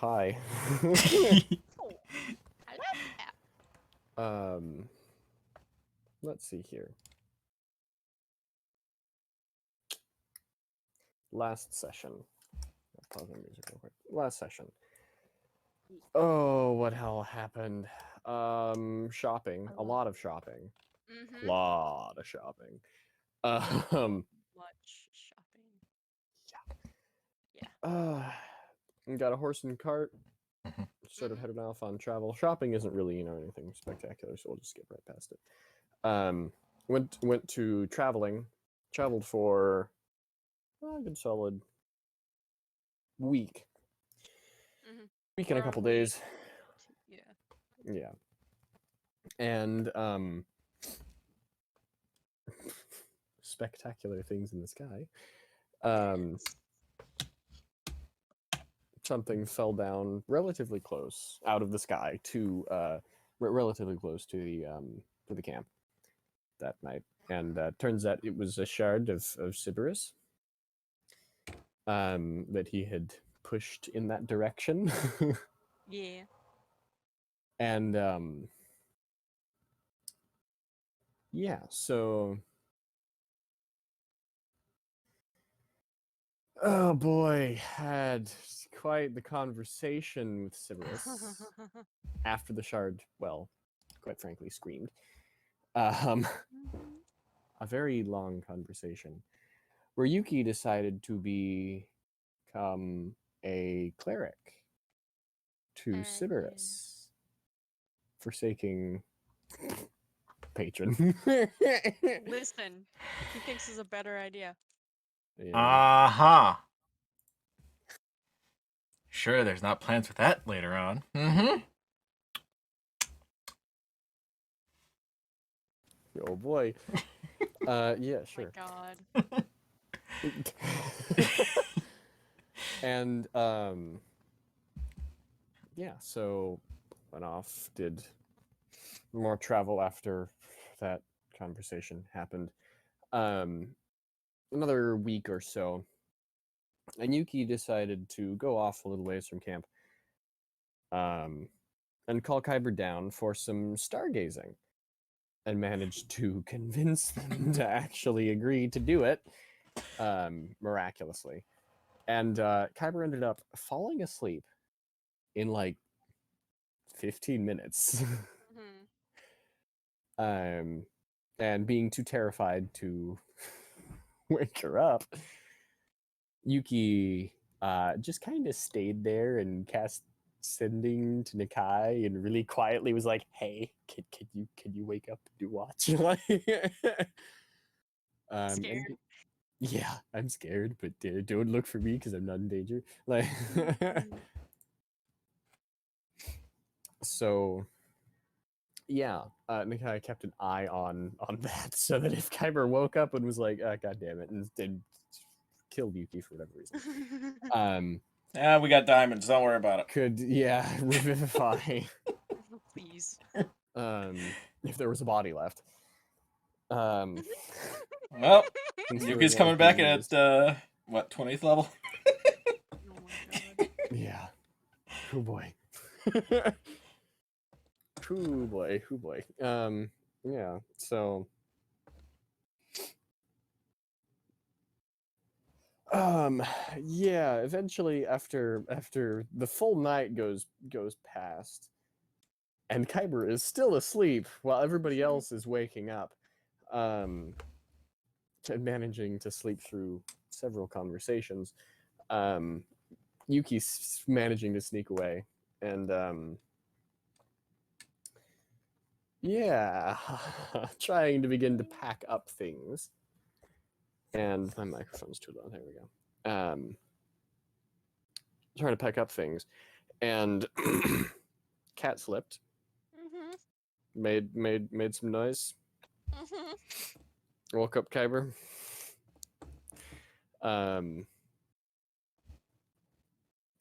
hi. Oh, I love that. Let's see here. Last session. Pause my music real quick. Last session. Oh, what hell happened? Shopping. A lot of shopping. Mm-hmm. Lot of shopping. Much shopping. Got a horse and cart. Mhm. Sort of headed off on travel. Shopping isn't really, anything spectacular, so we'll just skip right past it. Went to traveling. Traveled for a good solid week. Mm-hmm. Week and a Or couple week. days. Yeah. Yeah. And spectacular things in the sky. Something fell down relatively close out of the sky to relatively close to the camp that night, and turns out it was a shard of Sybaris that he had pushed in that direction. Yeah. And yeah, so oh boy, had quite the conversation with Sybaris after the shard, well, quite frankly, screamed. A very long conversation where Yuki decided to become a cleric to Sybaris, forsaking patron. Listen, he thinks is a better idea. Uh-huh. Sure, there's not plans for that later on. Mm-hmm. Oh boy. Yeah, sure. Oh my god. And yeah, so went off, did more travel after that conversation happened. Another week or so, and Yuki decided to go off a little ways from camp, and call Kyber down for some stargazing, and managed to convince them to actually agree to do it, miraculously. And Kyber ended up falling asleep in like 15 minutes. Mm-hmm. And being too terrified to wake her up, Yuki just kind of stayed there and cast sending to Nakai and really quietly was like, "Hey, can you wake up and do watch?" Scared. And yeah, I'm scared, but don't look for me because I'm not in danger. Like, so yeah, Nakai kept an eye on that so that if Kyber woke up and was like, "God damn it," and killed Yuki for whatever reason, Yeah, we got diamonds. Don't worry about it. could revivify. Please. If there was a body left. Well, Since there Yuki's was coming back being at used. what, 20th level? Oh my god. Yeah. Oh boy. Oh boy. Oh boy. Yeah. So. Yeah. Eventually, after the full night goes past, and Kyber is still asleep while everybody else is waking up, managing to sleep through several conversations. Yuki's managing to sneak away, and yeah, trying to begin to pack up things. And my microphone's too low. There we go. Trying to pack up things, and cat slipped. Mm-hmm. Made some noise. Mm-hmm. Woke up Kyber.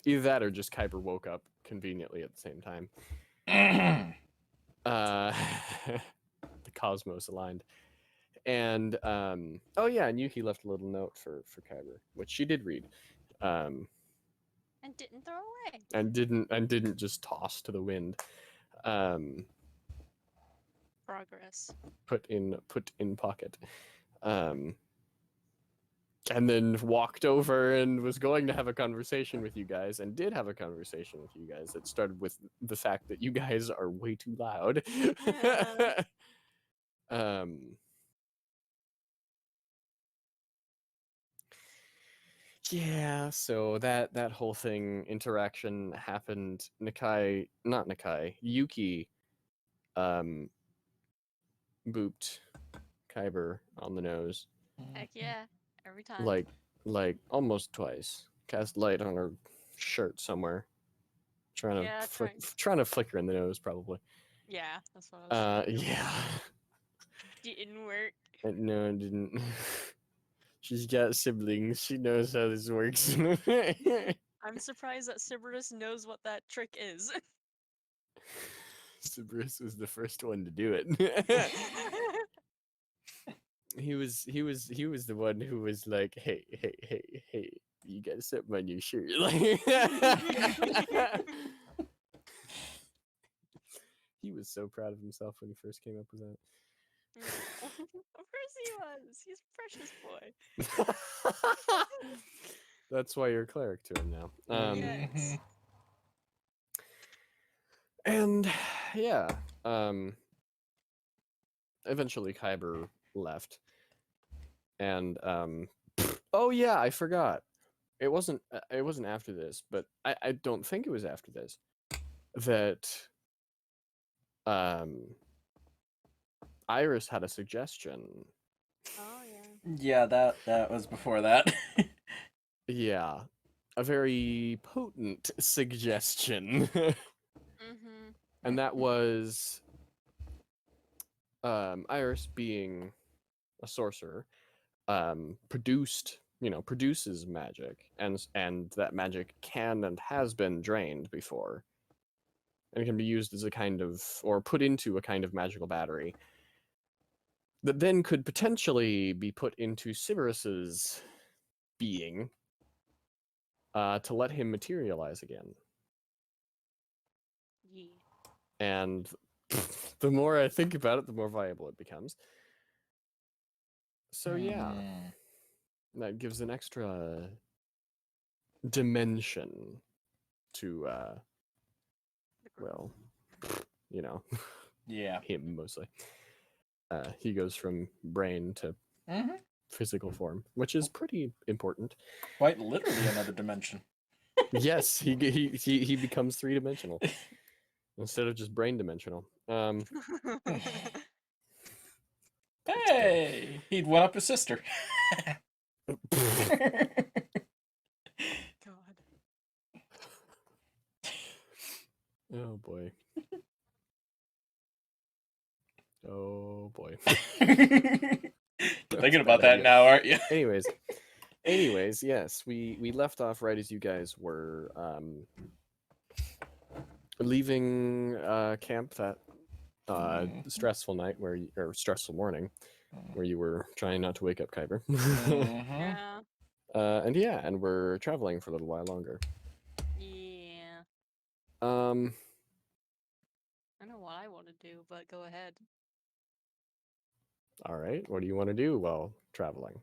Either that or just Kyber woke up conveniently at the same time. The cosmos aligned. And oh yeah, and Yuki left a little note for Kyber, which she did read. And didn't throw away. and didn't just toss to the wind. Progress. Put in pocket. And then walked over and was going to have a conversation with you guys, and did have a conversation with you guys that started with the fact that you guys are way too loud. Yeah, so that whole thing interaction happened. Yuki booped Kyber on the nose Heck yeah. Every time. like almost twice. Cast light on her shirt somewhere. Trying to flick her in the nose, probably. Yeah, that's what I was thinking. Yeah. Didn't work. No, it didn't. She's got siblings. She knows how this works. I'm surprised that Sybaris knows what that trick is. Sybaris was the first one to do it. He was the one who was like, hey, you got something on your shirt. He was so proud of himself when he first came up with that. Of course he was. He's a precious boy. That's why you're a cleric to him now. Yes. And yeah, eventually Kyber left. And oh yeah, I forgot. It wasn't after this, but I don't think it was after this that Iris had a suggestion. Oh yeah. Yeah, that was before that. Yeah, a very potent suggestion. Mm-hmm. And that was Iris, being a sorcerer, produces magic, and that magic can and has been drained before, and can be used as a kind of, or put into a kind of magical battery that then could potentially be put into Sybaris's being, to let him materialize again. Yeah. And the more I think about it, the more viable it becomes. So yeah, that gives an extra dimension to well, Yeah. him mostly. He goes from brain to physical form, which is pretty important. Quite literally another dimension. Yes, he becomes 3-dimensional instead of just brain dimensional. Hey, he'd one up his sister. God. Oh boy. Oh boy. You're thinking about that now, aren't you? Anyways, yes, we left off right as you guys were leaving camp that stressful night or stressful morning where you were trying not to wake up Kyber. Yeah. And we're traveling for a little while longer. Yeah. I know what I want to do, but go ahead. All right, what do you want to do while traveling?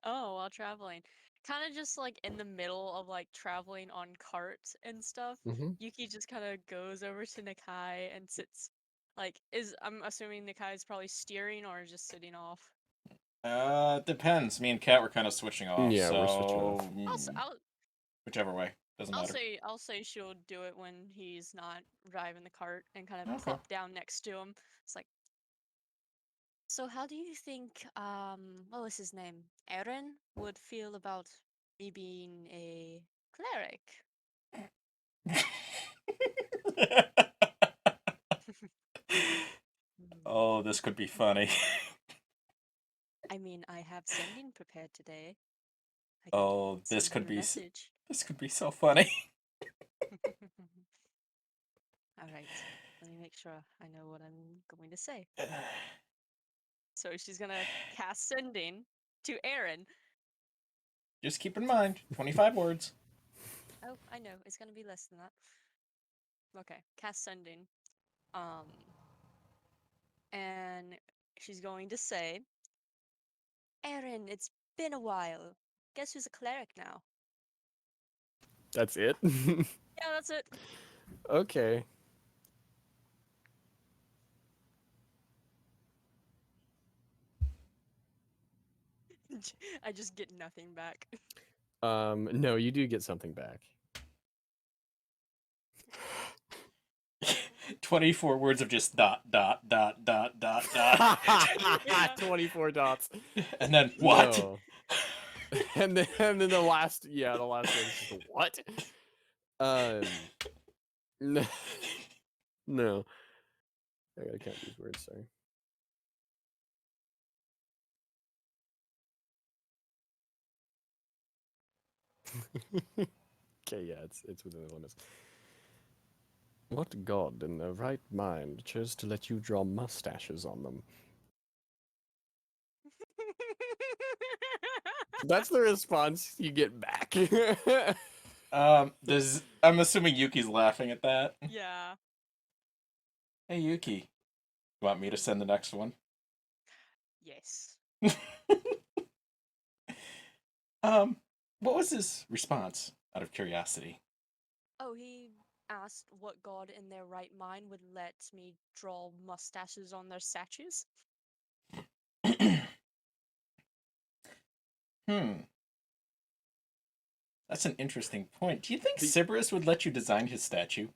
Oh, while traveling. Kind of just like in the middle of like traveling on carts and stuff, Yuki just kind of goes over to Nakai and sits. I'm assuming Nakai is probably steering or just sitting off. Depends. Me and Kat were kind of switching off. Yeah, so we're switching off. Whichever way, doesn't matter. I'll say she'll do it when he's not driving the cart and kind of Okay. plop down next to him. It's like, so how do you think what was his name? Eren would feel about me being a cleric? Oh, this could be funny. I mean, I have sending prepared today. Oh, this send could him a be message. this could be so funny. All right, let me make sure I know what I'm going to say. So she's gonna cast sending to Eren. Just keep in mind, 25 words. Oh, I know. It's gonna be less than that. Okay, cast sending. And she's going to say, Aaron, it's been a while. Guess who's a cleric now? That's it? Yeah, that's it. Okay. I just get nothing back. No, you do get something back. 24 words of just dot, dot, dot, dot, dot, dot. Yeah. 24 dots. And then, what? No. and then the last one is just a what? No. No. I gotta count these words, sorry. Okay, yeah, it's within the limits. What god in their right mind chose to let you draw mustaches on them? That's the response you get back. I'm assuming Yuki's laughing at that. Yeah. Hey, Yuki. You want me to send the next one? Yes. What was his response, out of curiosity? Oh, he asked what god in their right mind would let me draw mustaches on their statues. That's an interesting point. Do you think Sybaris would let you design his statue?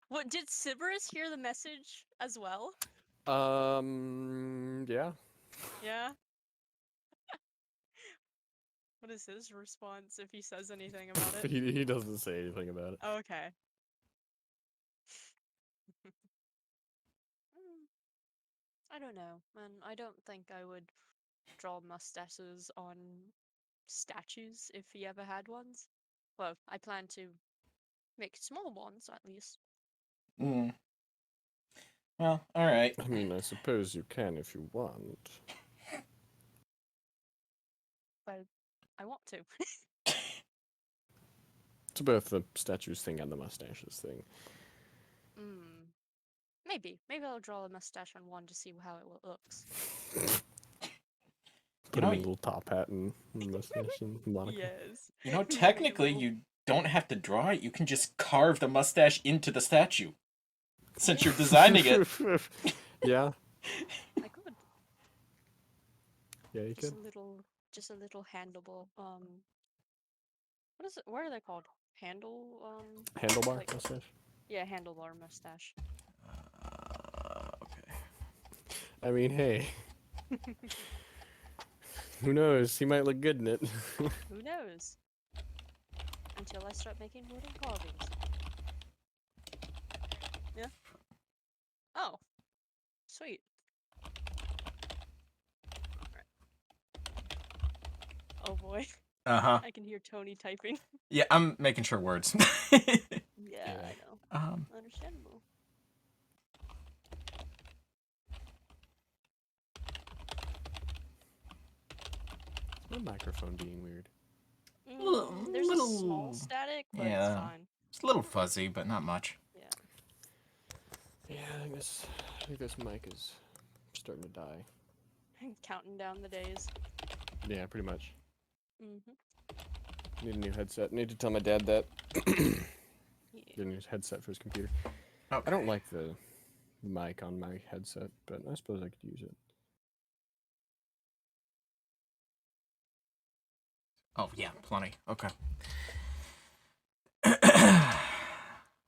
What, did Sybaris hear the message as well? Yeah. Yeah. What is his response if he says anything about it? He doesn't say anything about it. Okay. I don't know, man. I don't think I would draw mustaches on statues if he ever had ones. Well, I plan to make small ones at least. Well, alright. I mean, I suppose you can if you want. But I want to. It's both the statues thing and the mustaches thing. Maybe. Maybe I'll draw a mustache on one to see how it looks. Put him in a little top hat and mustache and Monica. Yes. You know, technically, you don't have to draw it. You can just carve the mustache into the statue. Since you're designing it. Yeah. I could. Yeah, you could. Just a little handleable. What is it? What are they called? Handlebar like, mustache? Yeah, handlebar mustache. Okay. I mean, hey. Who knows? He might look good in it. Who knows? Until I start making wooden carvings. Yeah. Oh. Sweet. Alright. Oh boy. Uh-huh. I can hear Tony typing. Yeah, I'm making sure words. Yeah, I know. Understandable. My microphone being weird. There's a small static, but it's fine. It's a little fuzzy, but not much. Yeah. Yeah, I think this mic is starting to die. Counting down the days. Yeah, pretty much. Mm-hmm. Need a new headset. Need to tell my dad that. Yeah. Get a new headset for his computer. Okay. I don't like the mic on my headset, but I suppose I could use it. Oh, yeah, plenty. Okay.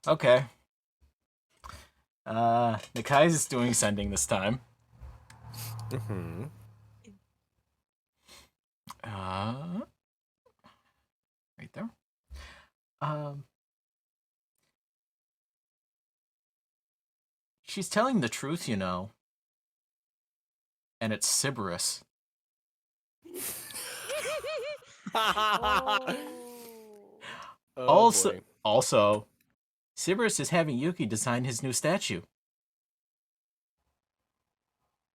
Okay. Nakai's is doing sending this time. Mm-hmm. Right there. She's telling the truth, you know. And it's Sybaris. Oh, also, Sybaris is having Yuki design his new statue.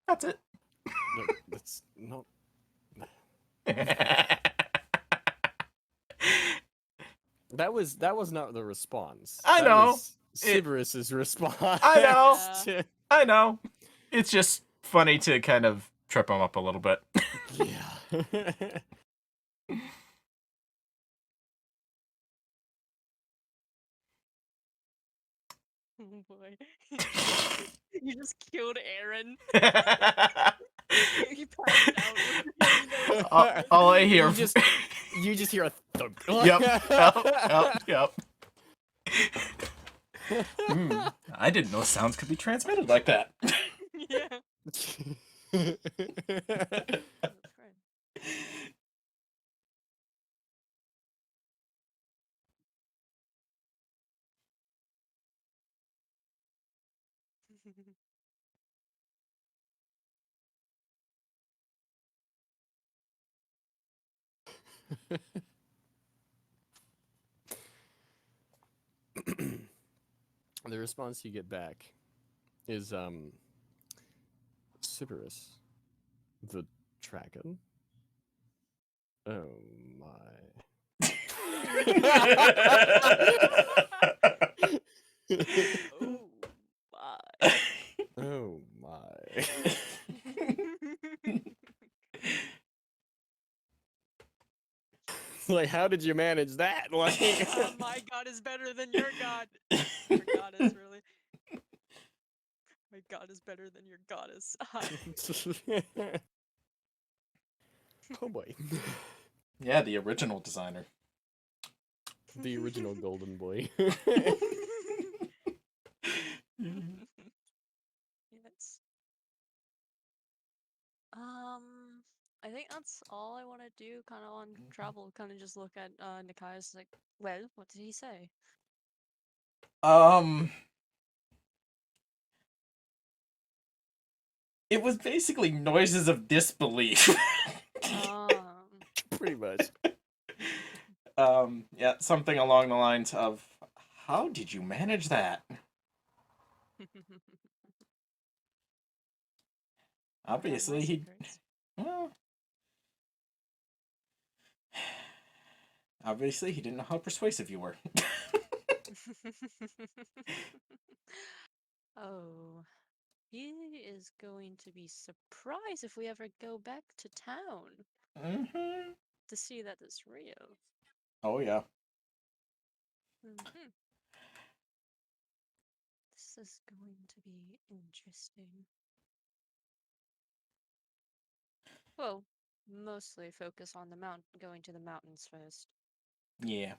That's it. No, that's not. That was not the response. I That know. was Sybaris's response. I know. to- I know. It's just funny to kind of trip him up a little bit. Yeah. Oh boy. You just killed Aaron. He passed out. All I hear. You just hear a thunk. Yep. I didn't know sounds could be transmitted like that. Yeah. The response you get back is Sybaris, the dragon. Oh my. Oh my. Oh my. Like, how did you manage that? Like, my god is better than your god. Your goddess, really. My god is better than your goddess. Oh boy. Yeah, the original designer. The original golden boy. Yes. I think that's all I want to do, kind of on travel. Kind of just look at Nikai's like, well, what did he say? It was basically noises of disbelief. Pretty much. Yeah, something along the lines of, how did you manage that? Obviously, obviously, he didn't know how persuasive you were. Oh, he is going to be surprised if we ever go back to town to see that it's real. Oh, yeah. This is going to be interesting. Well, mostly focus on the going to the mountains first. Yeah.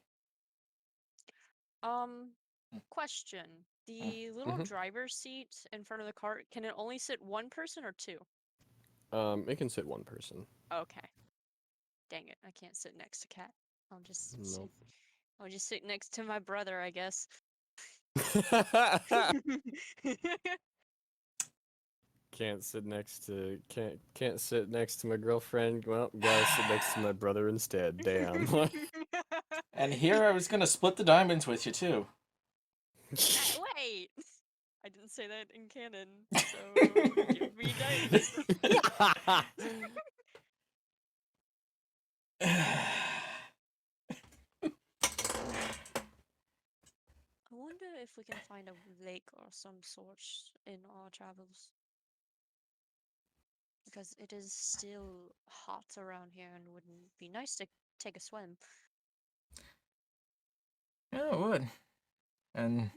Question. The little driver's seat in front of the cart, can it only sit one person or two? It can sit one person. Okay. Dang it, I can't sit next to Cat. I'll just sit next to my brother, I guess. Can't sit next to my girlfriend. Well, gotta sit next to my brother instead. Damn. And here I was gonna split the diamonds with you too. Wait! I didn't say that in canon, so give me diamonds. I wonder if we can find a lake or some sort in our travels. Because it is still hot around here and wouldn't be nice to take a swim. Yeah, it would. And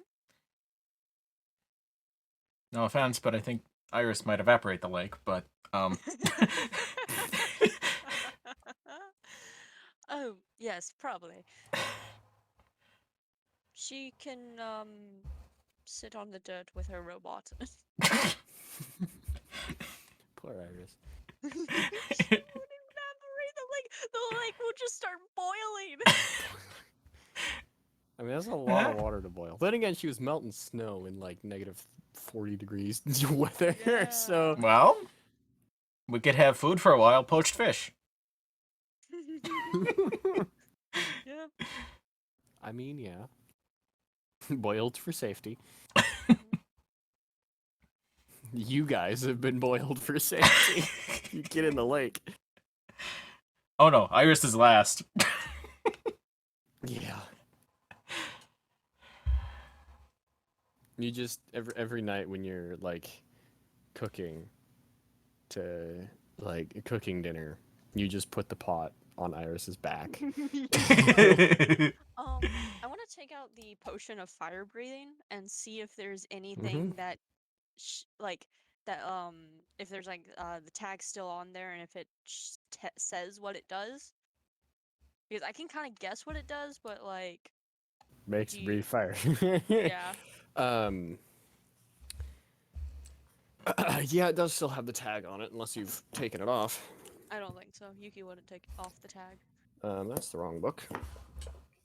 no offense, but I think Iris might evaporate the lake, but Oh, yes, probably. She can sit on the dirt with her robot. Poor Iris. She won't evaporate the lake. The lake will just start boiling. I mean, that's a lot of water to boil. Then again, she was melting snow in like -40 degrees weather. Yeah. So well, we could have food for a while. Poached fish. Yeah. I mean, yeah. Boiled for safety. You guys have been boiled for safety. You get in the lake. Oh no, Iris is last. Yeah. You just every night when you're like cooking cooking dinner, you just put the pot on Iris's back. I want to take out the potion of fire breathing and see if there's anything that if there's like the tag still on there and if it says what it does, because I can kind of guess what it does, but like makes breathe fire. Yeah. Yeah, it does still have the tag on it unless you've taken it off. I don't think so. Yuki wouldn't take off the tag. That's the wrong book.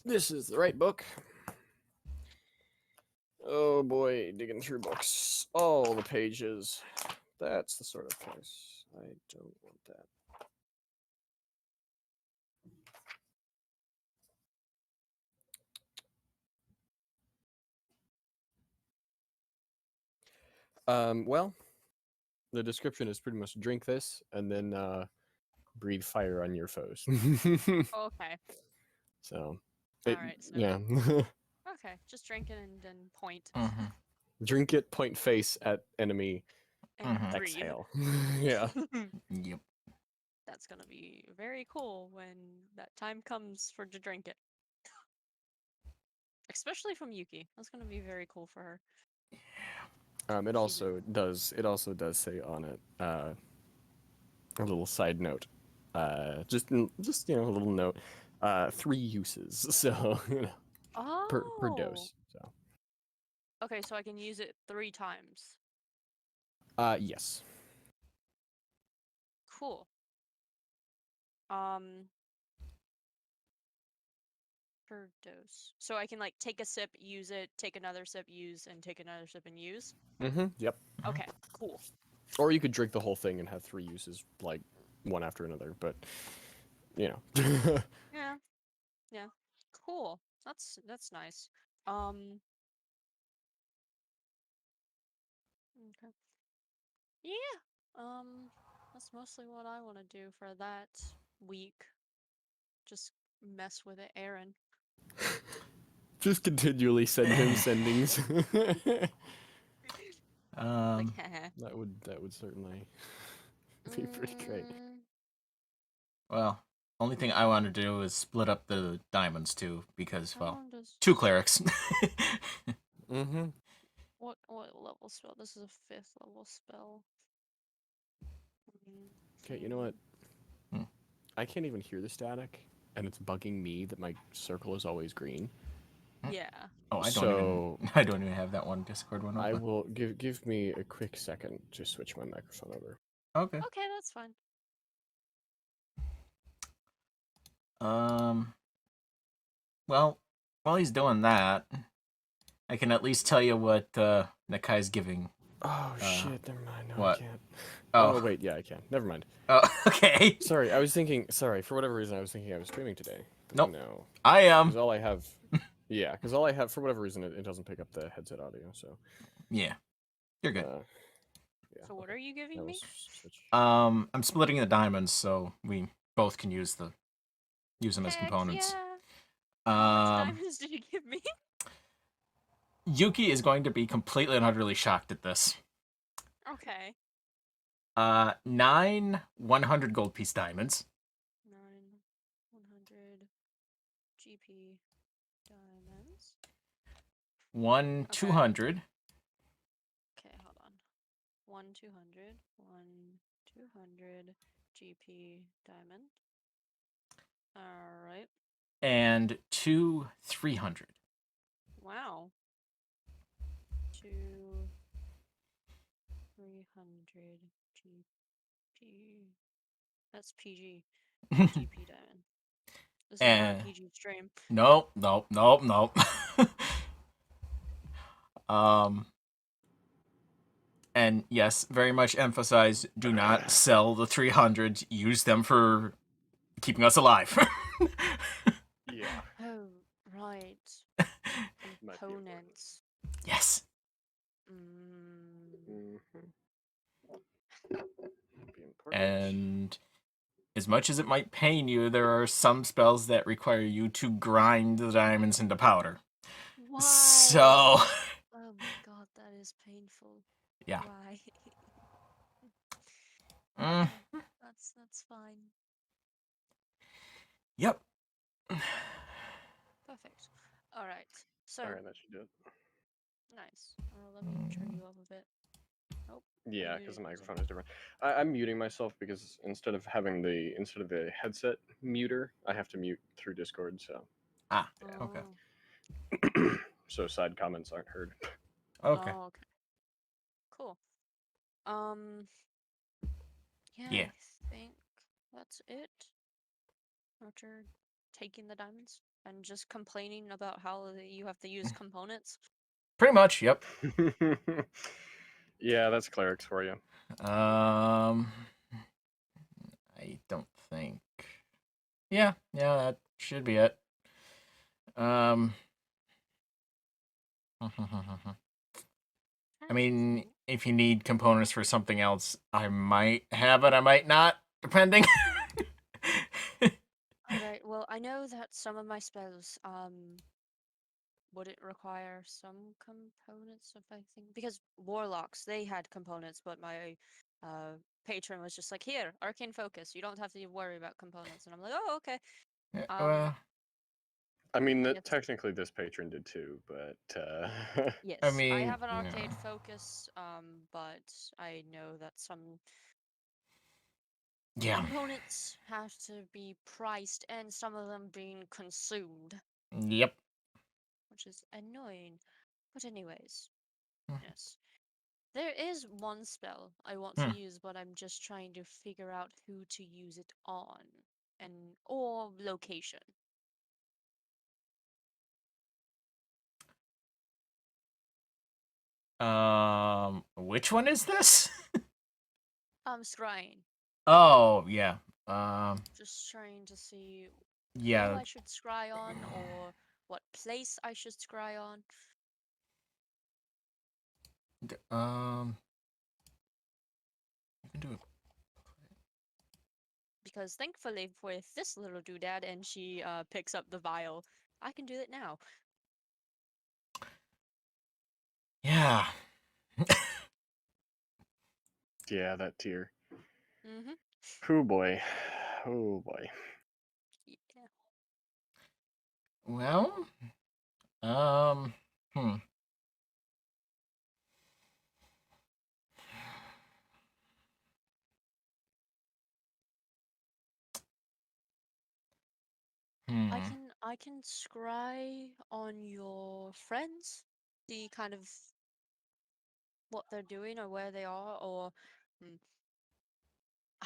This is the right book. Oh boy, digging through books. All the pages. That's the sort of place. I don't want that. Well, the description is pretty much drink this and then breathe fire on your foes. Okay. So, Alright, so yeah. okay, just drink it and then point. Drink it, point face at enemy, And breathe. exhale. Yeah. Yep. That's gonna be very cool when that time comes to drink it. Especially from Yuki. That's gonna be very cool for her. It also does say on it a little side note. Just a little note. 3 uses. So, per dose. So. Okay, so I can use it 3 times. Yes. Cool. Per dose. So I can like take a sip, use it, take another sip, use, and take another sip and use? Yep. Okay, cool. Or you could drink the whole thing and have 3 uses, like, one after another, but, Yeah. Yeah. Cool. That's nice. Okay. Yeah. That's mostly what I want to do for that week. Just mess with it, Aaron. Just continually send him sendings. Like, that would certainly be pretty great. Well, only thing I want to do is split up the diamonds too, because well, does... 2 clerics. What level spell? This is a 5th level spell. Okay, you know what? I can't even hear the static, and it's bugging me that my circle is always green. Yeah. Oh, I don't even have that one Discord one open. I will give me a quick second to switch my microphone over. Okay. Okay, that's fine. Well, while he's doing that, I can at least tell you what Nakai's giving. Oh shit! Never mind. No, what? I can't. Oh wait, yeah, I can. Never mind. Oh, okay. Sorry, I was thinking. Sorry, for whatever reason, I was thinking I was streaming today. Nope. No. I am. Because all I have. Yeah, because all I have, for whatever reason, it doesn't pick up the headset audio. So. Yeah. You're good. Yeah. So what are you giving me? I'm splitting the diamonds so we both can use them as components. Yeah. How much diamonds did you give me? Yuki is going to be completely and utterly shocked at this. Okay. 9 100 gold piece diamonds. 9 100 GP diamonds. 1 200. Okay, hold on. 1 200. 1 200 GP diamond. All right. And 2 300. Wow. 2 300 GP. That's PG. GP diamond. This is not a PG stream. Nope. And yes, very much emphasize, do not sell the 300s. Use them for keeping us alive. Yeah. Oh, right. Components. Yes. And as much as it might pain you, there are some spells that require you to grind the diamonds into powder. Why? So... Oh my god, is painful. Yeah. Why? Mm. That's fine. Yep. Perfect. All right. So All right, that should do it. nice. Let me turn you up a bit. Nope. Yeah, I because the muted myself. microphone is different. I'm muting myself because instead of the headset muter, I have to mute through Discord. So Ah. Oh. Okay. so side comments aren't heard. Okay. Oh, okay. Cool. Yeah, Yeah. I think that's it. After taking the diamonds and just complaining about how you have to use components. Pretty much. Yep. Yeah, that's clerics for you. I don't think. Yeah. Yeah. That should be it. I mean, if you need components for something else, I might have it. I might not, depending. Alright, well, I know that some of my spells, wouldn't require some components, if I think, because warlocks, they had components, but my, patron was just like, here, arcane focus, you don't have to worry about components, and I'm like, oh, okay. Well, I mean, I guess, technically this patron did too, but yes, I I mean, have an arcade no. focus, but I know that some Yeah. components have to be priced, and some of them being consumed, Yep. which is annoying. But anyways, Hmm. yes. There is one spell I want to Hmm. use, but I'm just trying to figure out who to use it on and or location. Which one is this? Scrying. Oh, yeah. Just trying to see who Yeah. I should scry on or what place I should scry on. You can do it. Because thankfully with this little doodad and she picks up the vial, I can do it now. Yeah. yeah, that tier. Mm-hmm. Oh boy, oh boy. Yeah. Well, hmm. I can scry on your friends, see kind of what they're doing or where they are, or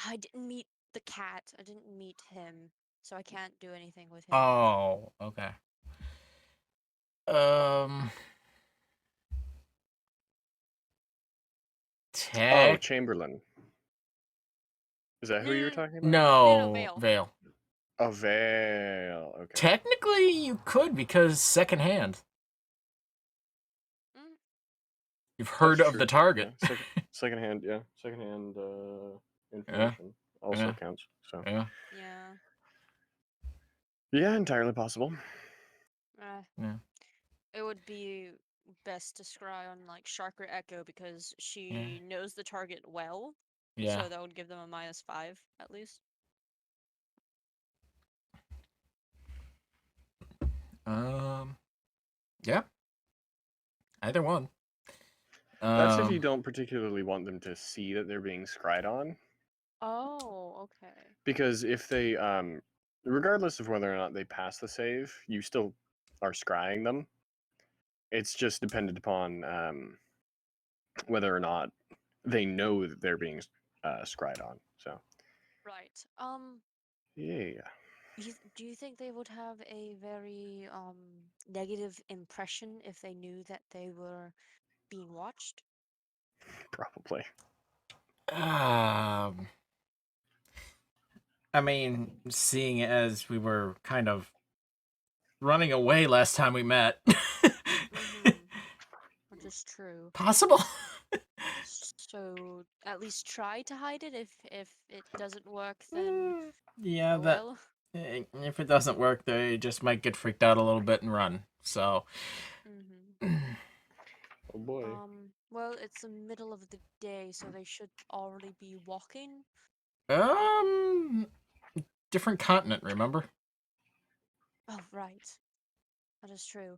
I didn't meet the cat. I didn't meet him, so I can't do anything with him. Oh, okay. Oh, Tech. Chamberlain. Is that who you were talking about? No, No, Vale. Vale. Oh, Vale. Okay. Technically, you could because secondhand. Mm, You've heard That's of the true. target. Yeah, secondhand. Yeah, secondhand Yeah. information also Yeah. counts. So Yeah. yeah. yeah, entirely possible. Yeah. It would be best to scry on like Shark or Echo because she knows the target well. Yeah. So that would give them a -5 at least. Yeah. Either one. That's if you don't particularly want them to see that they're being scried on. Oh, okay. Because if they, regardless of whether or not they pass the save, you still are scrying them. It's just dependent upon whether or not they know that they're being scried on. So Right. yeah. Do you think they would have a very negative impression if they knew that they were being watched? Probably. I mean, seeing as we were kind of running away last time we met. Which is true. Possible. So at least try to hide it. If it doesn't work, then yeah, oh that well. if it doesn't work, they just might get freaked out a little bit and run. So. Oh boy. Well, it's the middle of the day, so they should already be walking. Different continent, remember? Oh, right. That is true.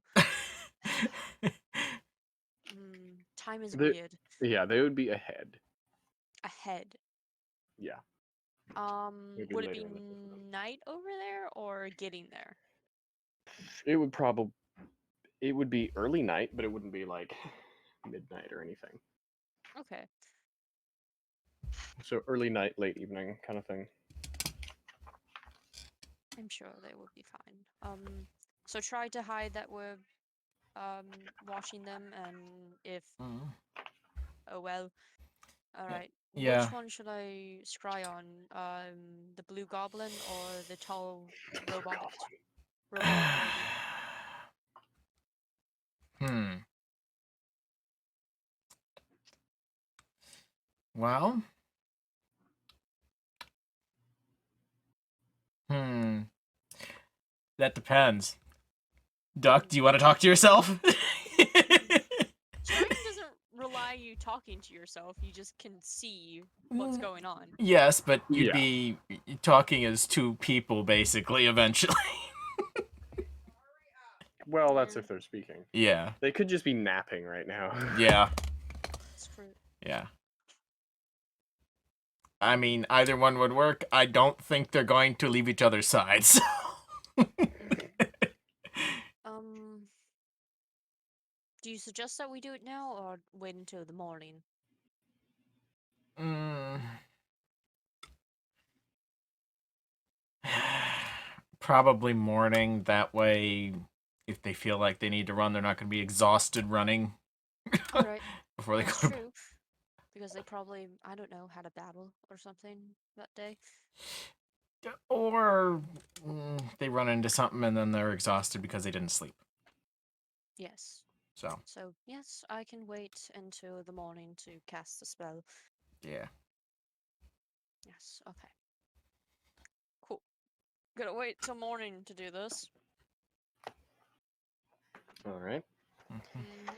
Time is They- weird. Yeah, they would be ahead. Ahead. Yeah. Maybe Would it be later in the system. night over there or getting there? It would be early night, but it wouldn't be like midnight or anything. Okay. So early night, late evening kind of thing. I'm sure they would be fine. So try to hide that we're watching them, and if oh well. Alright. Yeah. Which one should I scry on? The blue goblin or the tall robotic lady? Well. That depends. Duck, do you want to talk to yourself? Scrying doesn't rely you talking to yourself. You just can see what's going on. Yes, but you'd Yeah. be talking as two people, basically, eventually. Well, that's if they're speaking. Yeah. They could just be napping right now. Yeah. It's true. Yeah. I mean, either one would work. I don't think they're going to leave each other's sides. Do you suggest that we do it now or wait until the morning? Probably morning. That way, if they feel like they need to run, they're not going to be exhausted running. Alright. Before they That's go to true. Because they probably, I don't know, had a battle or something that day. Or they run into something and then they're exhausted because they didn't sleep. Yes. So, yes, I can wait until the morning to cast the spell. yeah. Yes, okay. Cool. Gotta wait till morning to do this. All right. Mm-hmm.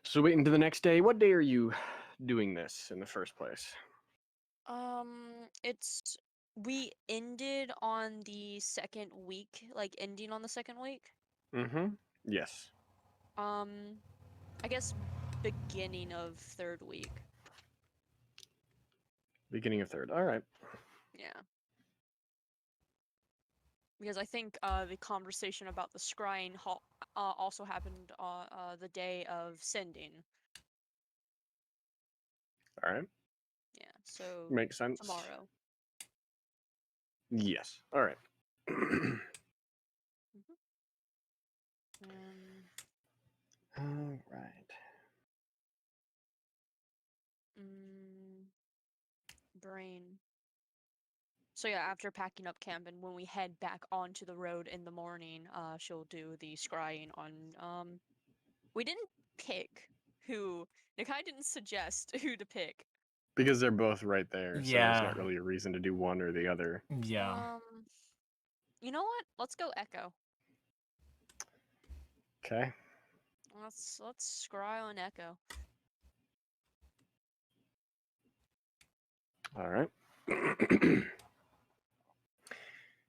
So wait until the next day. What day are you doing this in the first place? We ended on the second week, like ending on the second week. Mm-hmm. Yes. I guess beginning of third week. Beginning of third. All right. Yeah. Because I think the conversation about the scrying also happened on the day of sending. All right. Yeah, so Makes sense. tomorrow. Yes. All right. All right. Brain. So yeah, after packing up camp and when we head back onto the road in the morning, she'll do the scrying on. We didn't pick who. Nakai didn't suggest who to pick. Because they're both right there, so Yeah. there's not really a reason to do one or the other. Yeah. You know what? Let's go Echo. Okay. Let's scry on Echo. All right.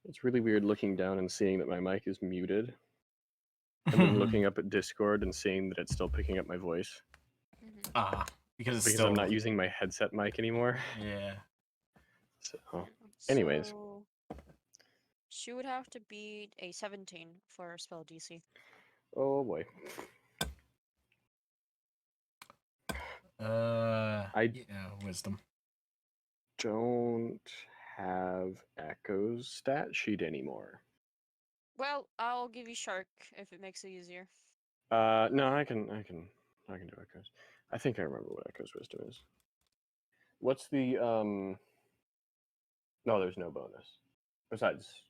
It's really weird looking down and seeing that my mic is muted, and then looking up at Discord and seeing that it's still picking up my voice. Because it's Because still... I'm not using my headset mic anymore. Yeah. So, anyways. So, she would have to beat a 17 for her spell DC. Oh boy. Wisdom. Don't have Echo's stat sheet anymore. Well, I'll give you Shark if it makes it easier. No, I can do Echo's. I think I remember what Echo's wisdom is. What's the No, there's no bonus. Besides,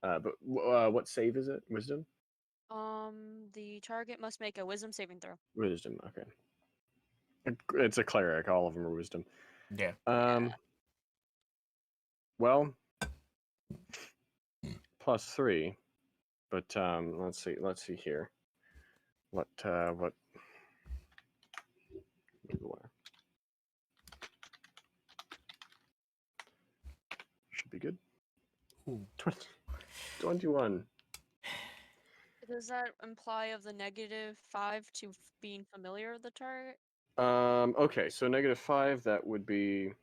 but what save is it? Wisdom. The target must make a Wisdom saving throw. Wisdom. Okay. It's a cleric. All of them are wisdom. Yeah. Well, +3, but let's see here. What 21. Does that imply of the -5 to being familiar with the target? Okay, so -5, that would be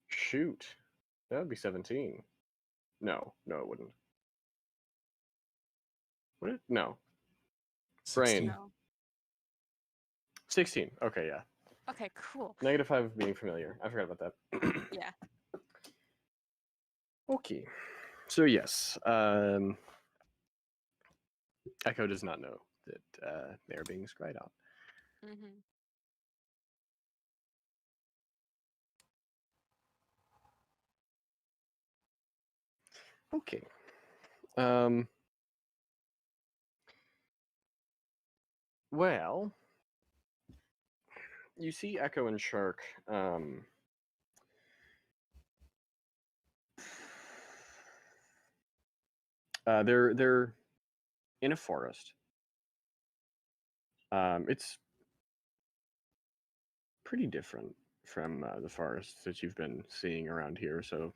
shoot. That would be 17. No, it wouldn't. Would it? No. 16. Brain. No. 16. Okay, yeah. Okay, cool. -5 being familiar. I forgot about that. Yeah. Okay. So yes, Echo does not know that they are being scryed out. Mm-hmm. Okay. Well, you see Echo and Shark. They're in a forest. It's pretty different from the forests that you've been seeing around here, so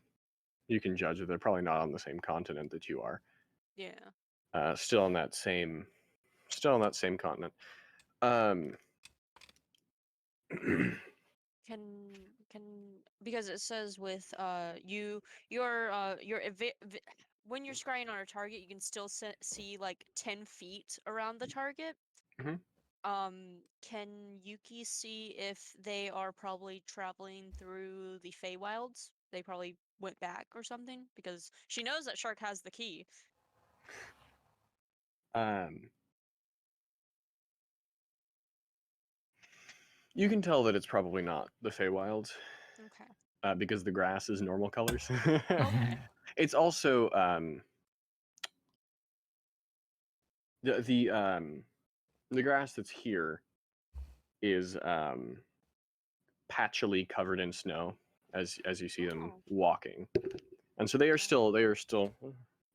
you can judge that they're probably not on the same continent that you are. Yeah. Still on that same continent. Can because it says with when you're scrying on a target, you can still see like 10 feet around the target. Mhm. Can Yuki see if they are probably traveling through the Feywilds? They probably went back or something because she knows that Shark has the key. You can tell that it's probably not the Feywilds. Okay. Because the grass is normal colors. Okay. It's also the grass that's here is patchily covered in snow as you see them Oh. walking, and so they are still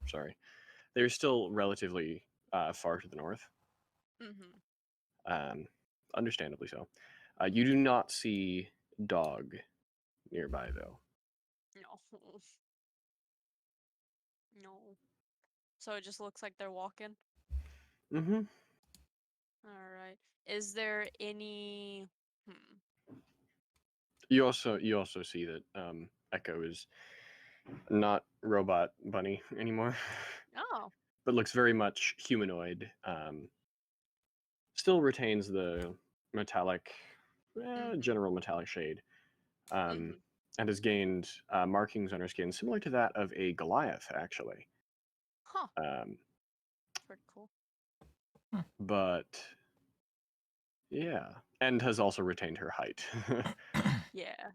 sorry, they're still relatively far to the north. Mm-hmm. Understandably so. You do not see dog nearby though. No. No. So it just looks like they're walking. Mm-hmm. All right. Is there any? You also see that Echo is not robot bunny anymore, Oh. but looks very much humanoid. Still retains the metallic, general metallic shade, Mm-hmm. and has gained markings on her skin similar to that of a Goliath, actually. Huh. Um, Pretty cool. but yeah, and has also retained her height. Yeah.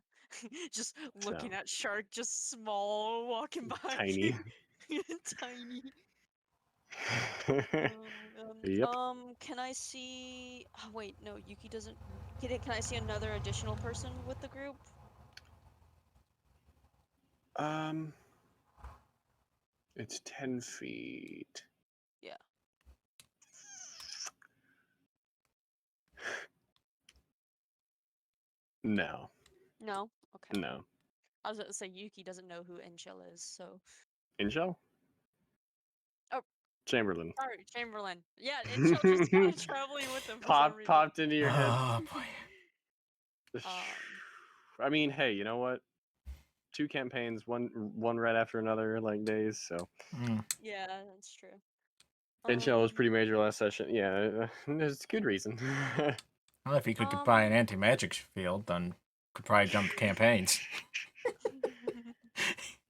Just So, looking at Shark, just small, walking by. tiny. Tiny. Yep. Can I see? Oh, wait, no, Yuki doesn't. Can I see another additional person with the group? It's 10 feet. Yeah. No. No? Okay. No. I was going to say Yuki doesn't know who Enchil is, so. Inshell? Oh. Chamberlain. Sorry, Chamberlain. Yeah, Enchil just kind of traveling with him for some reason. Popped into your head. Oh boy. I mean, hey, you know what? 2 campaigns, one right after another, like days. So Yeah, that's true. Inshell was pretty major last session. Yeah, there's a good reason. Well, if he could buy an anti-magic field, then could probably jump campaigns.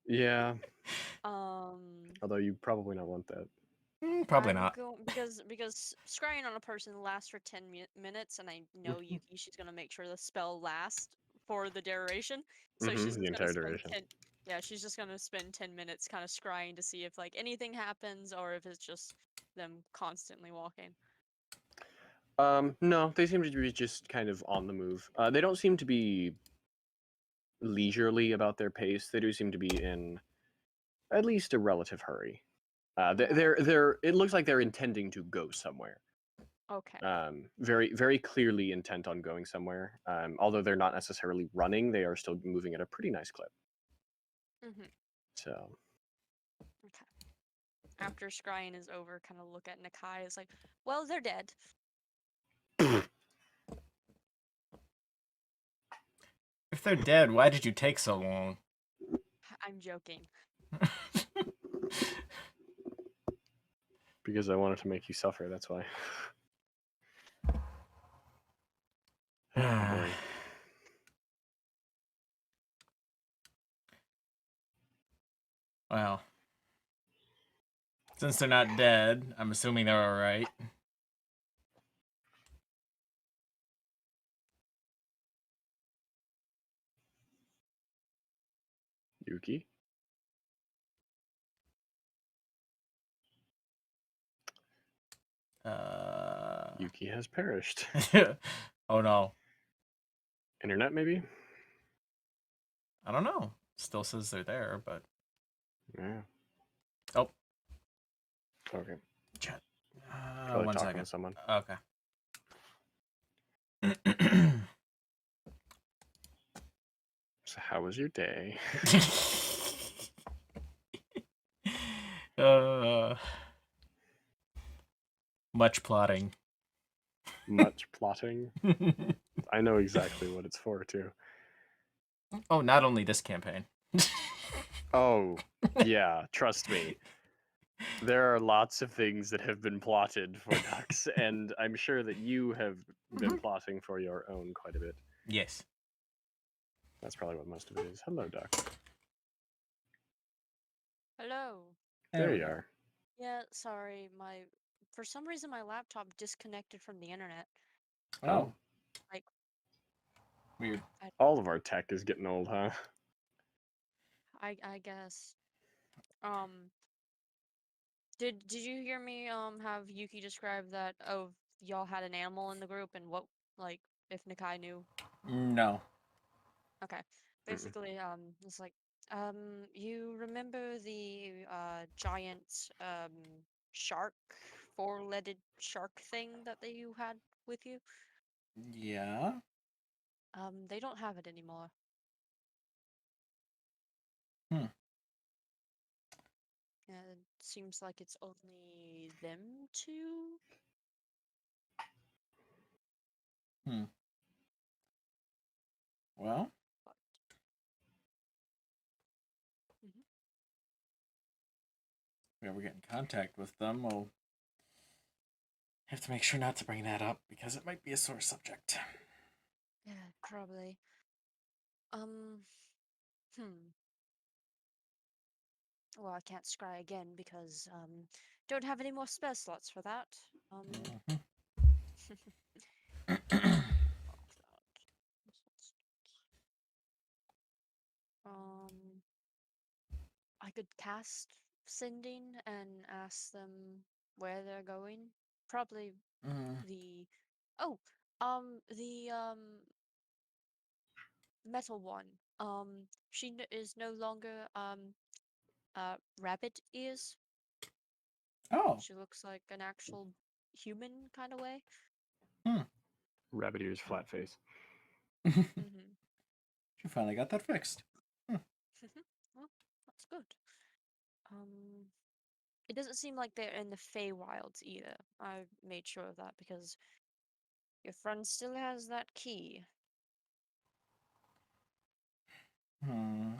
Yeah. Although you probably not want that. Probably not. Because scrying on a person lasts for 10 minutes, and I know Yuki, she's gonna make sure the spell lasts for the duration. So she's just the entire gonna duration. she's just gonna spend 10 minutes kind of scrying to see if like anything happens or if it's just them constantly walking. No, they seem to be just kind of on the move. They don't seem to be leisurely about their pace. They do seem to be in at least a relative hurry. It looks like they're intending to go somewhere. Okay. Very, very clearly intent on going somewhere. Although they're not necessarily running, they are still moving at a pretty nice clip. Mhm. So, Okay. After scrying is over, kind of look at Nakai. It's like, well, they're dead. If they're dead, why did you take so long? I'm joking. because I wanted to make you suffer, that's why. Oh, boy. Well, since they're not dead, I'm assuming they're all right. Yuki? Yuki has perished. Oh no. Internet, maybe? I don't know. Still says they're there, but Yeah. oh. Okay. Chat. Probably 1 talking second. to someone. Okay. So how was your day? Much plotting. Much plotting. I know exactly what it's for, too. Oh, not only this campaign. Oh, yeah, trust me. There are lots of things that have been plotted for ducks, and I'm sure that you have been plotting for your own quite a bit. Yes. That's probably what most of it is. Hello, duck. Hello. There you are. Yeah, sorry. For some reason my laptop disconnected from the internet. Oh. Like Weird. All of our tech is getting old, huh? I guess. Did you hear me have Yuki describe that y'all had an animal in the group and what like if Nakai knew? No. Okay. Basically, it's like you remember the giant shark, four-legged shark thing that you had with you? Yeah. They don't have it anymore. Hmm. Yeah, it seems like it's only them two. Hmm. Well, But, mhm. if we ever get in contact with them, we'll have to make sure not to bring that up because it might be a sore subject. Yeah, probably. Hmm. Well, I can't scry again because don't have any more spare slots for that. Um, I could cast sending and ask them where they're going. Probably the oh, the metal one. She is no longer rabbit ears. Oh. She looks like an actual human kind of way. Rabbit ears, flat face. Mm-hmm. She finally got that fixed. Well, that's good. It doesn't seem like they're in the Feywilds either. I made sure of that because your friend still has that key. Hmm.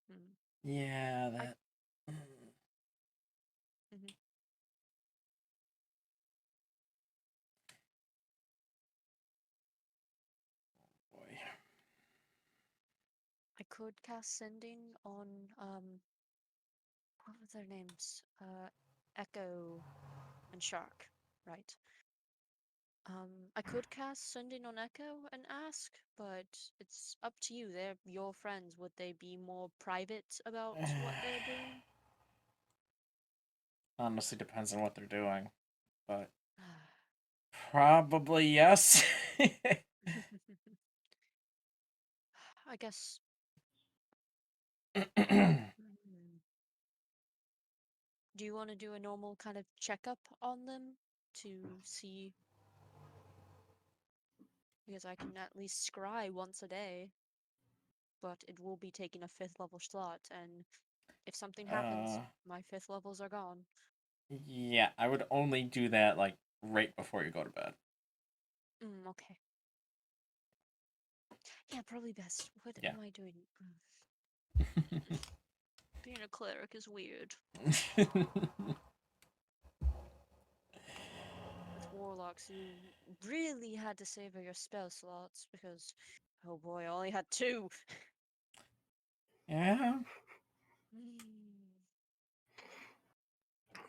Hmm. Yeah, that. Mhm. Boy. I could cast sending on what were their names? Echo and Shark, right? I could cast sending on Echo and ask, but it's up to you. They're your friends. Would they be more private about what they're doing? Honestly, depends on what they're doing, but probably yes. I guess. Hmm. Do you want to do a normal kind of checkup on them? to see, because I can at least scry once a day, but it will be taking a 5th level slot, and if something happens, my 5th levels are gone. Yeah, I would only do that like right before you go to bed. Okay. Yeah, probably best. What Yeah. am I doing? Being a cleric is weird. With warlocks, you really had to savor your spell slots because, oh boy, I only had 2. Yeah.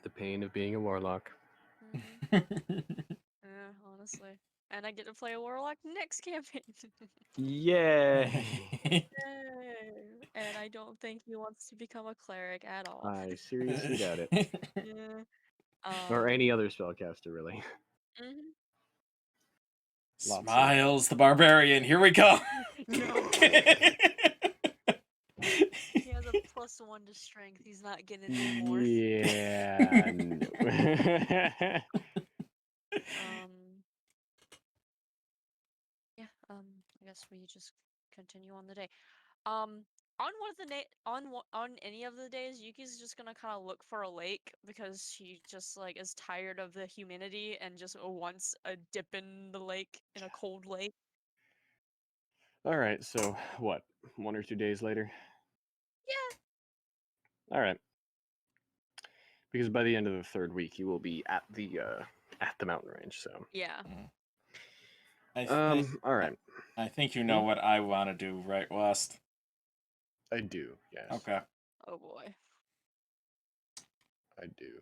The pain of being a warlock. Yeah, honestly. And I get to play a warlock next campaign. Yay! Yay. And I don't think he wants to become a cleric at all. I seriously doubt it. Yeah. Or any other spellcaster, really. Mhm. Smiles the barbarian. Here we go. No. He has a +1 to strength. He's not getting any more. Yeah. No. Yeah. I guess we just continue on the day. On one of the on any of the days, Yuki's just gonna kind of look for a lake because she just like is tired of the humidity and just wants a dip in the lake, in a cold lake. All right. So what? 1 or 2 days later. Yeah. All right. Because by the end of the 3rd week, you will be at the mountain range. So. Yeah. All right. I think you know what I want to do, right, West? I do. Yes. Okay. Oh boy. I do.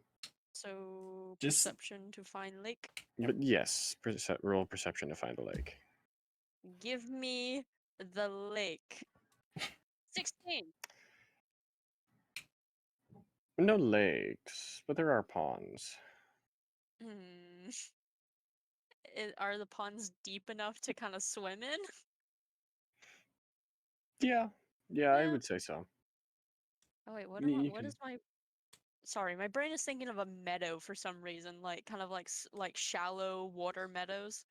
So Just- perception to find lake. But yes, roll perception to find the lake. Give me the lake. 16. No lakes, but there are ponds. Are the ponds deep enough to kind of swim in? Yeah. Yeah, I would say so. Oh wait, what You what is my? Sorry, my brain is thinking of a meadow for some reason, like kind of like like shallow water meadows.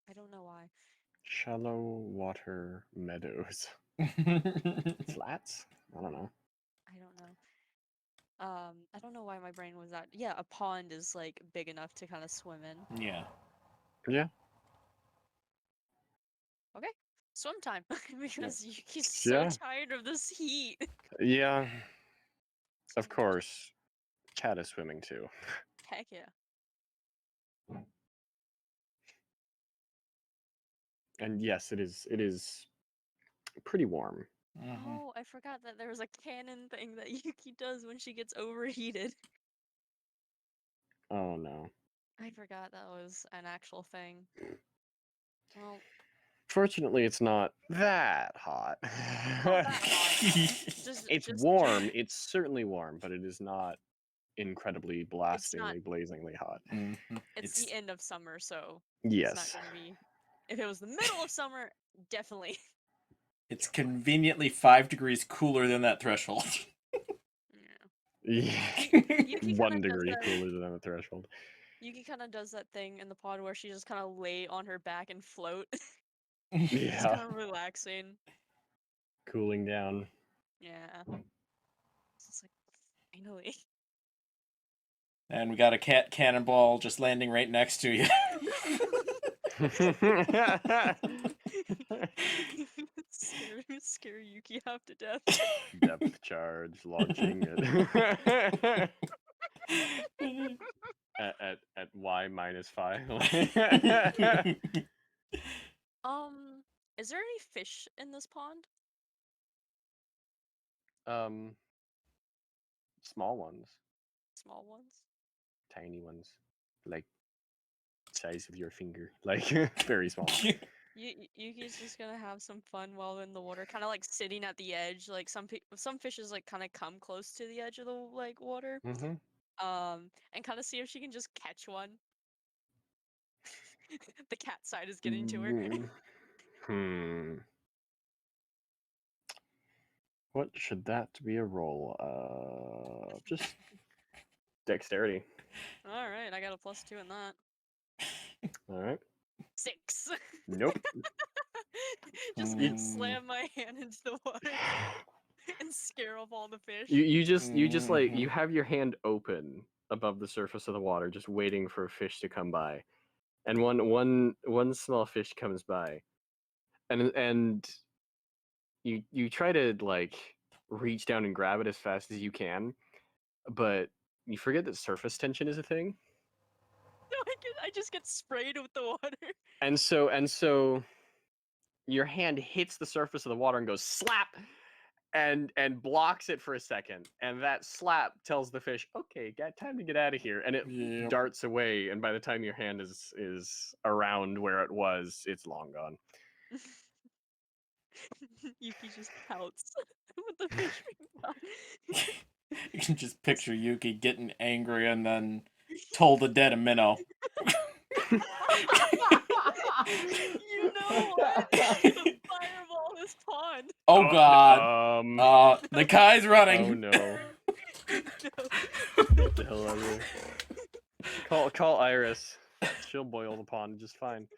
I don't know why. Shallow water meadows. Flats? I don't know. I don't know. I don't know why my brain was that. Yeah, a pond is like big enough to kind of swim in. Yeah. Yeah. Okay, swim time because Yuki's so Yeah. tired of this heat. Yeah. Of course. Cat is swimming too. Heck yeah. And yes, it is pretty warm. Oh, I forgot that there was a cannon thing that Yuki does when she gets overheated. Oh no. I forgot that was an actual thing. Well, Fortunately, it's not that hot. not that hot. It's warm. It's certainly warm, but it is not incredibly blastingly, not- blazingly hot. It's the end of summer, so Yes. it's not gonna be. If it was the middle of summer, definitely. It's conveniently 5 degrees cooler than that threshold. Yeah. Yuki 1 degree cooler than the threshold. Yuki kind of does that thing in the pod where she just kind of lay on her back and float. Yeah. It's kind of relaxing. Cooling down. Yeah. It's just like, finally. And we got a cat cannonball just landing right next to you. Scare Yuki half to death. Depth charge launching it. at y -5. Is there any fish in this pond? Small ones. Small ones? Tiny ones. Like size of your finger. Like very small. Yuki's just gonna have some fun while in the water, kind of like sitting at the edge. Like some fishes like kind of come close to the edge of the like water, and kind of see if she can just catch one. The cat side is getting to her. What should that be a roll of? Just Dexterity. All right, I got a +2 in that. All right. 6. Nope. Just Mm. slam my hand into the water and scare off all the fish. You just like you have your hand open above the surface of the water, just waiting for a fish to come by, and one small fish comes by, and you try to like reach down and grab it as fast as you can, but you forget that surface tension is a thing, No, I just get sprayed with the water. and so your hand hits the surface of the water and goes slap, and blocks it for a second, and that slap tells the fish, okay, got time to get out of here, and it Yep. darts away, and by the time your hand is around where it was, it's long gone. Yuki just pouts with the fish being gone. You can just picture Yuki getting angry and then told the dead a minnow. You know what? The fireball this pond. Oh god. The Kai's running. Oh no. No. What the hell are you? Call Iris. She'll boil the pond just fine.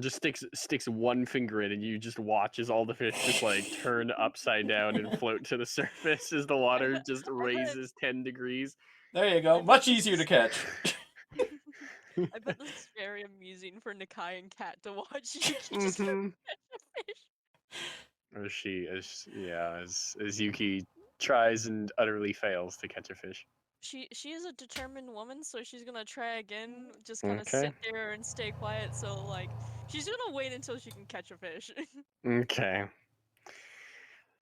Just sticks one finger in, and you just watch as all the fish just like turn upside down and float to the surface as the water just raises 10 degrees. There you go. Much easier to catch. I bet this is very amusing for Nakai and Kat to watch Yuki just go Mhm. catch a fish. As Yuki tries and utterly fails to catch a fish. She is a determined woman, so she's gonna try again. Just kind of Okay. sit there and stay quiet. So like, she's gonna wait until she can catch a fish. Okay.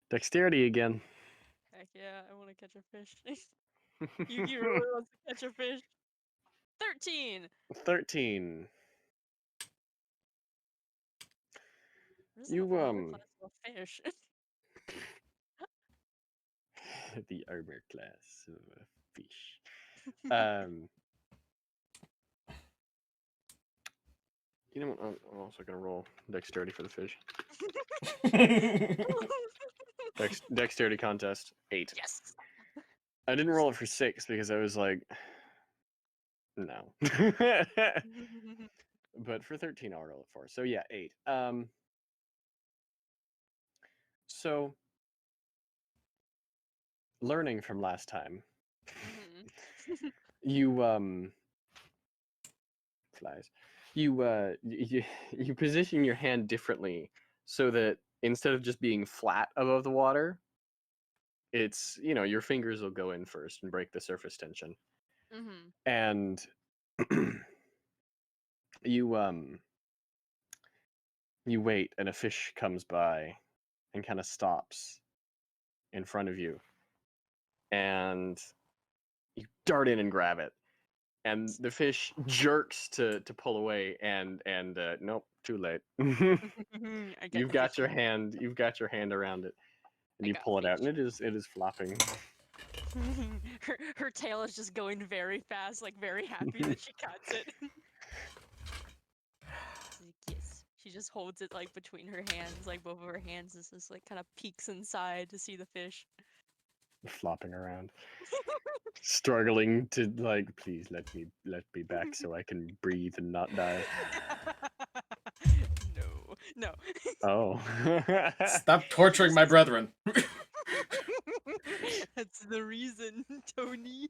Dexterity again. Heck yeah, I want to catch a fish. Yuki really wants to catch a fish. 13. 13. What is an You armor class of a fish? the armor class of a fish. You know what? I'm also gonna roll dexterity for the fish. Dexterity contest 8. Yes. I didn't roll it for 6 because I was like, no. But for 13, I'll roll it for. So yeah, 8. So learning from last time, you flies. You position your hand differently so that instead of just being flat above the water, it's, your fingers will go in first and break the surface tension. And you wait, and a fish comes by and kind of stops in front of you, and you dart in and grab it, and the fish jerks to pull away, and nope, too late. You've got your hand around it, and you pull it out, and it is flopping. Her tail is just going very fast, like very happy that she caught it. Yes. She just holds it like between her hands, like both of her hands is just like kind of peeks inside to see the fish. Flopping around. Struggling to like, please let me back so I can breathe and not die. No. Oh. Stop torturing my brethren. That's the reason, Tony.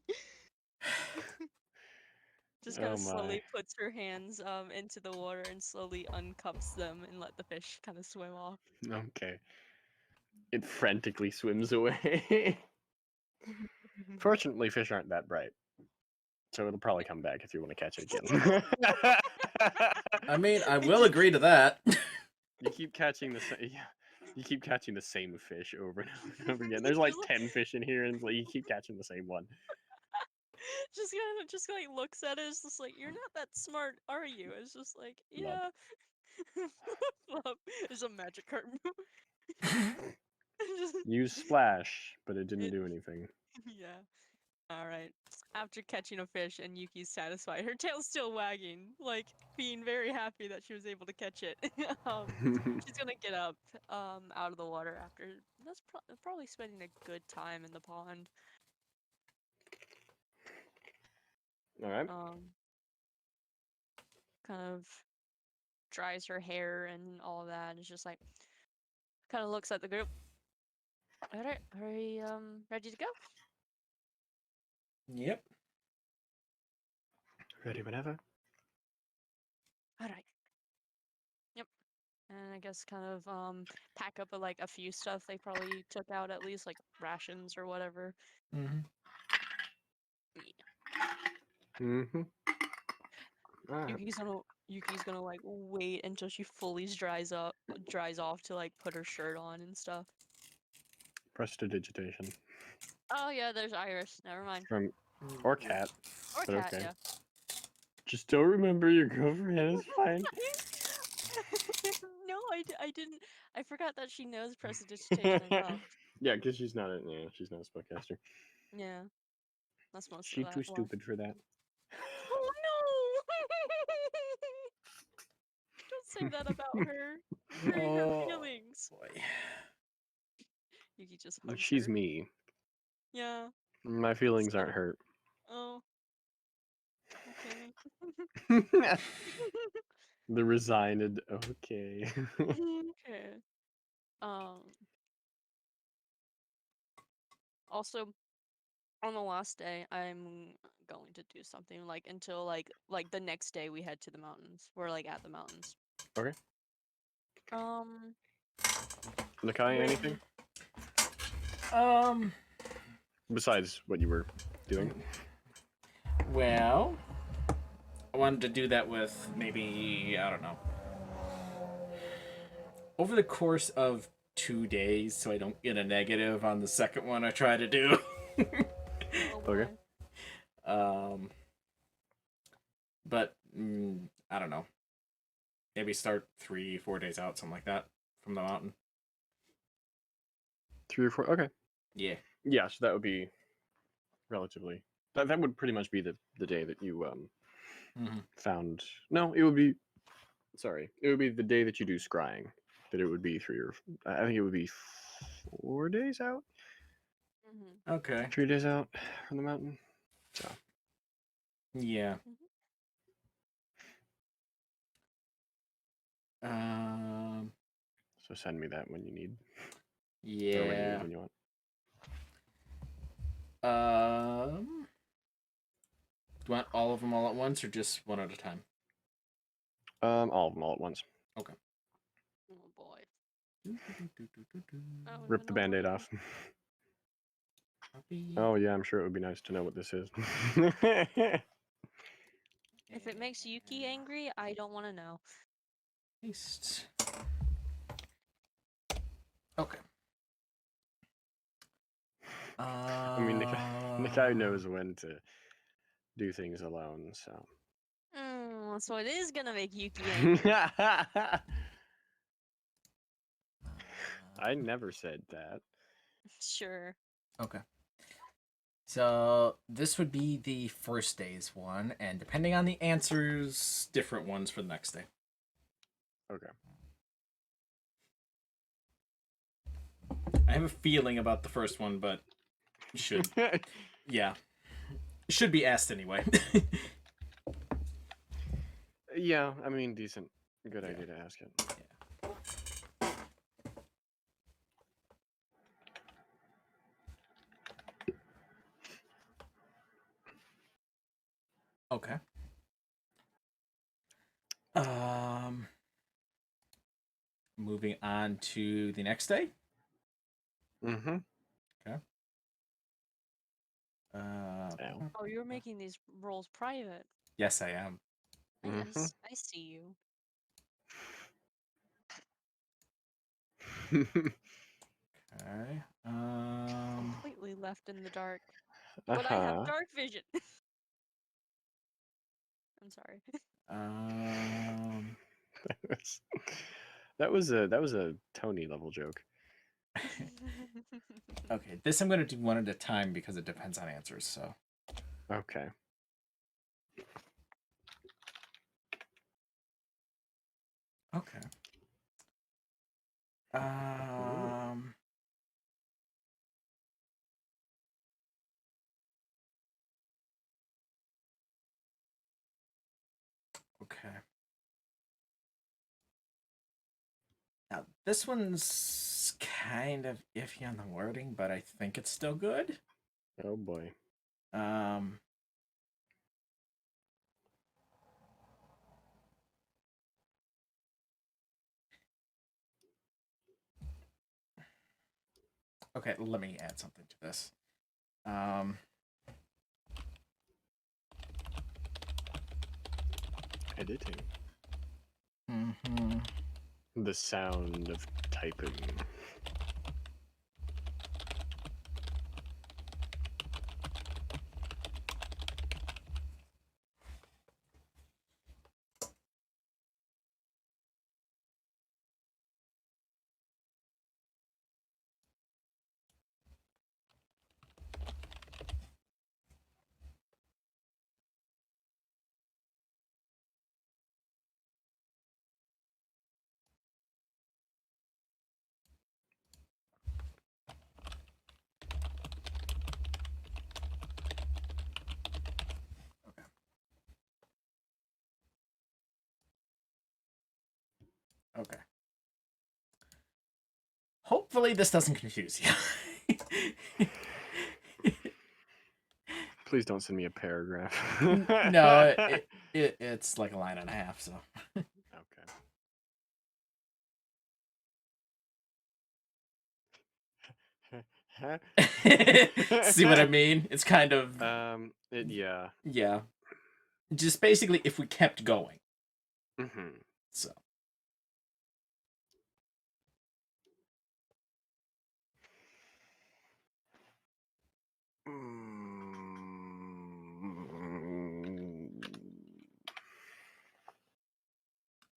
Just kind Oh of slowly my. puts her hands into the water and slowly uncups them and let the fish kind of swim off. Okay. It frantically swims away. Fortunately, fish aren't that bright, so it'll probably come back if you want to catch it again. I mean, I will agree to that. You keep catching the same. Yeah, you keep catching the same fish over and over and over again. There's like 10 fish in here, and like, you keep catching the same one. just like looks at it. It's just like, you're not that smart, are you? It's just like, yeah. It's a magic card. Use splash, but it didn't do anything. Yeah. All right. After catching a fish and Yuki's satisfied, her tail's still wagging, like being very happy that she was able to catch it. She's gonna get up out of the water after. That's probably spending a good time in the pond. All right. Kind of dries her hair and all of that. It's just like, kind of looks at the group. All right, are you ready to go? Yep. Ready whenever. All right. Yep. And I guess kind of pack up like a few stuff they probably took out, at least like rations or whatever. Mm-hmm. Mm-hmm. All right. Yuki's gonna like wait until she fully dries off to like put her shirt on and stuff. Prestidigitation. Oh yeah, there's Iris. Never mind. From or cat. Or but cat, okay. yeah. Just don't remember your girlfriend. It's fine. No, I didn't. I forgot that she knows prestidigitation as well. Yeah, because she's not a spellcaster. Yeah, that's most She's of too that. stupid for that. Oh no! Don't say that about her. You're hurting her feelings. Boy. Yuki just hugs She's her. me. Yeah. My feelings So- aren't hurt. Oh. Okay. The resigned. Okay. Okay. Also, on the last day, I'm going to do something like until like the next day we head to the mountains. We're like at the mountains. Okay. Um. Nakai, anything besides what you were doing? Well, I wanted to do that with maybe, I don't know, over the course of 2 days, so I don't get a negative on the second one I try to do. Oh boy. Okay. But I don't know. Maybe start 3-4 days out, something like that, from the mountain. 3 or 4. Okay. Yeah. Yeah, so that would be relatively. That would pretty much be the day that you found. No, it would be. Sorry, it would be the day that you do scrying. That it would be 3 or. I think it would be 4 days out. Mm-hmm. Okay. 3 days out from the mountain. So. Yeah. So send me that when you need. Or Yeah. when you want. Do you want all of them all at once or just one at a time? All of them all at once. Okay. Oh boy. Rip the band-aid off. Oh yeah, I'm sure it would be nice to know what this is. If it makes Yuki angry, I don't want to know. Paste. Okay. I mean, Nakai knows when to do things alone, so. So it is gonna make Yuki angry. I never said that. Sure. Okay. So this would be the first day's one, and depending on the answers, Different ones for the next day. Okay. I have a feeling about the first one, but should yeah. Should be asked anyway. Yeah, I mean, decent. Good Yeah. idea to ask it. Yeah. Okay. Moving on to the next day. Mm-hmm. Okay. Oh, you're making these roles private. Yes, I am. I see you. Okay. Completely left in the dark. But I have dark vision. I'm sorry. That was a Tony level joke. Okay, this I'm gonna do one at a time because it depends on answers. So. Okay. Okay. Okay. Now, this one's kind of iffy on the wording, but I think it's still good. Oh boy. Okay, let me add something to this. Editing. Mm-hmm. The sound of typing. Okay. Hopefully this doesn't confuse you. Please don't send me a paragraph. No, it's like a line and a half, so. Okay. See what I mean? It's kind of yeah. yeah. Just basically if we kept going. Mm-hmm. So.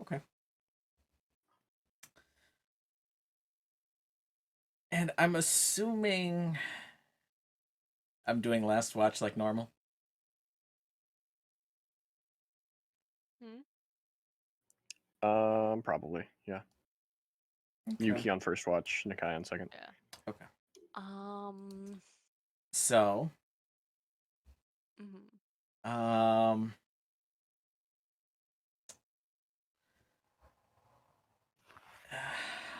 Okay. And I'm assuming I'm doing last watch like normal. Probably, yeah. Okay. Yuki on first watch, Nakai on second. Yeah. Okay. So. How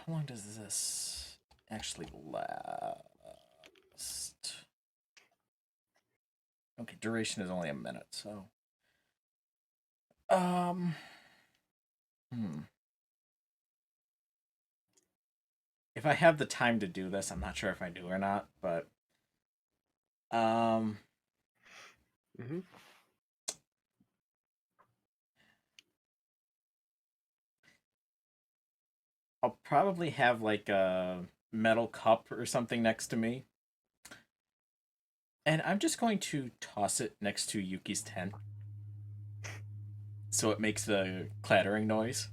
long does this actually last? Okay, duration is only a minute, so. If I have the time to do this, I'm not sure if I do or not, but. Mm-hmm. I'll probably have like a metal cup or something next to me. And I'm just going to toss it next to Yuki's tent. So it makes the clattering noise.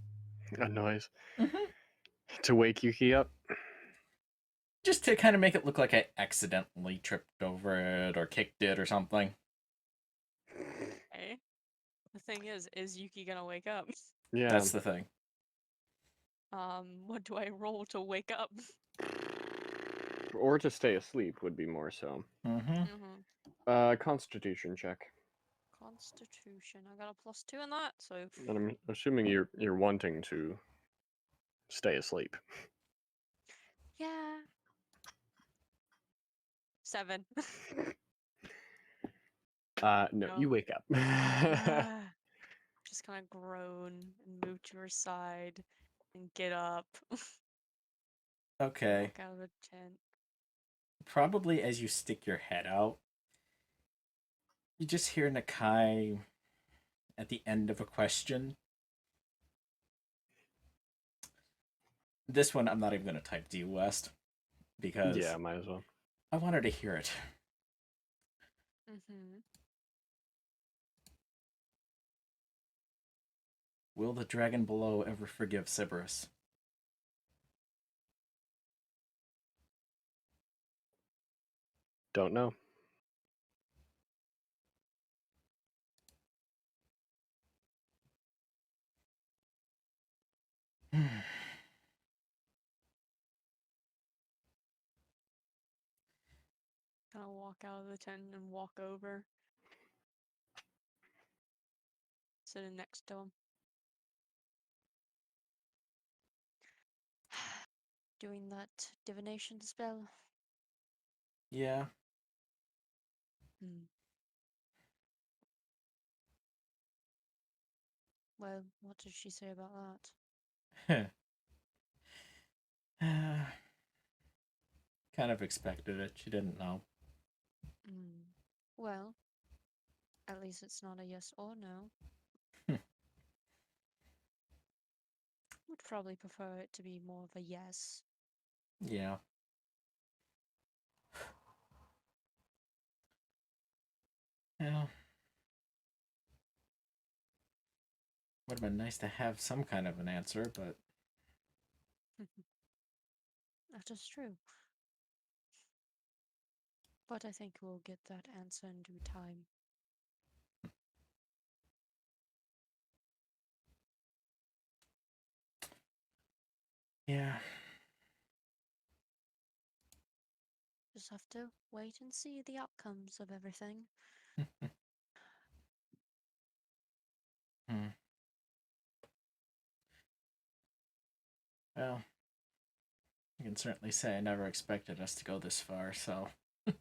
A noise. Mm-hmm. To wake Yuki up? Just to kind of make it look like I accidentally tripped over it or kicked it or something. Okay. The thing is Yuki gonna wake up? Yeah. That's the thing. What do I roll to wake up? Or to stay asleep would be more so. Mm-hmm. Constitution check. Constitution. I got a +2 in that, so. And I'm assuming you're wanting to stay asleep. Yeah. 7. No, No. you wake up. Just kind of groan and move to her side and get up. Okay. Walk out of the tent. Probably as you stick your head out, you just hear Nakai at the end of a question. This one I'm not even going to type due west because yeah, might as well. I want her to hear it. Will the dragon below ever forgive Sybaris? Don't know. Kind of walk out of the tent and walk over. sitting next to him. Doing that divination spell. Yeah. Well, what did she say about kind of expected it. She didn't know. that? Well, at least it's not a yes or no. Would probably prefer it to be more of a yes. Yeah. Yeah. Would have been nice to have some kind of an answer, but That is true. But I think we'll get that answer in due time. yeah. Just have to wait and see the outcomes of everything. Well, you can certainly say I never expected us to go this far, so. Me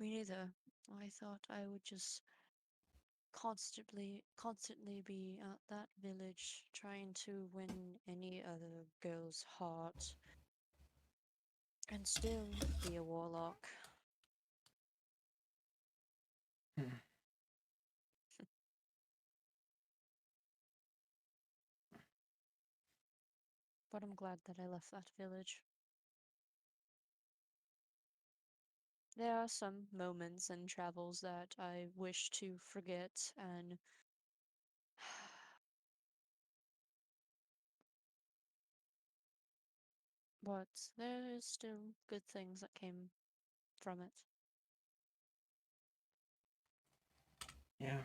neither. I thought I would just constantly be at that village trying to win any other girl's heart and still be a warlock. But I'm glad that I left that village. There are some moments and travels that I wish to forget, and but there is still good things that came from it. Yeah.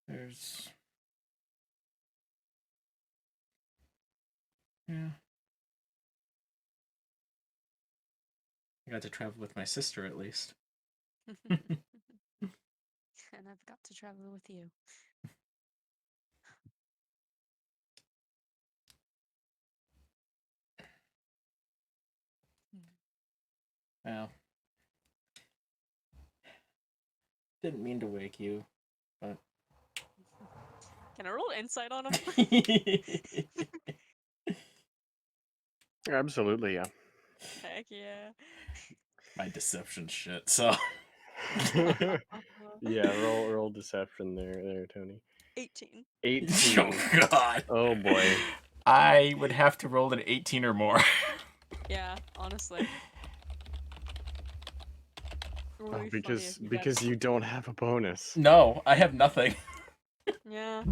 There's. Yeah. I got to travel with my sister at least. And I've got to travel with you. Well. Didn't mean to wake you, but. Can I roll insight on him? Absolutely, yeah. Heck yeah. My deception shit, so. Yeah, roll deception there, Tony. 18. 18. Oh, God. Oh, boy. I would have to roll an 18 or more. Yeah, honestly. Oh, because you don't have a bonus. No, I have nothing. Yeah.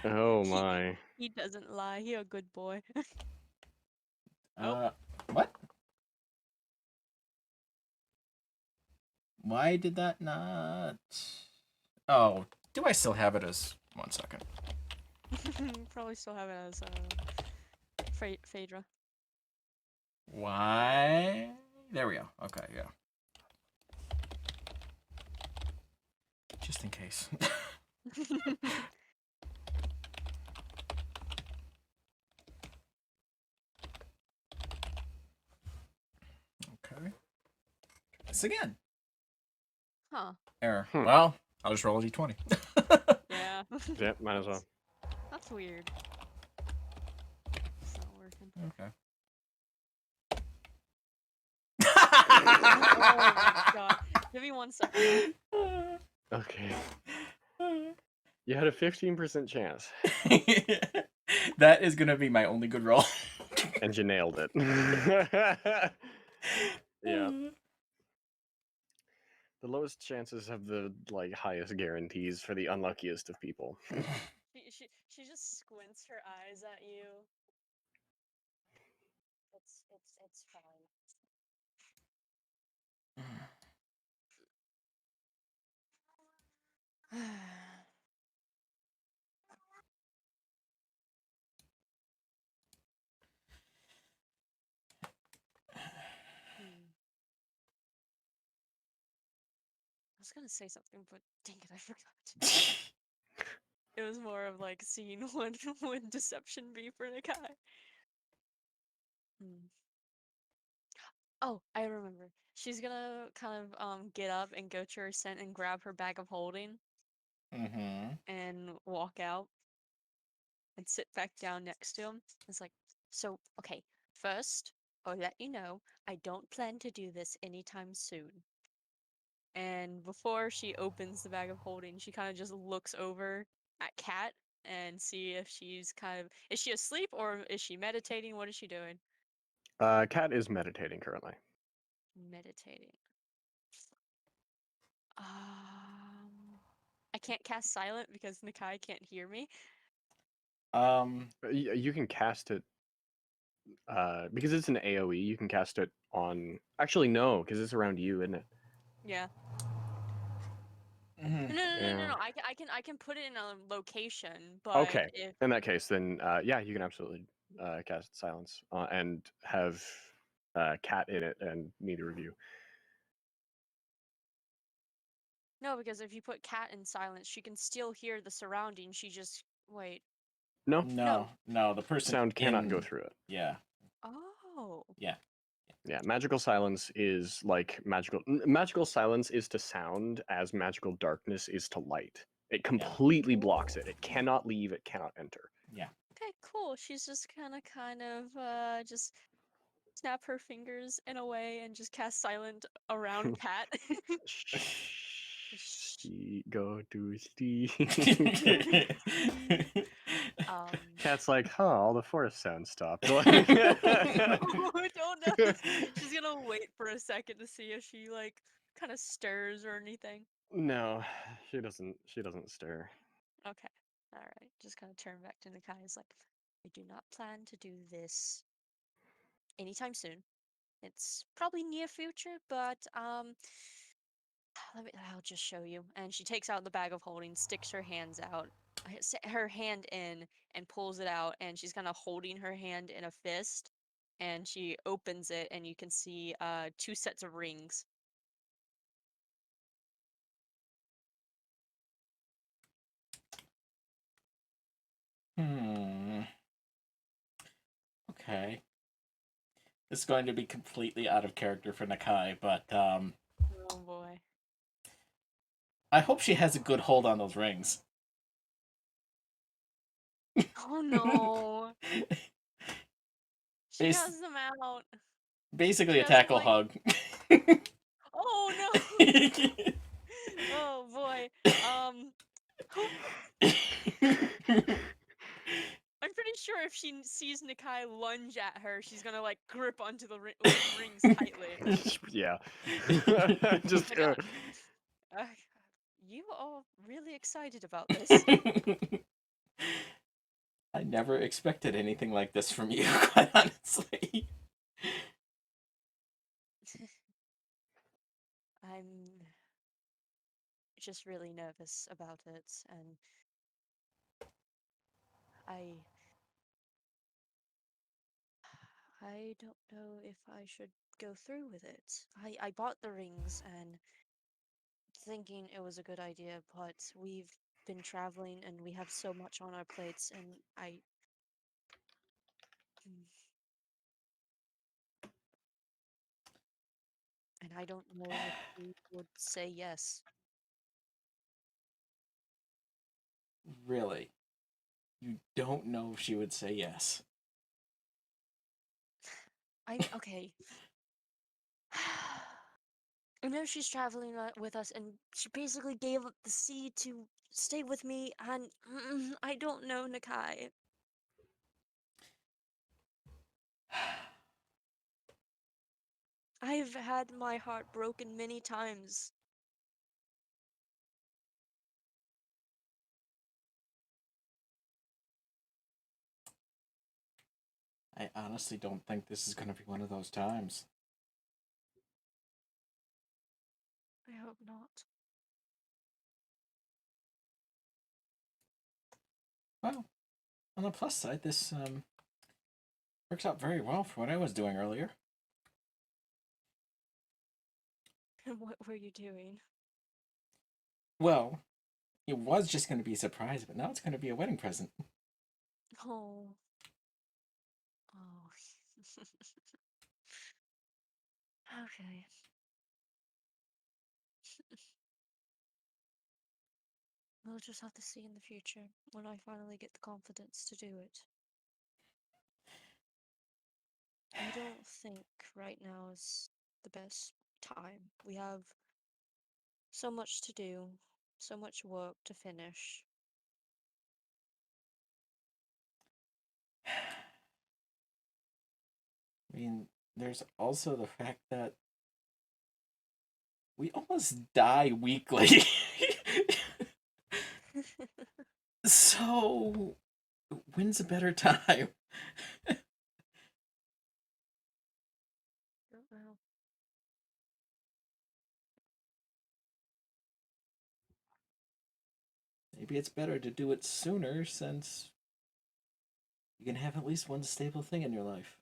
Oh, my. He doesn't lie. He a good boy. What? Why did that not... Oh, do I still have it as... 1 second. Probably still have it as Phaedra. Why? There we go. Okay, yeah. Just in case. Okay. This again. Huh. Error. Well, I'll just roll a d20. Yeah. Yeah, might as well. That's weird. It's not working. Okay. Oh my god. Give me 1 second. Okay. You had a 15% chance. That is going to be my only good roll. And you nailed it. Yeah. The lowest chances have the highest guarantees for the unluckiest of people. She just squints her eyes at you. It's fine. was gonna say something, but dang it, I forgot. It was more of like seeing what would deception be for Nakai. Oh, I remember. She's gonna kind of get up and go to her scent and grab her bag of holding Mm-hmm. and walk out and sit back down next to him. It's like, so okay, first, I'll let you know I don't plan to do this anytime soon. And before she opens the bag of holding, she kind of just looks over at Kat and see if she's is she asleep or is she meditating? What is she doing? Cat is meditating currently. Meditating. I can't cast silent because Nakai can't hear me. You can cast it because it's an AoE. You can cast it on. Actually, no, because it's around you, isn't it? Yeah. Mm-hmm. No. I can put it in a location, but Okay. if In that case, then yeah, you can absolutely cast silence and have Cat in it, and neither of you. no, because if you put Cat in silence, she can still hear the surroundings. She just wait. No, No, the person sound cannot go in... through it. Yeah. Oh. Yeah. Yeah, magical silence is like magical silence is to sound as magical darkness is to light. It completely blocks it. It cannot leave, it cannot enter. Yeah. Okay, cool. She's just kind of just snap her fingers in a way and just cast silent around Cat. Go to sleep. um Cat's like, huh, all the forest sounds stopped. No, don't know. She's gonna wait for a second to see if she like kind of stirs or anything. No, she doesn't stir. Okay. All right. Just kind of turn back to Nakai. Is like, I do not plan to do this anytime soon. It's probably near future, but I'll just show you. And she takes out the bag of holding, sticks her hands out, her hand in, and pulls it out. And she's kind of holding her hand in a fist. And she opens it, and you can see 2 sets of rings. Okay. This is going to be completely out of character for Nakai, but Oh boy. I hope she has a good hold on those rings. Oh no. She has them out. Basically She a has them, tackle like... hug. Oh no. Oh boy. I'm pretty sure if she sees Nakai lunge at her, she's gonna like grip onto the rings tightly. Yeah. Just Like, you are really excited about this. I never expected anything like this from you, quite honestly. I'm just really nervous about it, and I don't know if I should go through with it. I bought the rings and thinking it was a good idea, but we've been traveling and we have so much on our plates, and I don't know if he would say yes. Really? You don't know if she would say yes. Okay. I know she's traveling with us, and she basically gave up the sea to stay with me, and I don't know, Nakai. I've had my heart broken many times. I honestly don't think this is going to be one of those times. I hope not. Well, on the plus side, this works out very well for what I was doing earlier. And what were you doing? Well, it was just going to be a surprise, but now it's going to be a wedding present. Oh. Oh. Okay. We'll just have to see in the future when I finally get the confidence to do it. I don't think right now is the best time. We have so much to do, so much work to finish. I mean, there's also the fact that we almost die weekly. So, when's a better time? Don't know. Maybe it's better to do it sooner since you can have at least one stable thing in your life.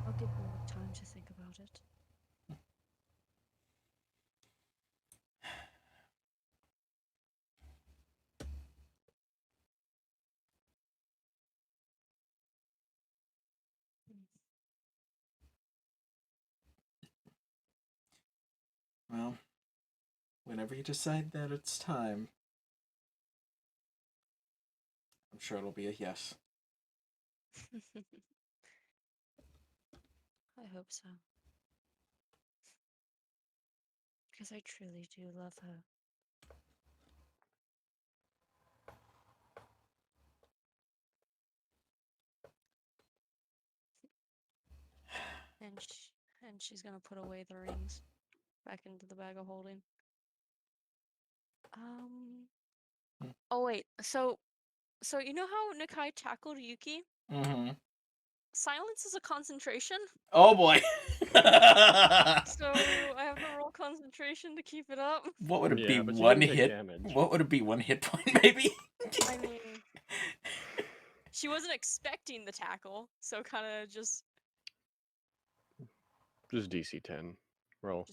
I'll give you time to think about it. Well, whenever you decide that it's time, I'm sure it'll be a yes. I hope so. Because I truly do love her. And she's gonna put away the rings back into the bag of holding. Oh wait, so you know how Nakai tackled Yuki? Mm-hmm. Silence is a concentration. Oh boy. So I have to roll concentration to keep it up. What would it Yeah, be? but you One didn't take hit? damage. What would it be? 1 hit point, maybe? I mean, she wasn't expecting the tackle, so kind of just DC 10 roll.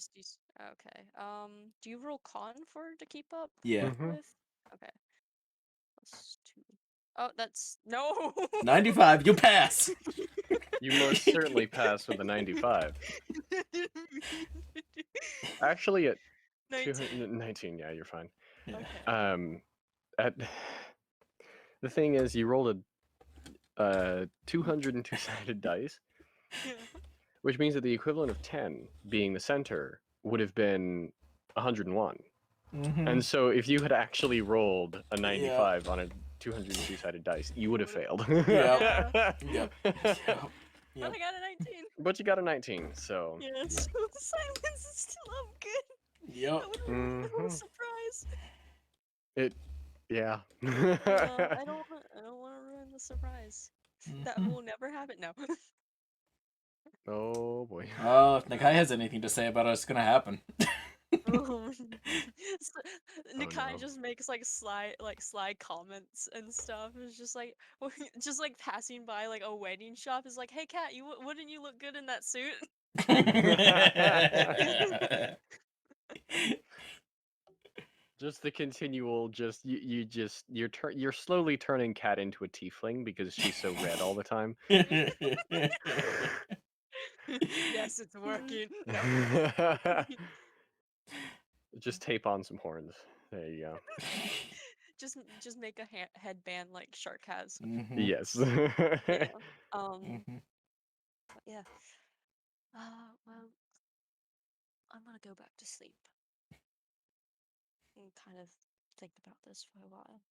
okay. Do you roll con for to keep up? Yeah. With? Okay. +2. Oh, that's no. 95. You pass. You most certainly pass with a 95. Actually, at 19, yeah, you're fine. Okay. At the thing is, you rolled a 202-sided dice, which means that the equivalent of 10 being the center would have been 101. Mm-hmm. And so, if you had actually rolled a 95 on a 202-sided dice, you would have failed. Yeah. Yep. But I got a 19. But you got a 19, so. Yeah, so the silence is still up good. Yep. That would have been a surprise. Yeah. I don't want to ruin the surprise. That will never happen now. Oh boy. Oh, if Nakai has anything to say about it, it's gonna happen. So, Nakai no. just makes like sly comments and stuff. It's just like just like passing by like a wedding shop is like, "Hey Kat, you wouldn't you look good in that suit?" Just the continual, you're slowly turning Kat into a tiefling because she's so red all the time. Yes, it's working. No. Just tape on some horns. There you go. Just make a headband like Shark has. Mm-hmm. Yes. Yeah. Mm-hmm. But yeah. Well, I'm gonna go back to sleep and kind of think about this for a while.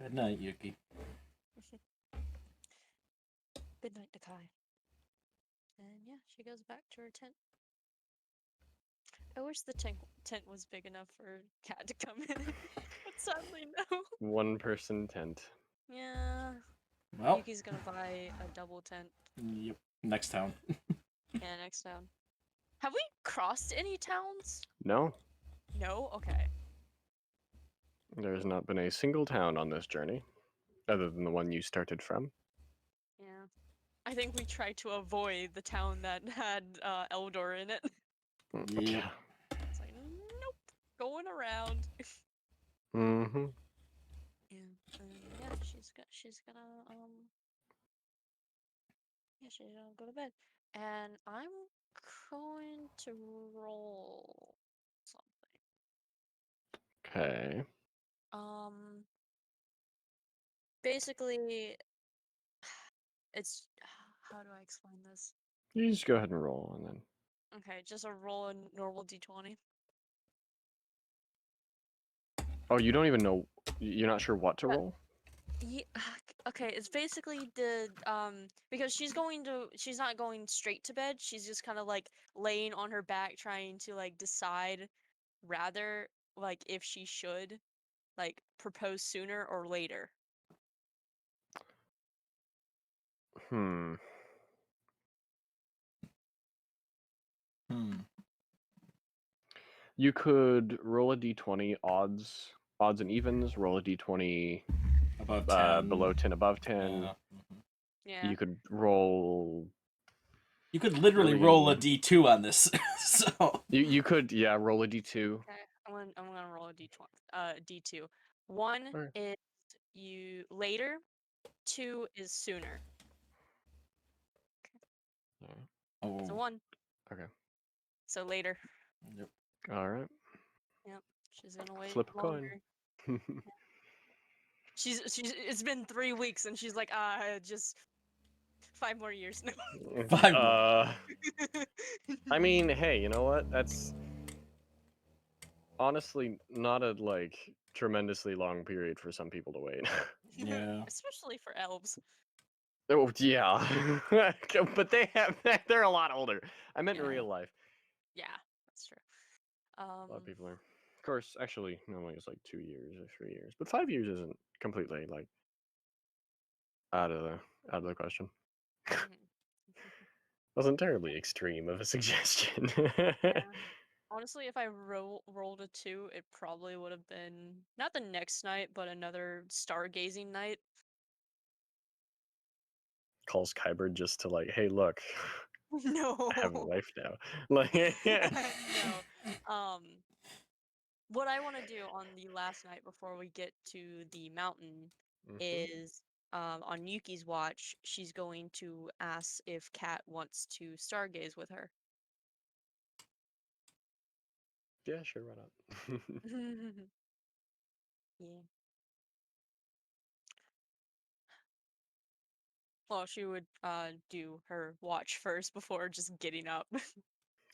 Good night, Yuki. Good night, Nakai. And yeah, she goes back to her tent. I wish the tent was big enough for Cat to come in, but sadly no. One person tent. Yeah. Well, Yuki's gonna buy a double tent. yep. Next town. Yeah, next town. Have we crossed any towns? No, No? Okay. there's not been a single town on this journey, other than the one you started from. Yeah. I think we tried to avoid the town that had Eldor in it. Yep. It's like, nope, going around. Mm-hmm. Yeah, she's gonna go to bed. And I'm going to roll something. Okay. Basically, it's how do I explain this? You just go ahead and roll, and then. Okay, just a roll a normal d20. Oh, you don't even know. You're not sure what to roll? Yeah, okay, it's basically the because she's not going straight to bed. She's just kind of like laying on her back trying to like decide rather like if she should like propose sooner or later. Hmm. You could roll a d20 odds and evens. Roll a d20 Above 10. below 10, above 10. Yeah. Yeah. You could roll. You could literally roll a Million. D2 on this. So You could roll a d2. Okay, I'm gonna roll a d20, d2. One Alright. is you later. Two is sooner. Alright. So oh. one. Okay. So later. Yep. All right. Yep. She's gonna wait Flip a coin. longer. She's it's been 3 weeks and she's like, just 5 more years. No. 5 more. I mean, hey, you know what? That's honestly not a like tremendously long period for some people to wait. Yeah. Especially for elves. Oh yeah, but they're a lot older. I meant in Yeah. real life. Yeah, that's true. A lot of people are. Of course, actually, normally it's like 2 years or 3 years, but 5 years isn't completely like out of the question. Mhm. Wasn't terribly extreme of a suggestion. Yeah. Honestly, if I rolled a 2, it probably would have been not the next night, but another stargazing night. Calls Kyber just to like, hey, look, No. I have a wife now. Like, No. What I want to do on the last night before we get to the mountain is on Yuki's watch, she's going to ask if Kat wants to stargaze with her. Yeah, sure, why not? Yeah. Well, she would do her watch first before just getting up.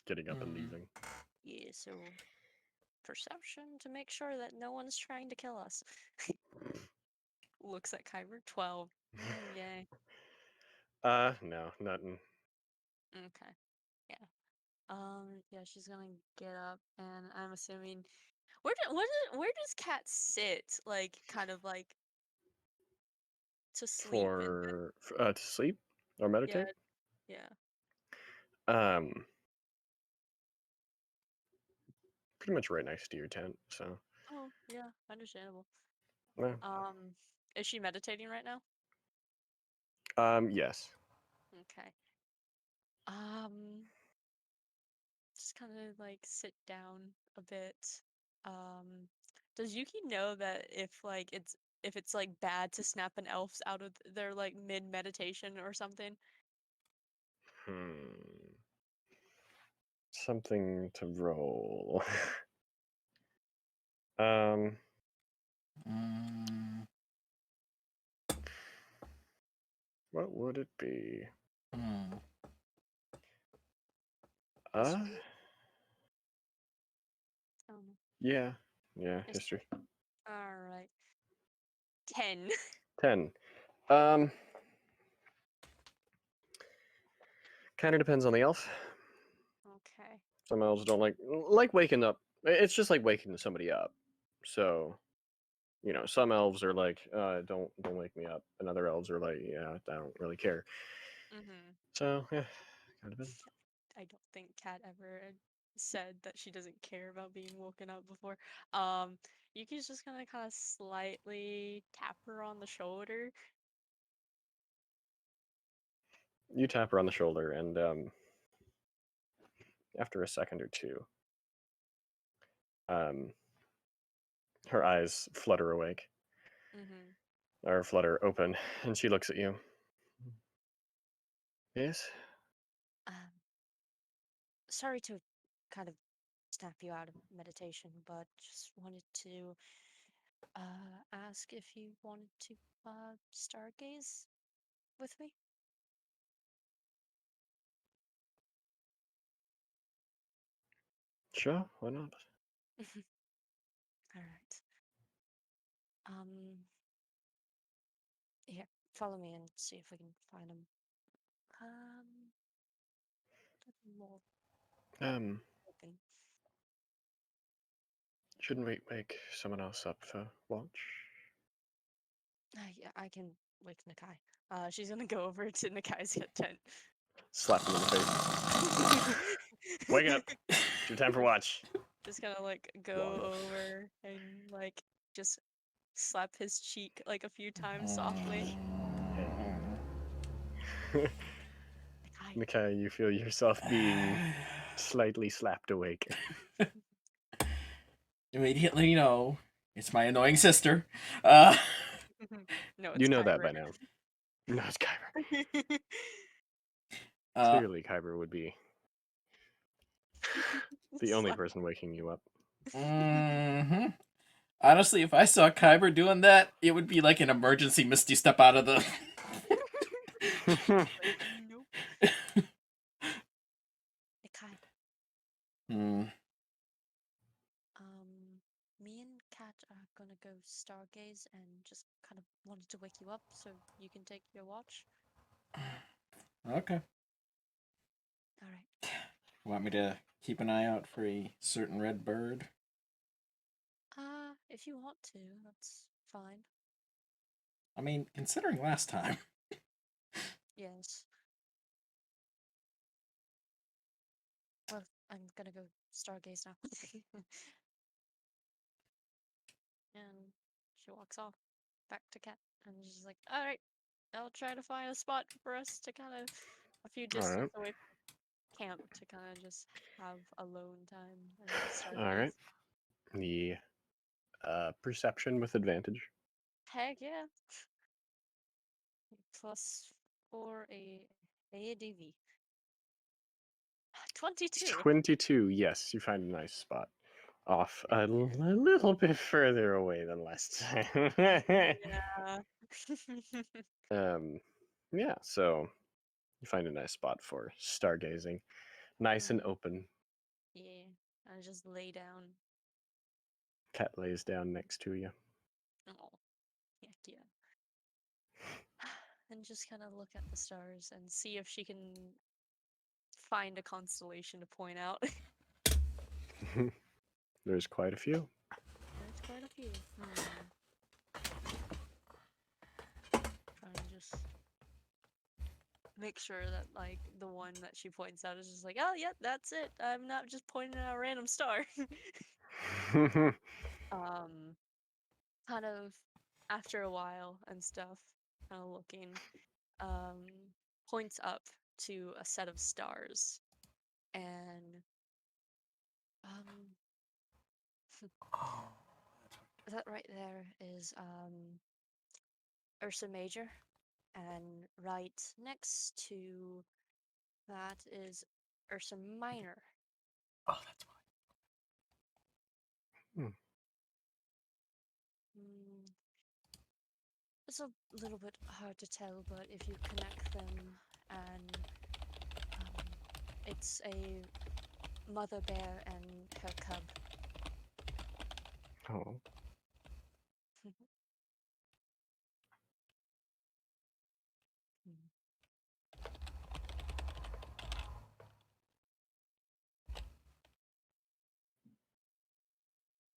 Getting up and leaving. Yeah, so perception to make sure that no one's trying to kill us. Looks at Kyber 12. Yay. No, nothing. Okay. Yeah. Yeah, she's gonna get up, and I'm assuming where does Kat sit? Like, kind of like to sleep in bed. To sleep or Yeah, meditate. yeah. Um, pretty much right next to your tent. So. Oh, yeah, understandable. Yeah. Is she meditating right now? Yes. Okay. Just kind of like sit down a bit. Does Yuki know that if it's like bad to snap an elf out of their like mid meditation or something? Something to roll. Um. Mm, What would it be? hmm. History? I don't know. Yeah. Yeah, History. history. All right. 10. 10. Kind of depends on the elf. Okay. Some elves don't like waking up. It's just like waking somebody up. So you know, some elves are like, don't wake me up, and other elves are like, yeah, I don't really care. Mm-hmm. So yeah, kind of been. I don't think Kat ever said that she doesn't care about being woken up before. Yuki's just gonna kind of slightly tap her on the shoulder. You tap her on the shoulder, and after a second or two, her eyes flutter awake, Mm-hmm. or flutter open, and she looks at you. Yes. Sorry to kind of snap you out of meditation, but just wanted to ask if you wanted to stargaze with me. Sure, why not? All right. Here, follow me and see if we can find him. More Um, open. shouldn't we wake someone else up for watch? Yeah, I can wake Nakai. She's gonna go over to Nakai's tent. Slap him in the face. Wake up! It's your time for watch. Just gonna like go over and like just slap his cheek like a few times softly. Nakai. Nakai, you feel yourself being slightly slapped awake. Immediately, it's my annoying sister. No, it's You know that Kyber. by now. No, it's Kyber. Uh, Clearly, Kyber would be the only Slap. person waking you up. mhm. Honestly, if I saw Kyber doing that, it would be like an emergency Misty Step out of the. Like, nope. Nakai. Hmm. Me and Kat are gonna go stargaze and just kind of wanted to wake you up so you can take your watch. Okay. All right. Want me to keep an eye out for a certain red bird? If you want to, that's fine. I mean, considering last time. Yes. Well, I'm gonna go stargaze now. And she walks off back to Kat, and she's like, "All right, I'll try to find a spot for us to kind of a few distance away from camp to kind of just have alone time and All stargaze." right. The perception with advantage. Heck yeah. Plus 4 ADV. 22. 22. Yes, you find a nice spot. Off a little bit further away than last time. Yeah. Yeah, so you find a nice spot for stargazing. Nice and open. Yeah. I just lay down. Cat lays down next to you. Oh, heck yeah. And just kind of look at the stars and see if she can find a constellation to point out. There's quite a few. There's quite a few. Try and just make sure that like the one that she points out is just like, oh yeah, that's it. I'm not just pointing out a random star. Kind of after a while and stuff, kind of looking, points up to a set of stars, and that right there is Ursa Major, and right next to that is Ursa Minor. Oh, that's why. It's a little bit hard to tell, but if you connect them, and it's a mother bear and her cub. Oh.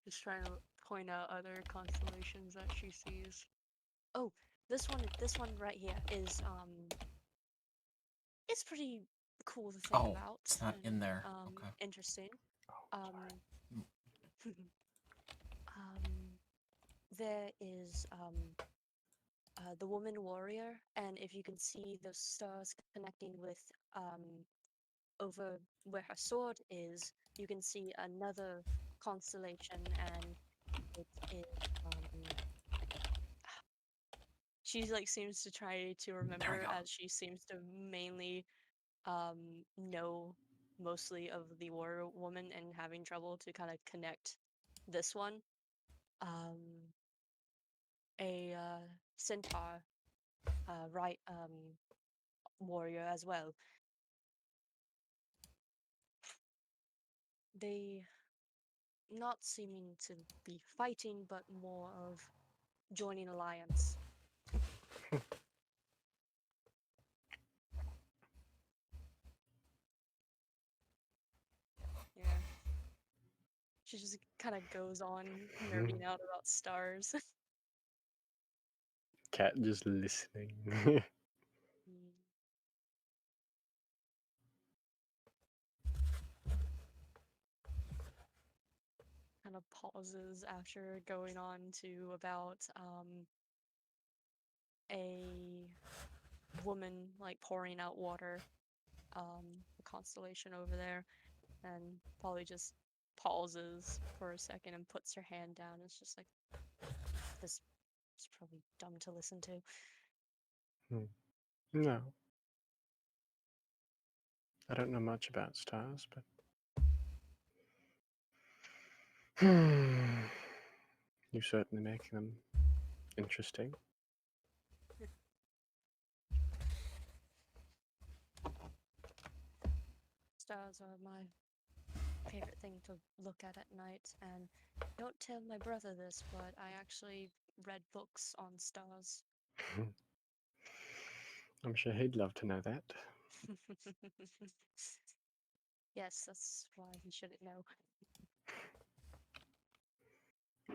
Just trying to point out other constellations that she sees. Oh, this one right here is it's pretty cool to think Oh, about. it's not in and, there. Okay. Interesting. Oh, Um, sorry. there is the woman warrior, and if you can see those stars connecting with over where her sword is, you can see another constellation, and it is she like seems to try to remember, go. as she seems to mainly know mostly of the war woman and having trouble to kind of connect this one. A centaur right warrior as well. They not seeming to be fighting, but more of joining alliance. Yeah. She just kind of goes on nerding out about stars. Cat just listening. Mm. Kind of pauses after going on to about a woman like pouring out water, a constellation over there, and probably just pauses for a second and puts her hand down. It's just like, this is probably dumb to listen to. No. I don't know much about stars, but you certainly make them interesting. Stars are my favorite thing to look at night, and don't tell my brother this, but I actually read books on stars. I'm sure he'd love to know that. Yes, that's why he shouldn't know.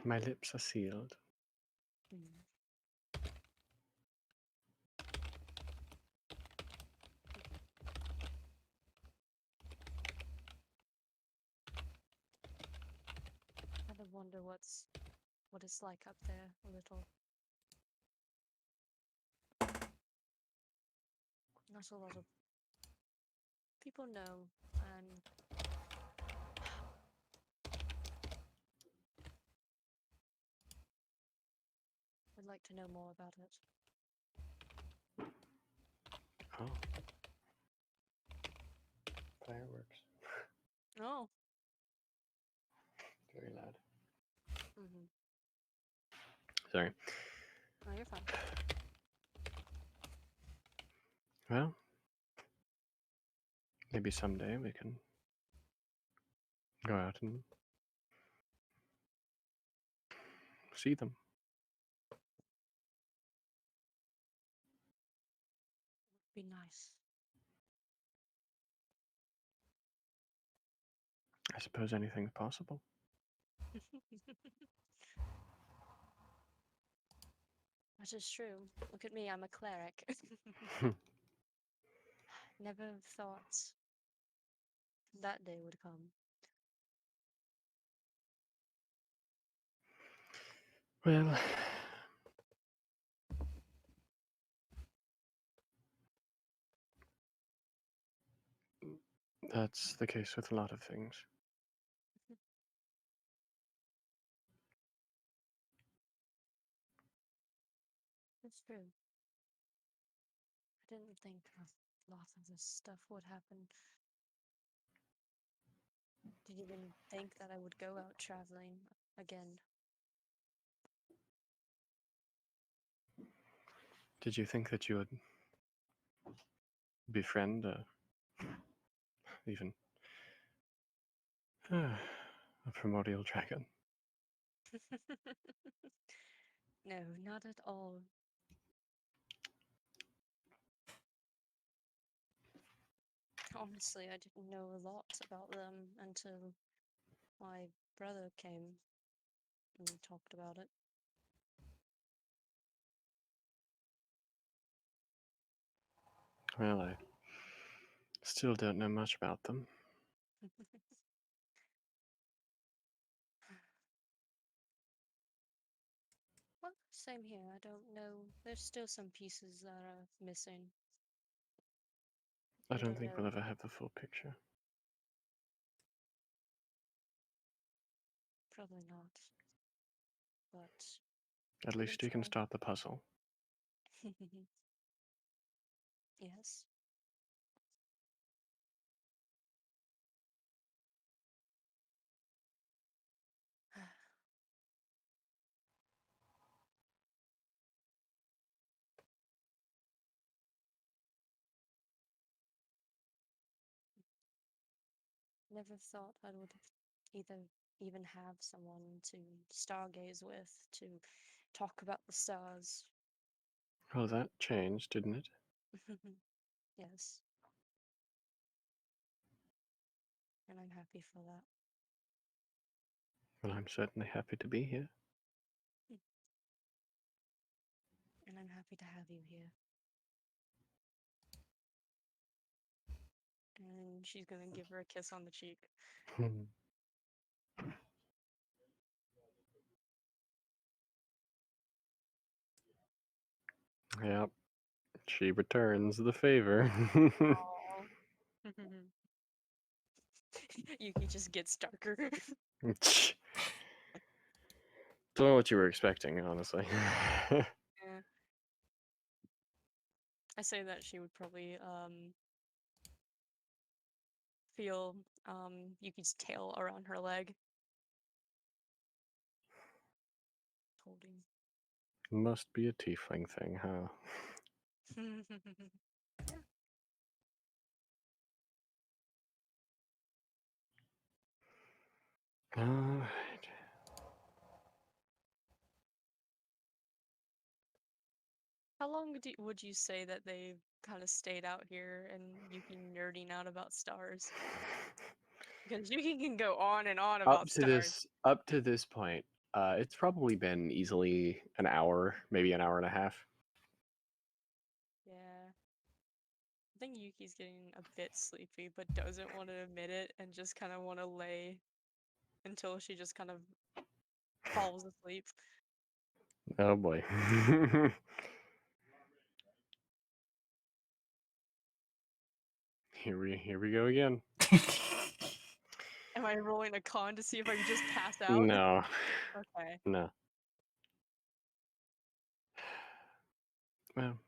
My lips are sealed. Mm. Kind of wonder what it's like up there a little. Not a lot of people know, and would like to know more about it. Oh. Fireworks. Oh. Very loud. Mm-hmm. Sorry. Oh, you're fine. Well, maybe someday we can go out and see them. Be nice. I suppose anything's possible. That is true. Look at me, I'm a cleric. Never thought that day would come. Well, that's the case with a lot of things. It's true. I didn't think a lot of this stuff would happen. Didn't even think that I would go out traveling again. Did you think that you would befriend even a primordial dragon? No, not at all. Honestly, I didn't know a lot about them until my brother came. and we talked about it. Well, I still don't know much about them. Well, same here. I don't know. There's still some pieces that are missing. I We don't don't think know. we'll ever have the full picture. Probably not. But At we least you can try. start the puzzle. Yes. Never thought I would even have someone to stargaze with, to talk about the stars. Well, that changed, didn't it? Yes. And I'm happy for that. Well, I'm certainly happy to be here. And I'm happy to have you here. And she's gonna give her a kiss on the cheek. Yep. She returns the favor. Aww. Yuki just gets darker. Don't know what you were expecting, honestly. Yeah. I say that she would probably feel Yuki's tail around her leg. Holding. Must be a tiefling thing, huh? Yeah. Alright. How long would you say that they kind of stayed out here and Yuki nerding out about stars? Because Yuki can go on and on about stars. Up to this point, it's probably been easily an hour, maybe an hour and a half. Yeah. I think Yuki's getting a bit sleepy, but doesn't want to admit it and just kind of want to lay until she just kind of falls asleep. Oh boy. Here we go again. Am I rolling a con to see if I can just pass out? No. Okay. No. Well,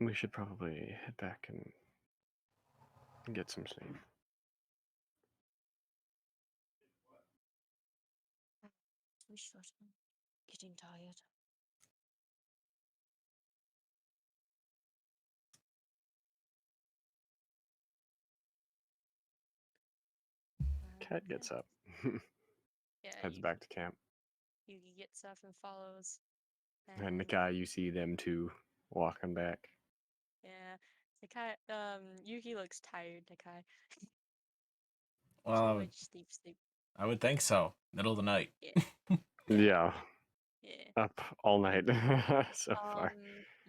we should probably head back and get some sleep. We should. I'm getting tired. Cat gets up. Yeah, Heads back to camp. Yuki gets up and follows. And the guy, you see them two walking back. Yeah, Nakai. Yuki looks tired. Nakai. Well, Sleep. I would think so. Middle of the night. Yeah. Yeah. Yeah. Up all night so far.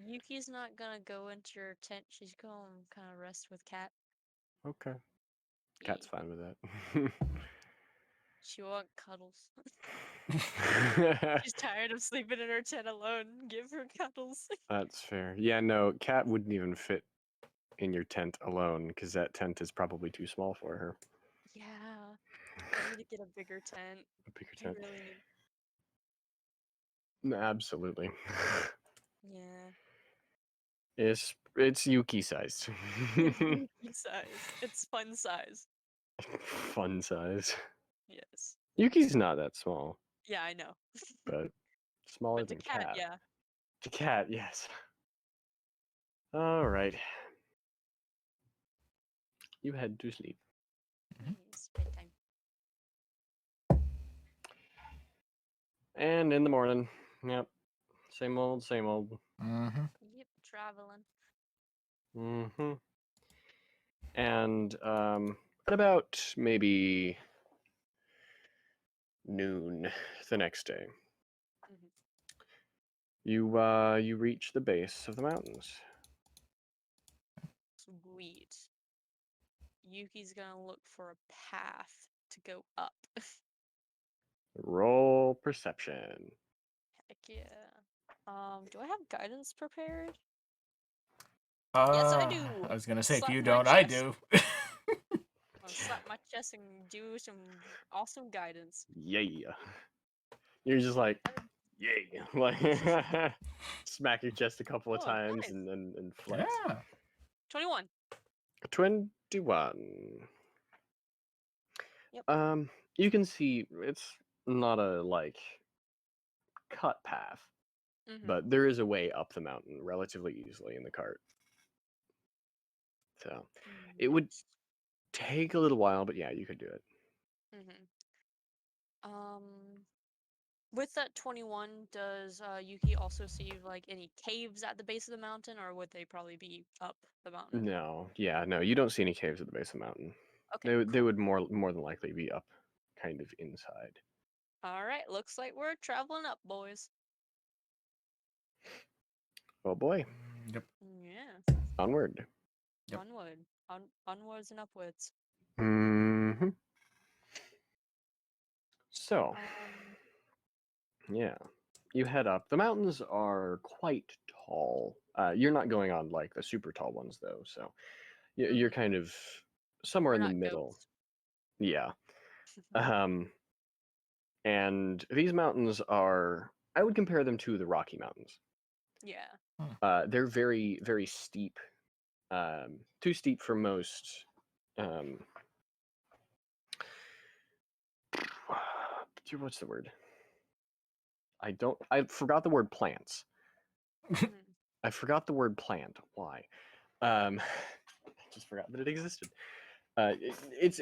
Yuki's not gonna go into your tent. She's gonna kind of rest with Cat. Okay. Yeah. Cat's fine with that. She want cuddles. She's tired of sleeping in her tent alone. Give her cuddles. That's fair. Yeah, no, Cat wouldn't even fit in your tent alone because that tent is probably too small for her. Yeah. I need to get a bigger tent. A bigger I tent. really need. No, absolutely. Yeah. It's Yuki sized. Yuki size. It's fun size. Fun size. Yes. Yuki's not that small, Yeah, I know. but smaller But the than cat, yeah. The cat, yes. All right. You head to sleep. It's bedtime. And in the morning, yep, same old, same old. Mm-hmm. Yep, traveling. Mm-hmm. And at about maybe noon the next day. Mhm. You reach the base of the mountains. Sweet. Yuki's gonna look for a path to go up. Roll perception. Heck yeah. Do I have guidance prepared? Yes, I do. I was gonna say, if Slap you my don't, I chest. do. I'll slap my chest and do some awesome guidance. Yeah. You're just like, yay. Like, smack your chest a couple of Oh, times nice. and flex. Yeah. 21. 21. Yep. You can see it's not a like cut path, Mm-hmm. but there is a way up the mountain relatively easily in the cart. So it would take a little while, but yeah, you could do it. Mm-hmm. With that 21, does Yuki also see like any caves at the base of the mountain, or would they probably be up the mountain? No, you don't see any caves at the base of the mountain. Okay, They would more than likely be up, kind of inside. All right, looks like we're traveling up, boys. Oh boy, Yep. Yeah. onward. Yep. Onwards and upwards. Hmm. So, yeah, you head up. The mountains are quite tall. You're not going on like the super tall ones though, so you're kind of somewhere We're in the not middle. goats. Yeah. And these mountains are, I would compare them to the Rocky Mountains. Yeah. They're very, very steep. Too steep for most. What's the word? I forgot the word plants. Mhm. I forgot the word plant. Why? I just forgot that it existed. It's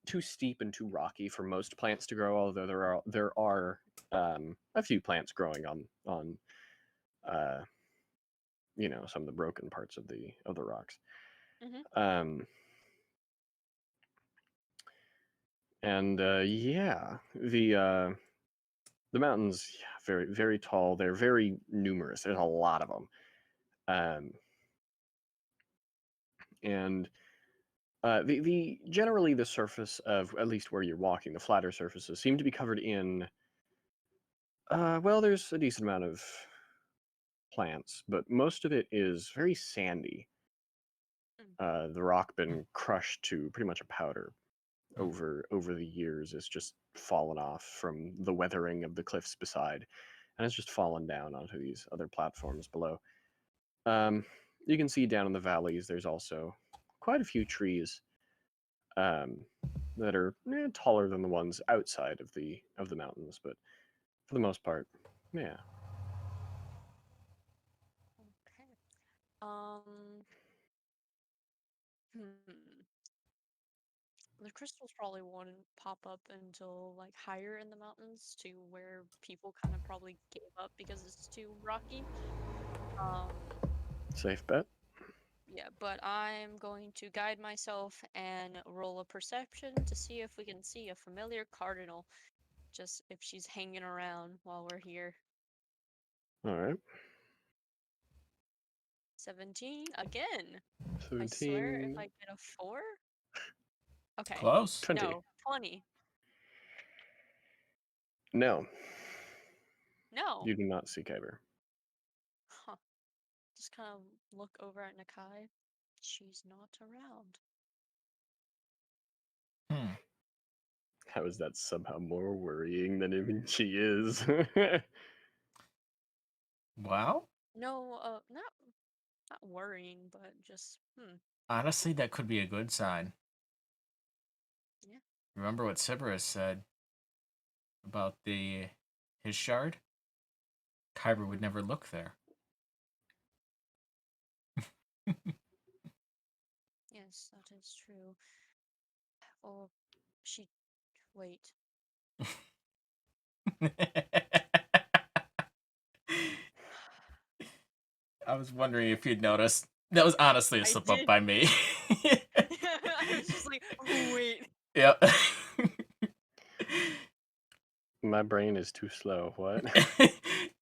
too steep and too rocky for most plants to grow. Although there are a few plants growing on some of the broken parts of the rocks. Mhm. And yeah, the mountains, yeah, very very tall. They're very numerous. There's a lot of them. And the generally the surface of at least where you're walking, the flatter surfaces seem to be covered in. Well, there's a decent amount of plants, but most of it is very sandy. The rock been crushed to pretty much a powder over the years. It's just fallen off from the weathering of the cliffs beside, and it's just fallen down onto these other platforms below. You can see down in the valleys there's also quite a few trees that are taller than the ones outside of the mountains, but for the most part, yeah. Okay. The crystals probably wouldn't pop up until like higher in the mountains to where people kind of probably gave up because it's too rocky. Safe bet. Yeah, but I'm going to guide myself and roll a perception to see if we can see a familiar cardinal, just if she's hanging around while we're here. All right. 17 again. I 17. swear if I get a 4. Okay. Close. 20. No, 20. No, No. you do not see Kyber. Huh. Just kind of look over at Nakai. She's not around. How is that somehow more worrying than even she is? Well, No, not worrying, but just honestly, that could be a good sign. Yeah. Remember what Sybaris said about his shard? Kyber would never look there. Yes, that is true. Oh, she. Wait. I was wondering if you'd noticed. That was honestly a I slip up did. by me. I was just like, oh, wait. Yep. my brain is too slow. What?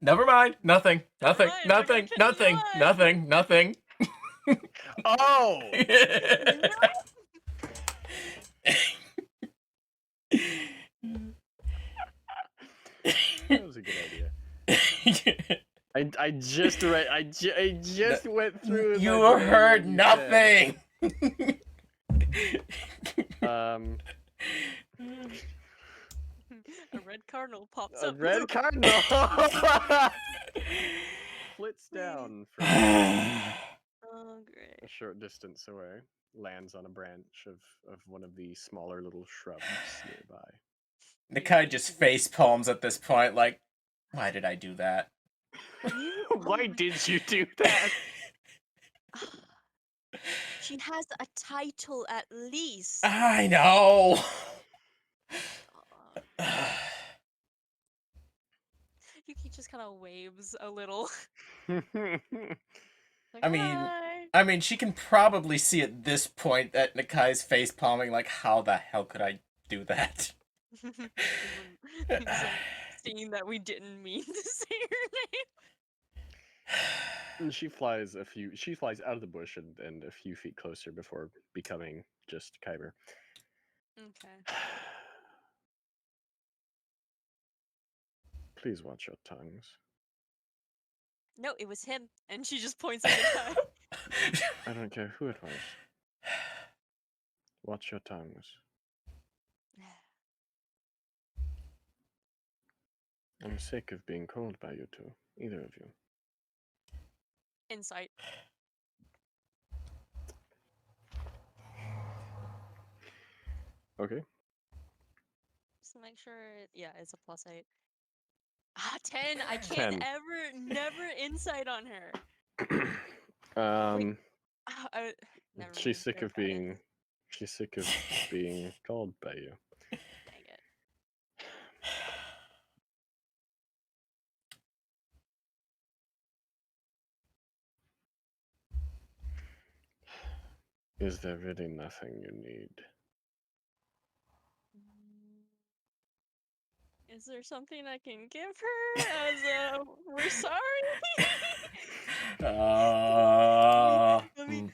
Never mind. Nothing. Never Nothing. mind, we're Nothing. gonna Nothing. continue Nothing. Nothing. Oh! That was a good idea. I just read. I just went through. in my You brain heard what you nothing. said. A red cardinal pops A up. red cardinal flits down from Oh, a great. short distance away, lands on a branch of one of the smaller little shrubs nearby. Nakai just face palms at this point, like, why did I do that? Why did you do that? She has a title at least. I know. Yuki just kind of waves a little. Like, I mean, she can probably see at this point that Nakai's face palming, like, how the hell could I do that? He's like, seeing that we didn't mean to say her name. And she flies out of the bush and a few feet closer before becoming just Kyber. Okay. Please watch your tongues. No, it was him, and she just points at the guy. I don't care who it was. Watch your tongues. I'm sick of being called by you two, either of you. Insight. Okay. Just to make sure, yeah, it's a +8. 10. I 10. can't never insight on her. Never mind. She's sick Great of being. guidance. She's sick of being called by you. Dang it. Is there really nothing you need? Is there something I can give her as a we're sorry? Let me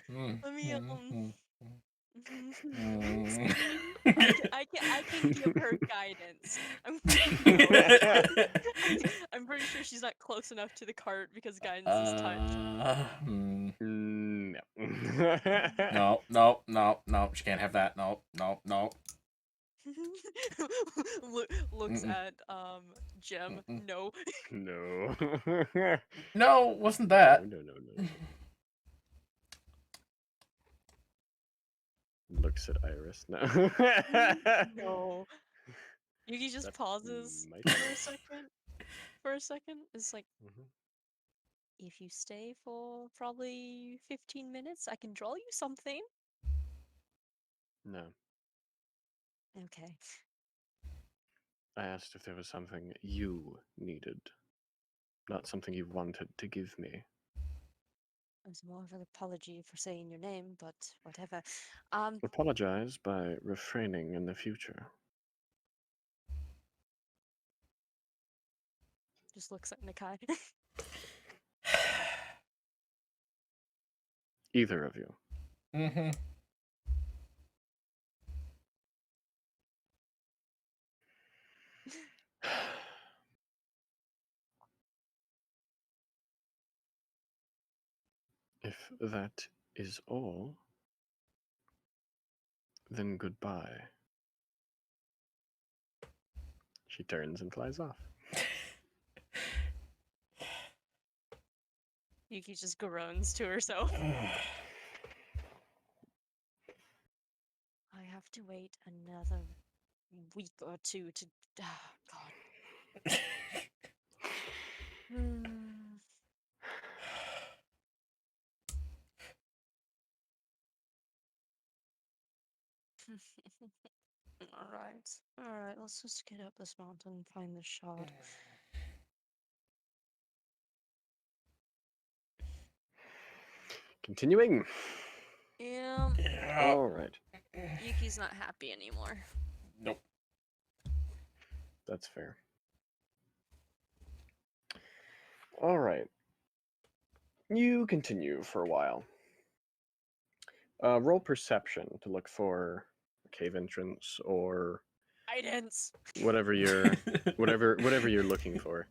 I can give her guidance. I'm pretty sure she's not close enough to the cart because guidance is touch. No. No, she can't have that. No. Looks at Gem. No. No. No, wasn't that. No. Looks at Iris. No. No. Yuki just That pauses might for a second. It's like, Mhm. if you stay for probably 15 minutes, I can draw you something. No. Okay. I asked if there was something you needed, not something you wanted to give me. It was more of an apology for saying your name, but whatever. Apologize by refraining in the future. Just looks at Nakai. Either of you. Mm-hmm. If that is all, then goodbye. She turns and flies off. Yuki just groans to herself. I have to wait another week or two to. God. Alright, let's just get up this mountain and find the shard. Continuing. Yeah, All right. Yuki's not happy anymore. Nope. That's fair. All right. You continue for a while. Roll perception to look for a cave entrance or Guidance. whatever you're whatever you're looking for,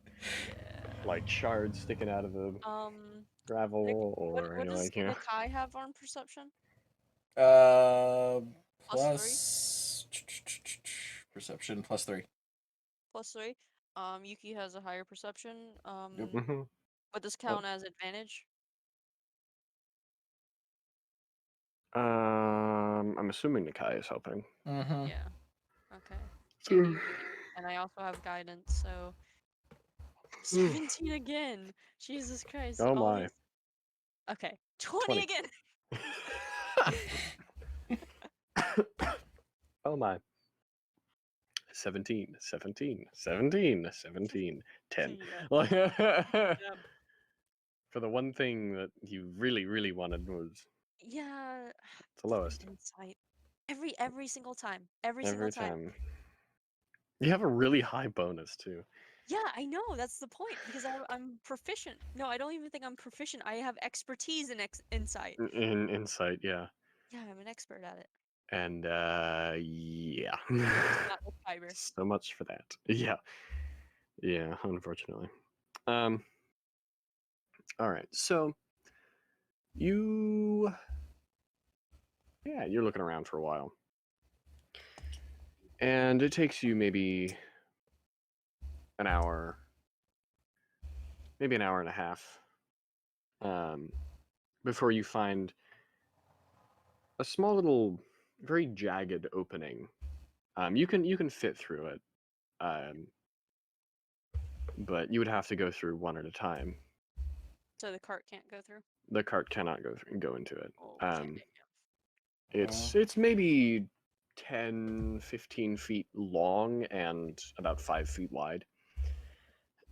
Yeah. like shards sticking out of the gravel or What does like you know. Nakai have on perception? Uh, +3? Perception +3. +3. Yuki has a higher perception. Yep. Mhm. But this count as advantage? I'm assuming Nakai is helping. Mm-hmm. Yeah. Okay. So- And Yuki, and I also have guidance, so 17 again. Jesus Christ. Oh all my. these- Okay. 20 again. Oh my. 17, 17, 10. Yeah. For the one thing that you really, really wanted was Yeah. the lowest. Insight. Every single time. Every single Every time. time. You have a really high bonus too. Yeah, I know. That's the point because I'm proficient. No, I don't even think I'm proficient. I have expertise in insight. In insight, yeah. Yeah, I'm an expert at it. And yeah. Not with fiber. So much for that. Yeah. Yeah, unfortunately. All right. So you're looking around for a while. And it takes you maybe an hour, maybe an hour and a half, before you find a small little, very jagged opening. You can fit through it, but you would have to go through one at a time. So the cart can't go through. The cart cannot go into it. Oh, It's maybe 10, 15 feet long and about 5 feet wide.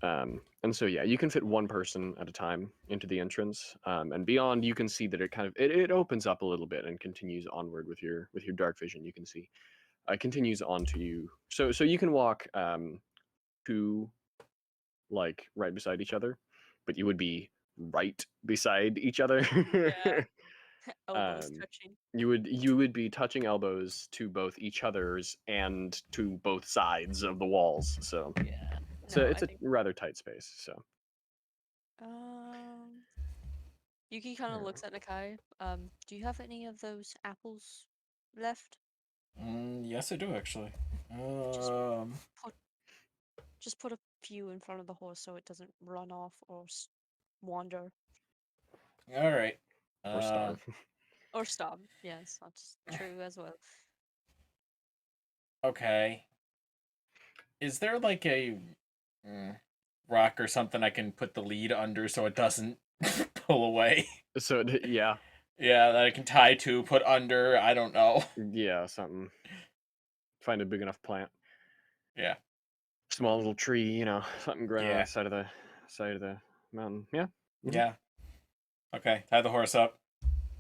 And so yeah, you can fit one person at a time into the entrance, and beyond you can see that it kind of it opens up a little bit and continues onward with your dark vision. You can see it continues on to you, so you can walk two, like right beside each other, but you would be right beside each other. Yeah. Elbows touching. You would be touching elbows to both each other's and to both sides of the walls. So Yeah. so No, it's I a think. rather tight space. So Yuki kind of Yeah. looks at Nakai. Do you have any of those apples left? Yes, I do actually. Just Just put a few in front of the horse so it doesn't run off or wander All right. or starve. or stop. Yes, that's true as well. Okay. Is there like a rock or something I can put the lead under so it doesn't pull away? So yeah, Yeah, that I can tie to, put under. I don't know. yeah, something. Find a big enough plant. Yeah. Small little tree, something growing on Yeah. the side of the mountain. Yeah. Mhm. Yeah. Okay. Tie the horse up.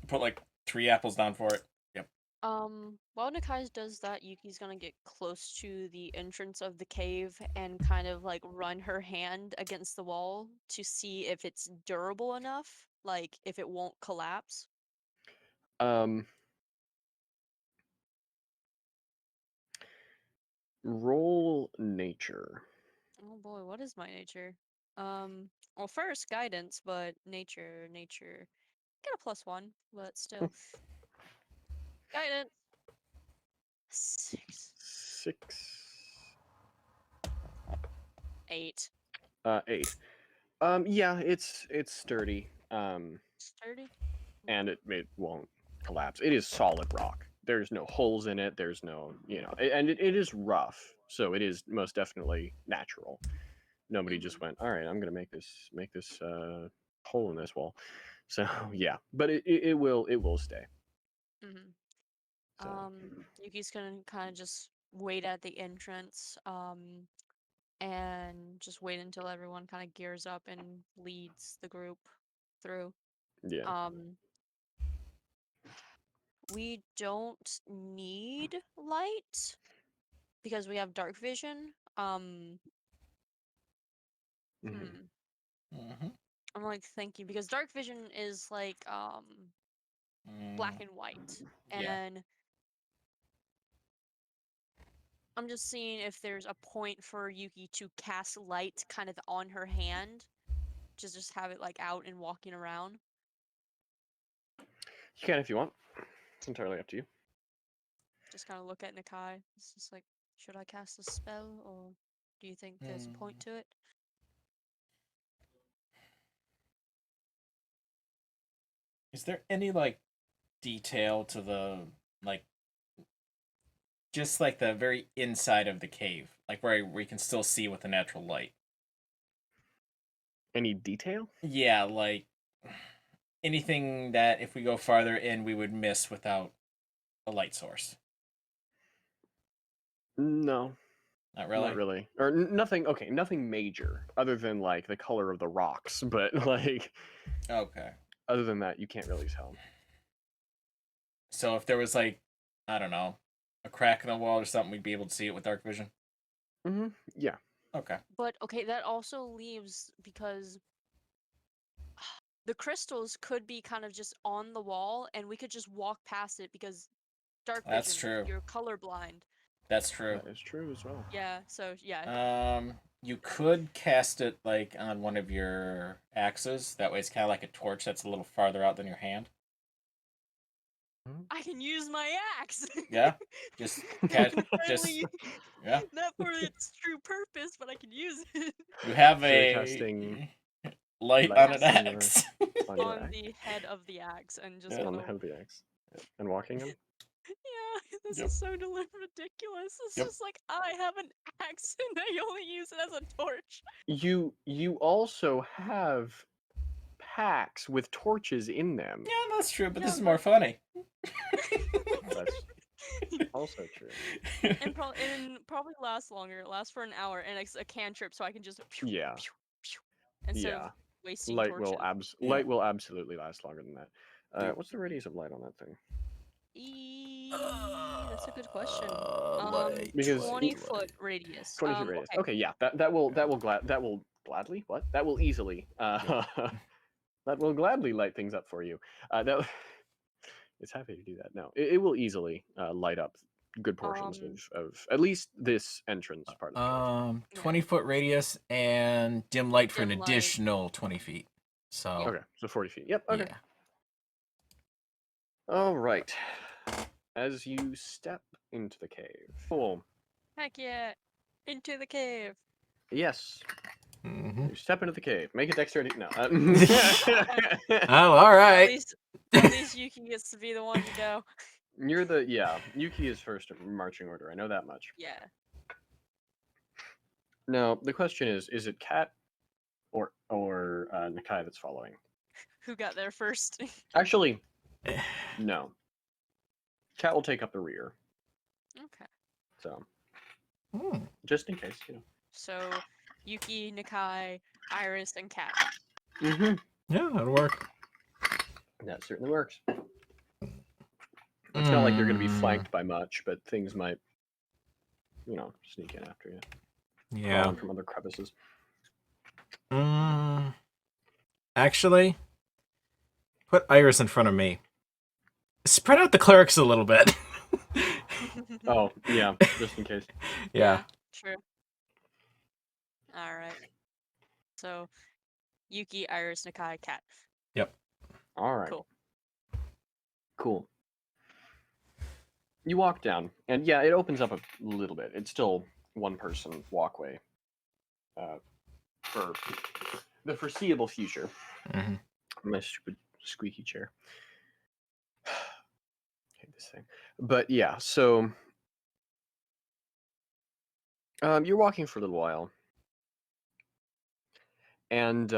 Put like 3 apples down for it. Yep. While Nakai does that, Yuki's gonna get close to the entrance of the cave and kind of like run her hand against the wall to see if it's durable enough, like if it won't collapse. Roll nature. Oh boy, what is my nature? Well, first guidance, but nature. Get a +1, but still. Guidance. 6. 6. 8. 8. Yeah, it's sturdy. Sturdy. And it won't collapse. It is solid rock. There's no holes in it. There's no, and it is rough. So it is most definitely natural. Nobody just went, all right, I'm gonna make this hole in this wall. So yeah, but it will stay. Mm-hmm. So. Yuki's gonna kind of just wait at the entrance, and just wait until everyone kind of gears up and leads the group through. Yeah. We don't need light because we have dark vision. Mm-hmm. Mm-hmm. I'm like thinking because dark vision is like black and white, Yeah. and I'm just seeing if there's a point for Yuki to cast light kind of on her hand, just have it like out and walking around. You can if you want. It's entirely up to you. Just kind of look at Nakai. It's just like, should I cast a spell, or do you think there's a point to it? Is there any like detail to the like just like the very inside of the cave, like where we can still see with the natural light? Any detail? Yeah, like anything that if we go farther in we would miss without a light source. No. Not really. Not really. Or nothing. Okay, nothing major other than like the color of the rocks, but like Okay. other than that, you can't really tell. So if there was like, I don't know, a crack in the wall or something, we'd be able to see it with dark vision. Mm-hmm. Yeah. Okay. But okay, that also leaves because the crystals could be kind of just on the wall, and we could just walk past it because dark vision. That's true. You're colorblind. That's true. That is true as well. Yeah. So yeah. You could cast it like on one of your axes. That way, it's kind of like a torch that's a little farther out than your hand. I can use my axe. Yeah. Just catch. Just Finally, yeah. not for its true purpose, but I can use it You have So you're a casting light light on an on your- axe. on your on axe. the head of the axe and just Yeah, On kind the of. head of the axe. Yep. And walking him. Yeah, this Yep. is so ridiculous. It's Yep. just like I have an axe and I only use it as a torch. You also have packs with torches in them. Yeah, that's true, but this Yeah, is more funny. That's also true. And probably lasts longer. It lasts for an hour, and it's a cantrip, so I can just Yeah. instead Yeah. of wasting Light torches. light will absolutely last longer than that. Yep. What's the radius of light on that thing? That's a good question. Because 20-foot radius. 20 foot radius. Okay. Okay, yeah. That will gladly what? That will easily that will gladly light things up for you. That it's happy to do that. No, it will easily light up good portions of at least this entrance part of the cave. 20-foot radius and dim light for Dim an light. additional 20 feet. So Okay, so 40 feet. Yep. Okay. yeah. All right. As you step into the cave. Cool. Heck yeah! Into the cave. Yes. Mhm. You step into the cave. Make a dexterity. No. Oh, all At right. least Yuki gets to be the one to go. You're the Yuki is first in marching order. I know that much. Yeah. Now the question is it Cat or Nakai that's following? Who got there first? Actually, no. Cat will take up the rear. Okay. So Hmm. just in case, you know. So Yuki, Nakai, Iris, and Kat. Mm-hmm. Yeah, that'll work. That certainly works. It's not like you're going to be flanked by much, but things might, sneak in after you. Yeah. Crawling from other crevices. Actually, put Iris in front of me. Spread out the clerics a little bit. Oh, yeah, just in case. Yeah. True. All right. So Yuki, Iris, Nakai, Kat. Yep. All right. Cool. Cool. You walk down, and yeah, it opens up a little bit. It's still one-person walkway for the foreseeable future. Mhm. My stupid squeaky chair. Hate this thing. But yeah, so you're walking for a little while, and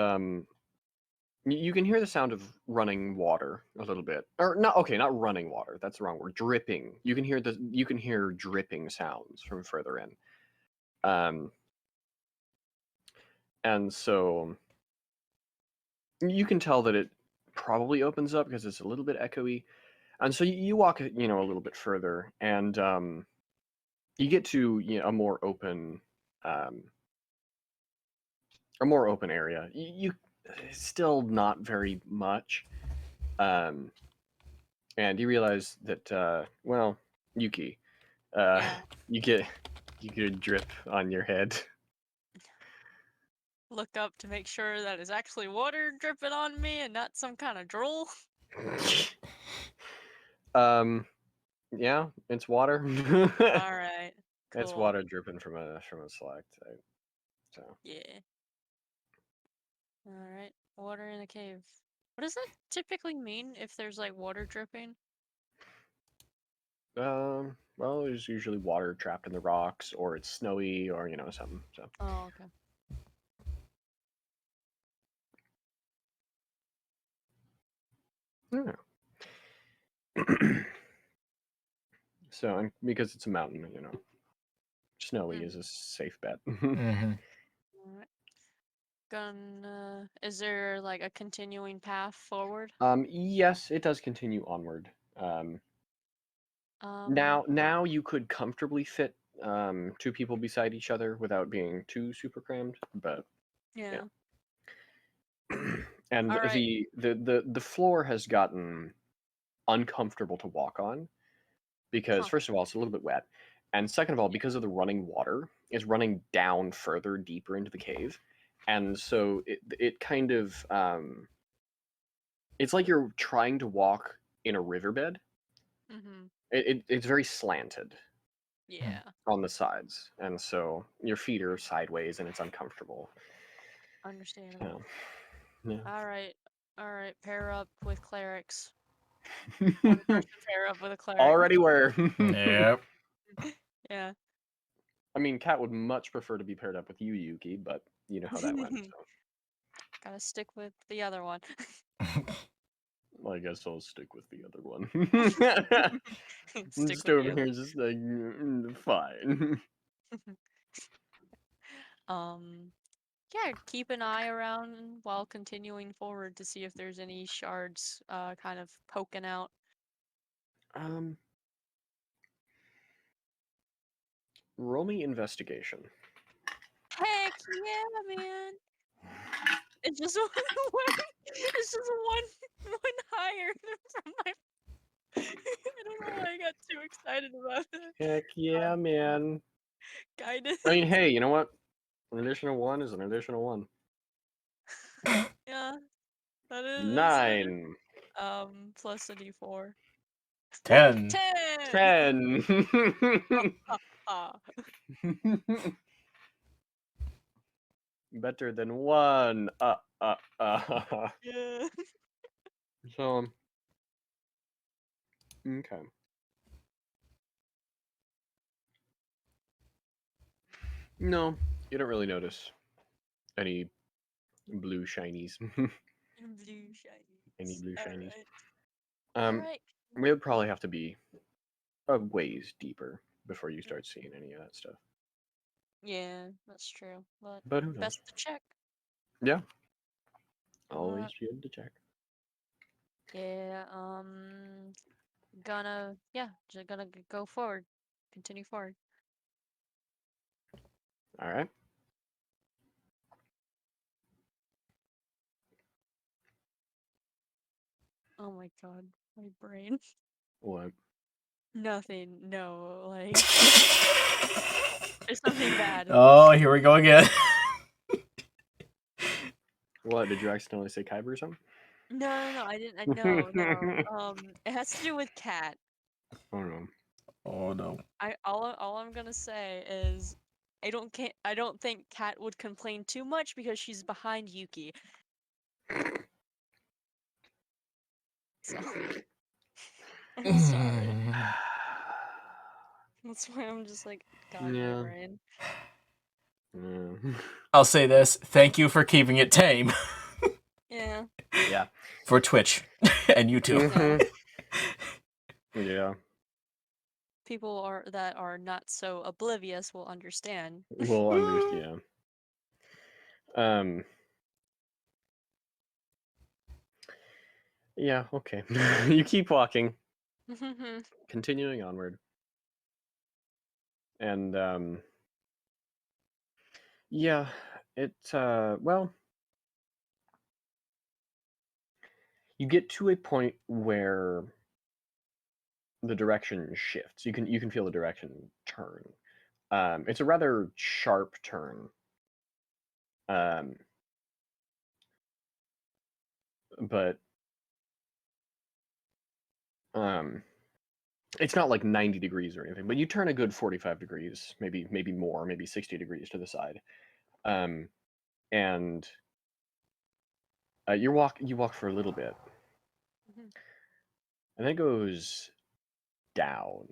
you can hear the sound of running water a little bit, or not. Okay, not running water. That's the wrong word. Dripping. You can hear dripping sounds from further in. And so you can tell that it probably opens up because it's a little bit echoey. And so you walk, a little bit further, and you get to a more open area. still not very much. And you realize that, well, Yuki, Yeah. you get a drip on your head. Look up to make sure that is actually water dripping on me and not some kind of drool. Yeah, it's water. All right. Cool. It's water dripping from a stalactite. So Yeah. All right. Water in a cave. What does that typically mean if there's like water dripping? well, there's usually water trapped in the rocks, or it's snowy, or something. So Oh, okay. yeah. So because it's a mountain, snowy Mm. is a safe bet. Mm-hmm. All right. Is there like a continuing path forward? Yes, it does continue onward. Now you could comfortably fit two people beside each other without being too super crammed, but Yeah. and All right. the floor has gotten uncomfortable to walk on because Huh. first of all it's a little bit wet, and second of all because of the running water is running down further deeper into the cave, and so it kind of it's like you're trying to walk in a riverbed. Mm-hmm. It's very slanted Yeah. on the sides, and so your feet are sideways and it's uncomfortable. Understandable. So, yeah. All right. All right. Pair up with clerics. One person pair up with a cleric. Already were. Yep. Yeah. I mean, Kat would much prefer to be paired up with you, Yuki, but you know how that went. So. Gotta stick with the other one. Well, I guess I'll stick with the other one. I'm Stick just with over the here, just like, fine. Yeah, keep an eye around while continuing forward to see if there's any shards kind of poking out. Roll me investigation. Heck yeah, man! It's just it's just one higher from my. I don't know why I got too excited about it. Heck yeah, man. Guidance. I mean, hey, you know what? An additional one is an additional one. Yeah, that is. 9. Plus a d4. 10. 10. 10. Ah. Better than 1. Yeah. So, okay. No, you don't really notice any blue shinies. Blue shiny. Any blue shinies. All right. We would probably have to be a ways deeper before you start seeing any of that stuff. Yeah, that's true. But who knows? Best to check. Yeah. Always good to check. Yeah, just gonna go forward. Continue forward. All right. Oh my god, my brain. What? Nothing. No, like there's something bad. Oh, here we go again. What? Did you accidentally say Kyber or something? No, I didn't. No. It has to do with Cat. I don't know. Oh no. All I'm gonna say is I don't think Cat would complain too much because she's behind Yuki. So I'm sorry. That's why I'm just like, God, Yeah. my brain. I'll say this. Thank you for keeping it tame. Yeah. Yeah. For Twitch and YouTube. Yeah. People that are not so oblivious will understand. We'll understand. Yeah, okay. You keep walking. Continuing onward. And yeah, it well, you get to a point where the direction shifts. You can feel the direction turn. It's a rather sharp turn. But it's not like 90 degrees or anything, but you turn a good 45 degrees, maybe more, maybe 60 degrees to the side. And you walk for a little bit. Mhm. And then it goes down.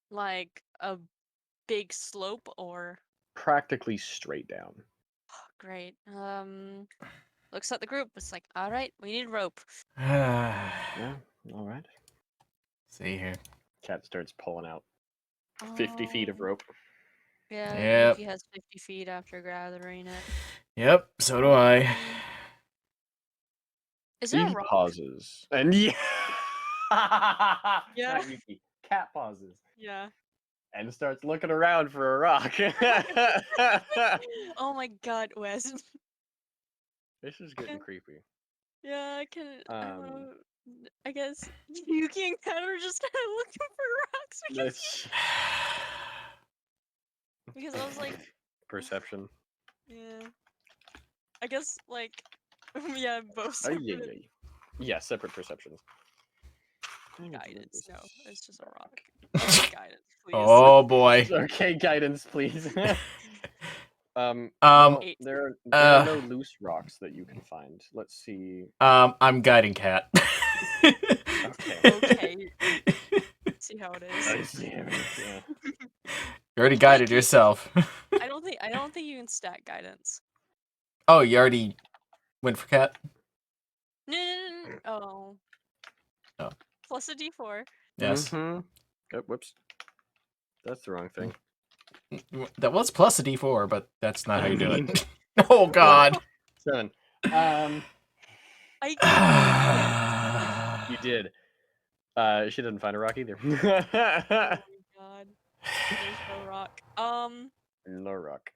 Like a big slope or Practically straight down. great. Looks at the group. It's like, all right, we need rope. Yeah, all right. See here. Cat starts pulling out 50 feet of rope. Yeah, Yep. Yuki has 50 feet after gathering it. Yep, so do I. Is there a He rock? pauses. And yeah. Yeah. Not Yuki. Cat pauses. Yeah. And starts looking around for a rock. Oh my god, Wes. This is getting creepy. Yeah, I guess Yuki and Kat are just kind of looking for rocks That's because I was like, perception. yeah. I guess like, yeah, both Oh, separate yeah, separate perceptions. guidance. No, it's just a rock. Okay, guidance, please. Oh boy. Okay, guidance, please. Well, 18. there are no loose rocks that you can find. Let's see. I'm guiding Cat. Okay. Okay. See how it is. I see. Yeah. You already guided yourself. I don't think you can stack guidance. Oh, you already went for Cat? No. Oh. Oh. Plus a d4. Yes. Mm-hmm. Oh, whoops. That's the wrong thing. That was plus a d4, but that's not how you do it. Oh god. 7. I You did. She didn't find a rock either. Oh my god. There's no rock. No rock.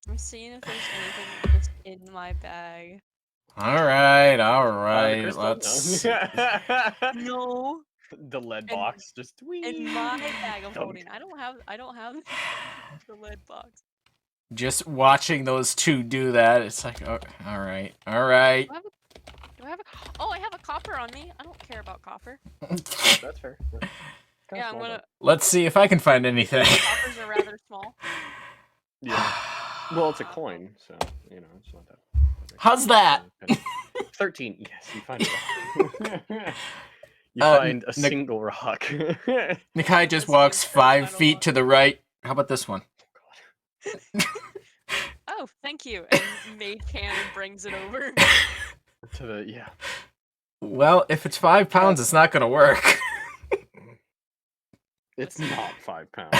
I'm seeing if there's anything just in my bag. Alright, The crystal? let's... No. The lead box just In my bag I'm Thunk. holding. I don't have the lead box. Just watching those two do that, it's like, oh, alright. Do I have a Oh, I have a copper on me. I don't care about copper. That's fair. Yeah, I'm gonna Let's see if I can find anything. coppers are rather small. Yeah. Well, it's a coin, so you know it's not that. How's that? 13. Yes, you find it. You find a single rock. Nikai just This walks means the 5 final feet one. to the right. How about this one? Oh, thank you. And Maid Cannon brings it over. To the yeah. Well, if it's 5 pounds, it's not gonna work. It's not 5 pounds.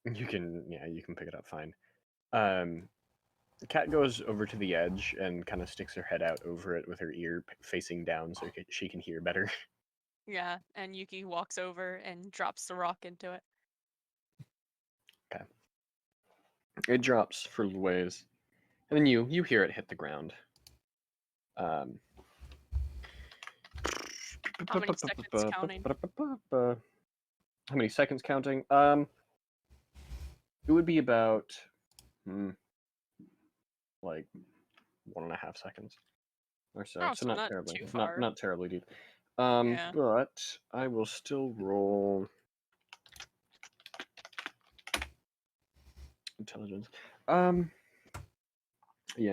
You can pick it up fine. The cat goes over to the edge and kind of sticks her head out over it with her ear facing down so she can hear better. Yeah, and Yuki walks over and drops the rock into it. Okay. It drops for a little ways, and then you hear it hit the ground. How many seconds counting? How many seconds counting? It would be about like 1.5 seconds or so. Oh, so so not not terribly, too far. not terribly deep. Yeah. But I will still roll intelligence. Yeah,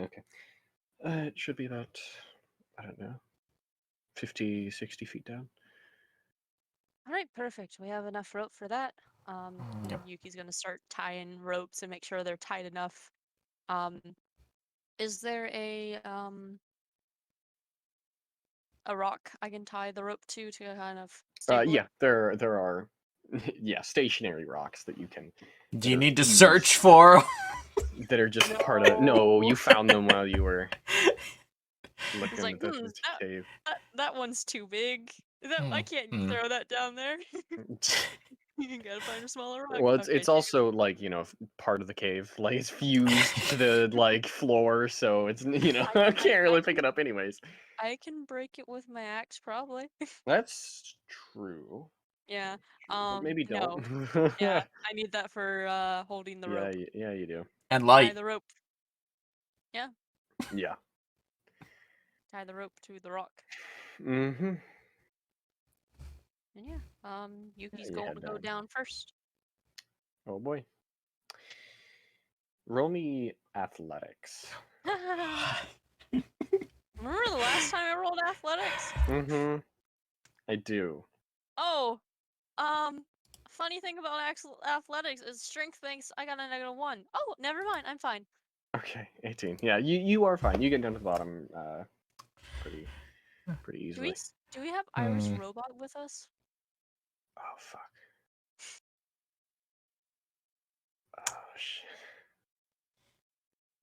okay. It should be about, I don't know, 50, 60 feet down. All right, perfect. We have enough rope for that. Yep. Yuki's gonna start tying ropes and make sure they're tight enough. Is there a rock I can tie the rope to kind of staple Yeah, it? there are stationary rocks that you can. Do you are need to fused, search for? that are just part of? No, you found them while you were looking like, at this cave. that one's too big. I can't throw that down there. You gotta find a smaller rock. Well, Okay, it's also like part of the cave, like it's fused to the like floor, so it's I can't really pick it up anyways. I can break it with my axe, probably. That's true. Yeah. But maybe No. don't. Yeah, I need that for holding the rope. Yeah, you do. And Tie light. the rope. Yeah, Yeah. tie the rope to the rock. Mm-hmm. And yeah, Yuki's you going head to go down. down first. Oh boy. Roll me athletics. Remember the last time I rolled athletics? Mm-hmm. I do. Oh, funny thing about athletics is strength thinks I got a -1. Oh, never mind, I'm fine. Okay, 18. Yeah, you are fine. You get down to the bottom pretty Do easily. we have Iris Robot with us? Oh fuck. Oh shit.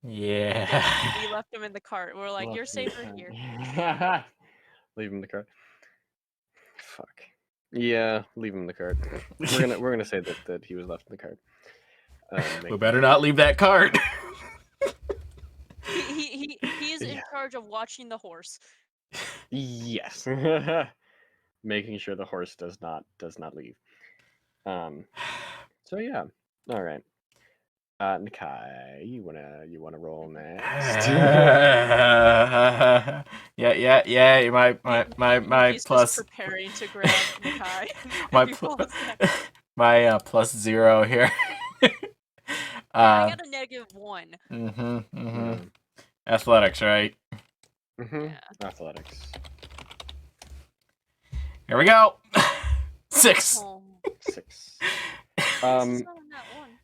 Yeah. We left him in the cart. We're like, you're safer here. Leave him in the cart. Fuck. Yeah, leave him in the cart. We're gonna say that he was left in the cart. We better not leave that cart. He is in charge of watching the horse. Yes. Making sure the horse does not leave. So yeah. All right. Nakai, you wanna roll next? Yeah. My He's plus. just preparing to grab Nakai. my plus 0 here. I got a -1. Athletics, right? Yeah. Athletics. Here we go. 6. Oh. 6. This is not on that one.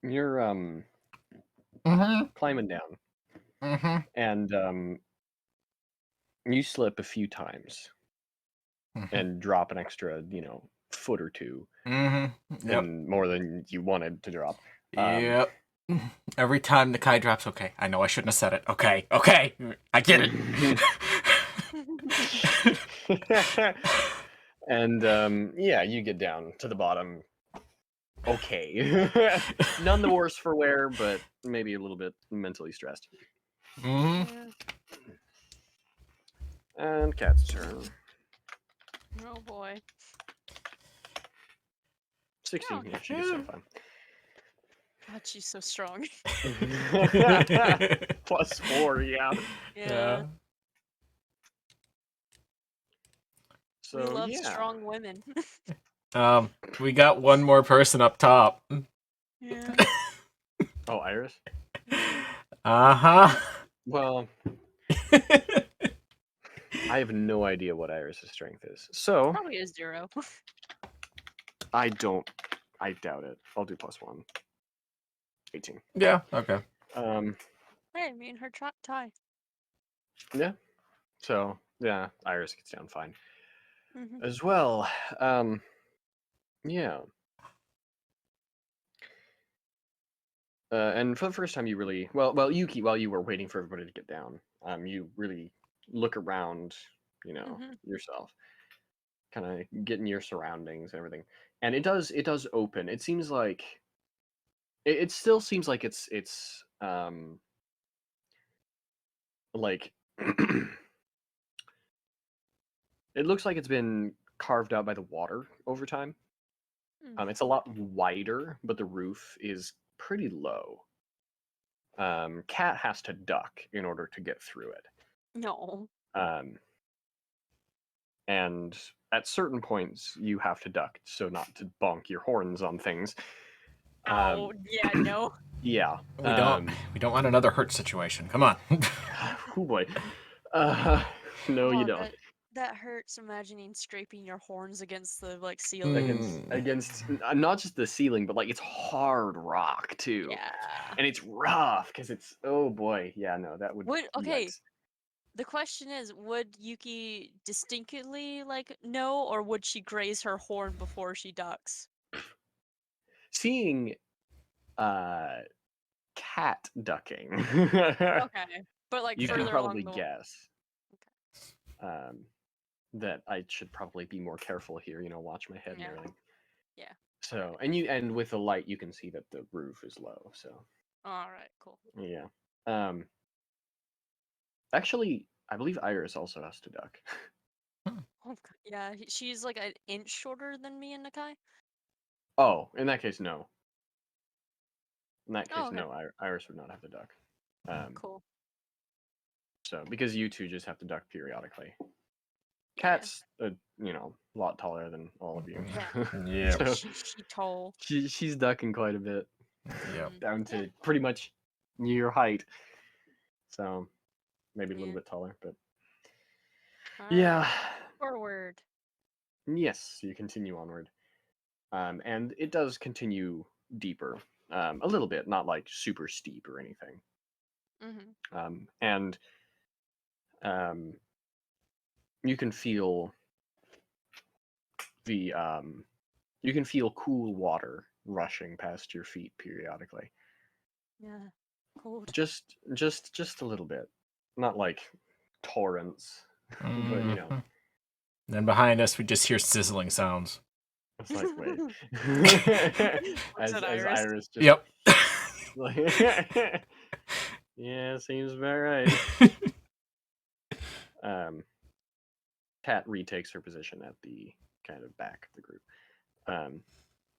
You're climbing down, and you slip a few times, and drop an extra foot or two, and more than you wanted to drop. Yep. Every time the Kai drops, okay, I know I shouldn't have said it. Okay, I get it. And yeah, you get down to the bottom. Okay. None the worse for wear, but maybe a little bit mentally stressed. And Cat's turn. Oh boy. 16. Yeah, she gets fine. God, she's so strong. Plus 4, yeah. Yeah. So, We love strong women. We got one more person up top. Yeah. Oh, Iris? Well, I have no idea what Iris's strength is. So Probably a 0. I doubt it. I'll do plus 1. 18. Yeah, okay. Hey, me and her tie. Yeah. So, yeah, Iris gets down fine. As well. Yeah. And for the first time, you really well, Yuki, while you were waiting for everybody to get down, you really look around, yourself, kind of getting your surroundings and everything, and it does open. It seems like it still seems like it's like it looks like it's been carved out by the water over time. It's a lot wider, but the roof is pretty low. Cat has to duck in order to get through it. No. And at certain points, you have to duck so not to bonk your horns on things. Oh, yeah, no. Yeah. We don't want another hurt situation. Come on. Oh boy. No, you don't. That hurts imagining scraping your horns against the ceiling. Against not just the ceiling, but it's hard rock too. Yeah. And it's rough because it's oh boy. Yeah, no, that would Okay. Yikes. The question is, would Yuki distinctly know, or would she graze her horn before she ducks? Seeing cat ducking. Okay. But you further can probably along the guess. Okay. that I should probably be more careful here. Watch my head Yeah. and everything. Yeah. So and with the light, you can see that the roof is low. So All right. Cool. yeah. Actually, I believe Iris also has to duck. Oh, God. Yeah. She's like an inch shorter than me and Nakai. Oh, in that case, no. In that case, Oh, okay. no. Iris would not have to duck. Cool. So because you two just have to duck periodically. Yeah. Cat's a lot taller than all of you. Yeah. So She tall. she's ducking quite a bit. Yep. Down to pretty much near your height. So maybe a little Yeah. bit taller, but All yeah. right. Forward. Yes, you continue onward. And it does continue deeper. A little bit, not like super steep or anything. Mm-hmm. And you can feel you can feel cool water rushing past your feet periodically. Yeah. Cold. Just a little bit, not like torrents, but Mhm. Then behind us, we just hear sizzling sounds. it's like wait, Was as it Iris? Iris just Yep. like, yeah, seems about right. Kat retakes her position at the kind of back of the group,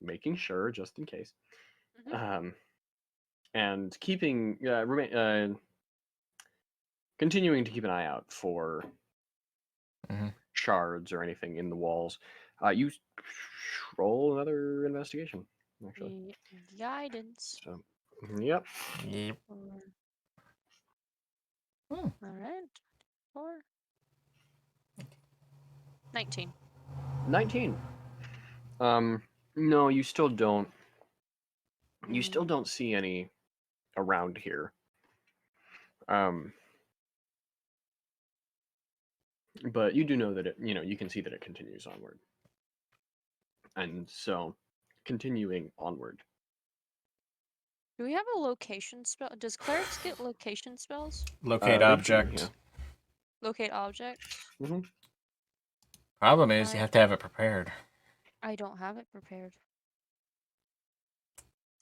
making sure just in case, Mm-hmm. and keeping continuing to keep an eye out for Mhm. shards or anything in the walls. You roll another investigation, actually. Guidance. So, yep. Yep. All right. 4. 19. 19. No, you still don't. You still Mm. don't see any around here. But you do know that you can see that it continues onward. And so, continuing onward. Do we have a location spell? Does clerics get location spells? Locate They do, object. yeah. Locate objects? Mm-hmm. Problem is, you have to have it prepared. I don't have it prepared.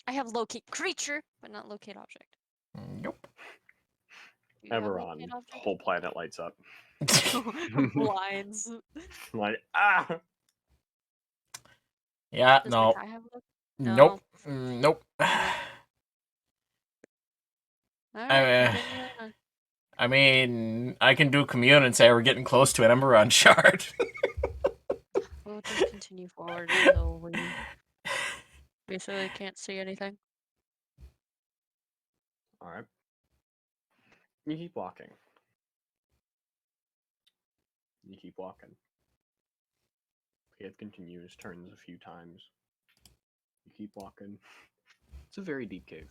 I have locate creature, but not locate object. Nope. Do you have Ever locate on, object? whole planet lights up. Blinds. Like, Yeah, Does no. Nakai have look? Nope. Nope. Alright, continue on. I mean, I can do commune and say we're getting close to an Emerald shard. We'll just continue forward until we basically can't see anything. Alright. You keep walking. You keep walking. It continues, turns a few times. You keep walking. It's a very deep cave.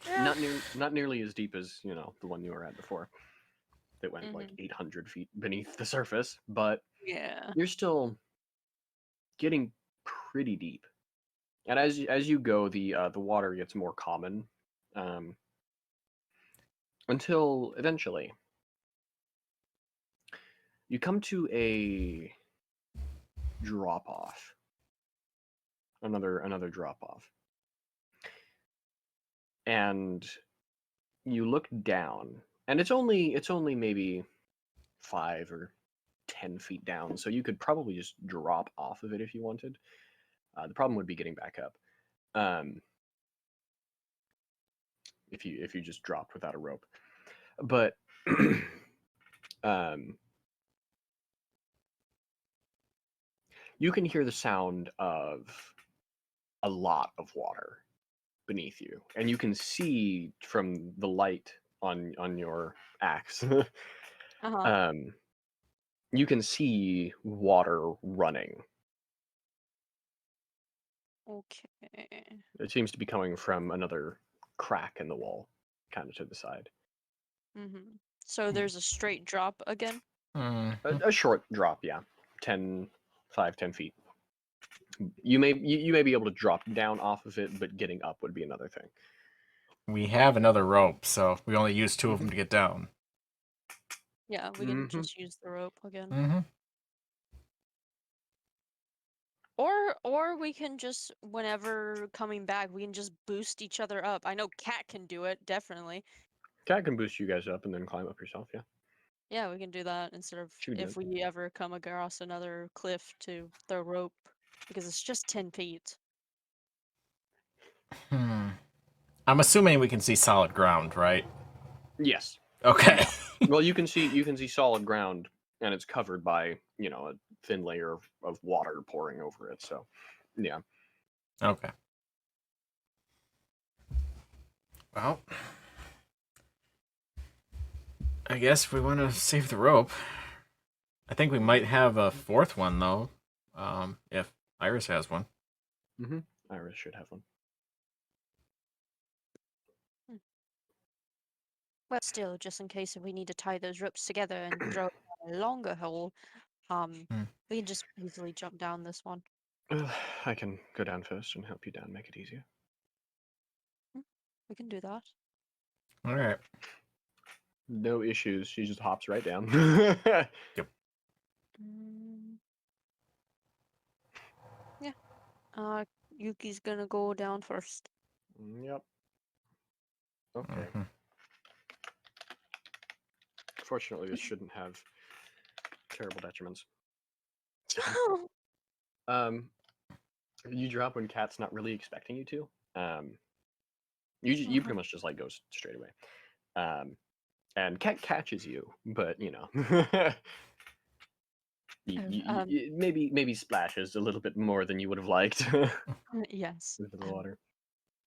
Yeah. Not nearly as deep as, the one you were at before. That went like 800 feet beneath the surface, but Yeah. you're still getting pretty deep. And as you go, the water gets more common, until eventually you come to a drop off. Another drop off. And you look down, and it's only maybe 5 or 10 feet down, so you could probably just drop off of it if you wanted. The problem would be getting back up. If you just dropped without a rope, but you can hear the sound of a lot of water beneath you, and you can see from the light on your axe. You can see water running. Okay. It seems to be coming from another crack in the wall, kind of to the side. So there's a straight drop again? A short drop, yeah. 5-10 feet. You may be able to drop down off of it, but getting up would be another thing. We have another rope, so we only use 2 of them to get down. Yeah, we can just use the rope again. Or we can just, whenever coming back, we can just boost each other up. I know Cat can do it, definitely. Cat can boost you guys up and then climb up yourself. Yeah. Yeah, we can do that instead of Should we do if we ever come across another cliff to throw rope, because it's just 10 feet. I'm assuming we can see solid ground, right? Yes. Okay. Yeah. Well, you can see solid ground, and it's covered by a thin layer of water pouring over it. So, yeah. Okay. Well, I guess we want to save the rope. I think we might have a fourth one though, if Iris has one. Mm-hmm. Iris should have one. Well, still, just in case if we need to tie those ropes together and throw a longer hole, we can just easily jump down this one. I can go down first and help you down, make it easier. We can do that. All right. No issues. She just hops right down. Yep. Yeah. Yuki's gonna go down first. Yep. Okay. Mm-hmm. Fortunately, this shouldn't have terrible detriments. You drop when Cat's not really expecting you to. You pretty much just like go straight away. And Cat catches you, but maybe splashes a little bit more than you would have liked Yes. into the water.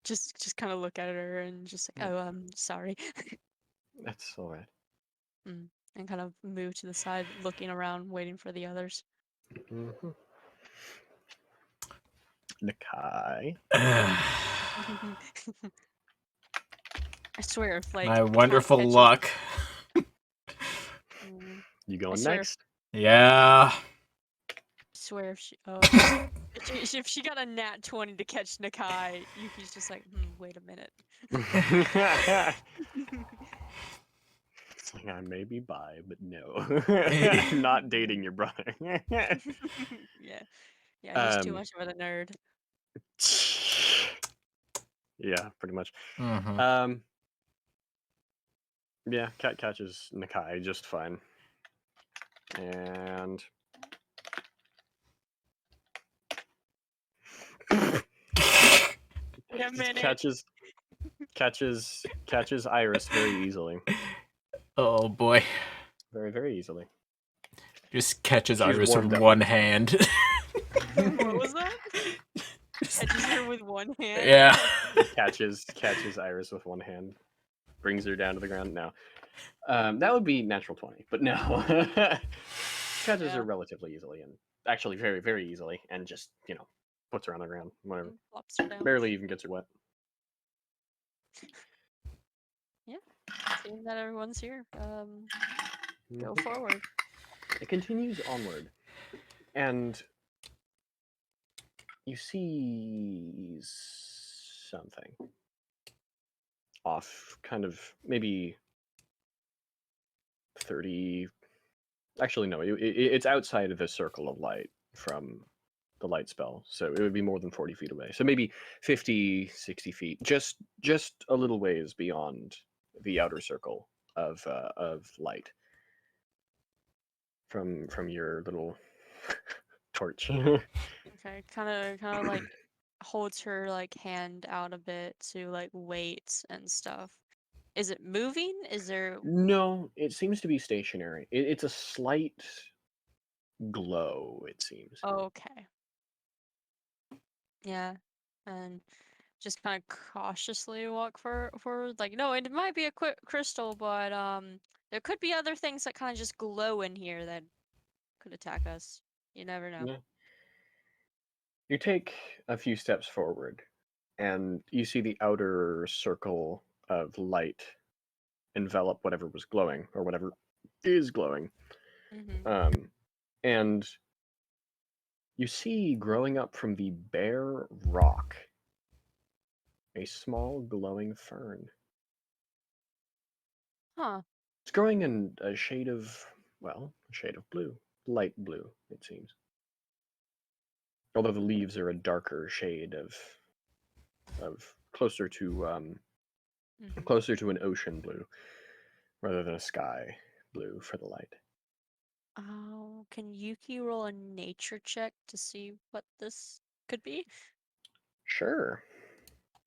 Just kind of look at her and just like, oh, sorry. That's all right. And kind of move to the side, looking around, waiting for the others. Mm-hmm. Nakai. I swear, if like My Cat wonderful catches- luck. You going swear next? Yeah. swear if she if she got a nat 20 to catch Nakai, Yuki's just like, wait a minute. It's like, I may be bi, but no. I'm not dating your brother. Yeah, he's too much of a nerd. Yeah, pretty much. Mm-hmm. Yeah, Cat catches Nakai just fine. And Wait a minute. catches Iris very easily. Oh boy. Very, very easily. Just catches She's Iris with warmed up. one hand. What was that? Catches her with one hand. Yeah. catches Iris with one hand. Brings her down to the ground. No. That would be natural 20, but no. Catches her relatively easily, and actually very, very easily, and just, puts her on the ground. Whatever. Flops her down. Barely even gets her wet. Yeah. Seeing that everyone's here, go Mhm. forward. It continues onward, and you see something off, kind of maybe 30. Actually, no, it's outside of the circle of light from the light spell, so it would be more than 40 feet away. So maybe 50, 60 feet, just a little ways beyond the outer circle of light from your little torch. Okay, kind of like holds her like hand out a bit to like wait and stuff. Is it moving? Is there? No, it seems to be stationary. It's a slight glow, it seems. Okay. Yeah, and just kind of cautiously walk forward. Like, no, it might be a crystal, but there could be other things that kind of just glow in here that could attack us. You never know. Yeah. You take a few steps forward, and you see the outer circle of light envelop whatever was glowing, or whatever is glowing. And you see growing up from the bare rock a small glowing fern. Huh. It's growing in a shade of blue. Light blue, it seems. although the leaves are a darker shade of closer to an ocean blue rather than a sky blue for the light. Oh, can Yuki roll a nature check to see what this could be? Sure.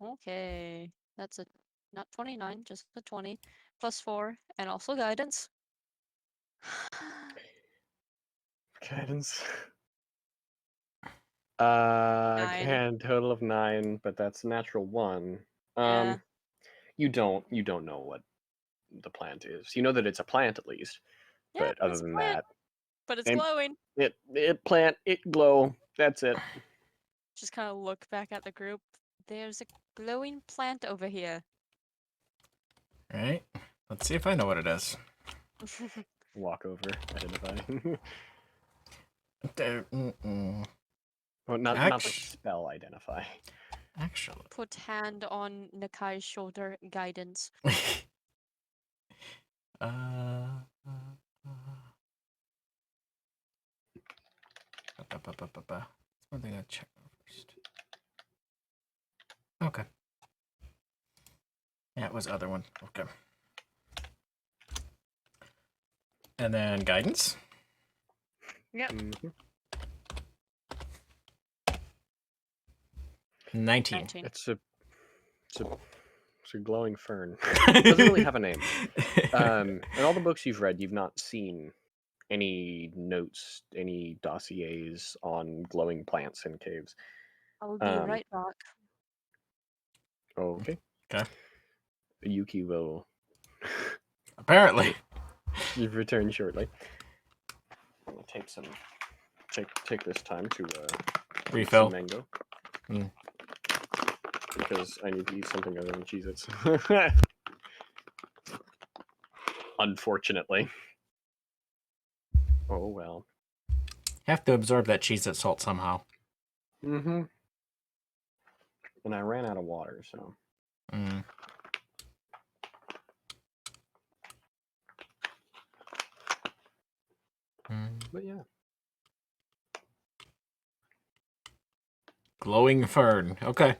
Okay, that's a not 29, just a 20, +4, and also guidance. Guidance. 9. Total of 9, but that's a natural 1. Yeah. You don't know what the plant is. You know that it's a plant at least, Yeah, but other it's a than plant, that, but it's and glowing. it plant, it glow. That's it. Just kind of look back at the group. There's a glowing plant over here. Right? Let's see if I know what it is. Walk over, identify. Well, not the spell identify. Actually. Put hand on Nakai's shoulder, guidance. One thing I check first. Okay. Yeah, it was other one. Okay. And then guidance. Yep. 19. It's a glowing fern. It doesn't really have a name. In all the books you've read, you've not seen any notes, any dossiers on glowing plants in caves. I will be right back. Okay. Okay. Yuki will Apparently. you've returned shortly. I'm gonna take this time to Refill. some mango. Mm. Because I need to eat something other than Cheez-Its. Unfortunately. Oh well. Have to absorb that Cheez-It salt somehow. Mm-hmm. And I ran out of water, so. Mm. But yeah. Glowing fern. Okay.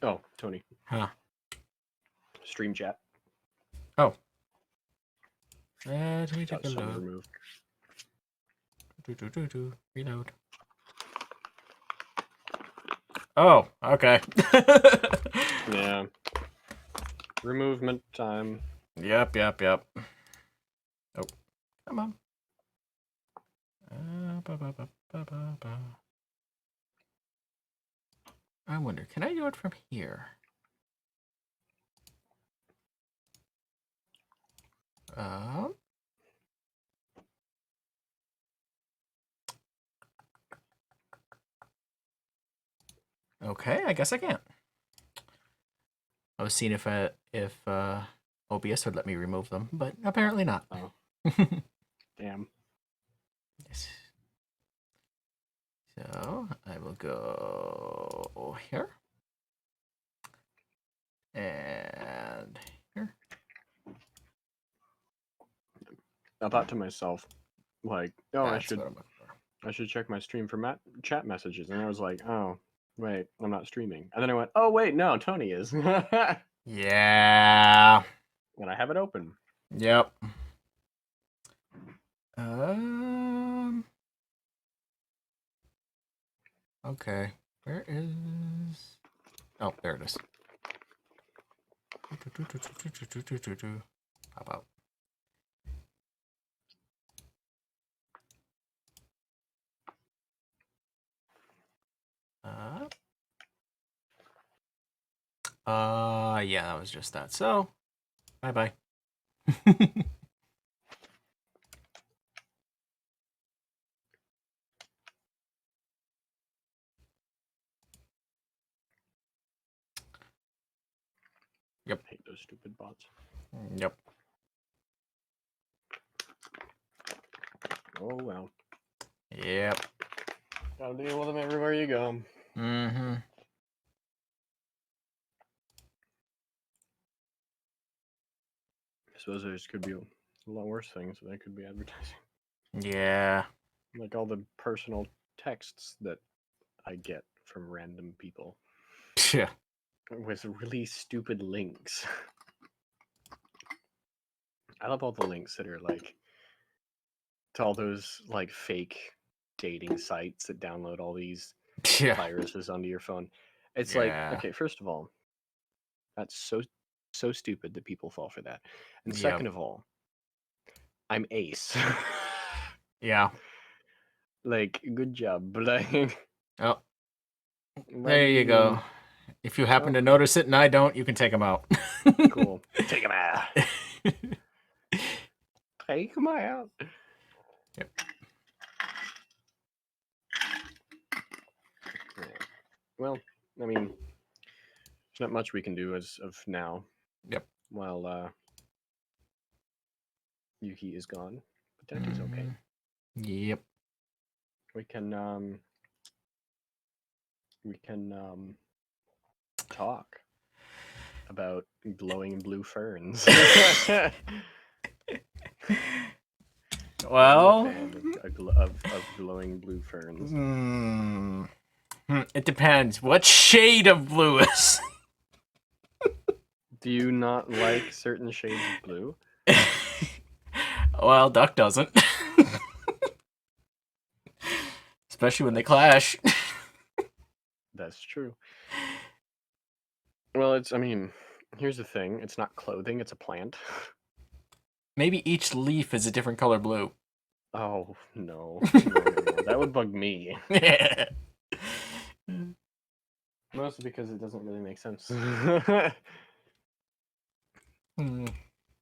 Oh, Tony. Huh. Stream chat. Oh. Let me take Got a some look. removed. Reload. Oh, okay. Yeah. Removement time. Yep. Oh, come on. I wonder, can I do it from here? Okay, I guess I can't. I was seeing if OBS would let me remove them, but apparently not. Oh. Damn. Yes. So I will go here and here. I thought to myself, like, oh, That's what I'm looking for. I should check my stream for chat messages, and I was like, oh, wait, I'm not streaming. And then I went, oh wait, no, Tony is. Yeah. And I have it open. Yep. Okay. Where is? Oh, there it is. Pop out. Yeah, that was just that. So, bye-bye. I hate those stupid bots. Yep. Oh well. Yep. Gotta deal with them everywhere you go. Mm-hmm. I suppose there could be a lot worse things that could be advertising. Yeah. Like all the personal texts that I get from random people Yeah. with really stupid links. I love all the links that are like to all those like fake dating sites that download all these Yeah. viruses onto your phone. It's Yeah. like, okay, first of all, that's so stupid that people fall for that. And Yep. second of all, I'm ace. Yeah. Like, good job. Like, Oh, why there do you go. If you happen to notice it and I don't, you can take them out. Cool. Take him out. Take him out. Yep. Yeah. Well, I mean, there's not much we can do as of now. Yep. While Yuki is gone, but Daddy's okay. Yep. We can talk about glowing blue ferns. Well, I'm a fan of glowing blue ferns. It depends. What shade of blue is? Do you not like certain shades of blue? Well, Duck doesn't. Especially when they clash. That's true. Well, I mean, here's the thing. It's not clothing, it's a plant. Maybe each leaf is a different color blue. Oh, no. No. That would bug me. Mostly because it doesn't really make sense.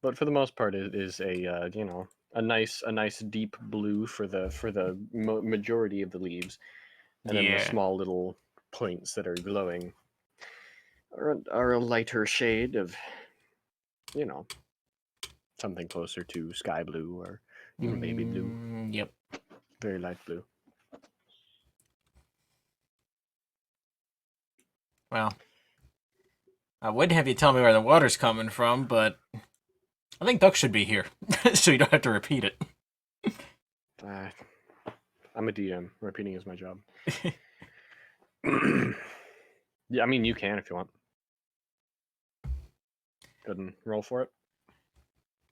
But for the most part, it is a a nice deep blue for the majority of the leaves, and then the small little points that are glowing are a lighter shade of, something closer to sky blue or even baby blue. Yep. Very light blue. Well, I would have you tell me where the water's coming from, but I think Duck should be here, so you don't have to repeat it. I'm a DM. Repeating is my job. Yeah, I mean, you can if you want. Go ahead and roll for it.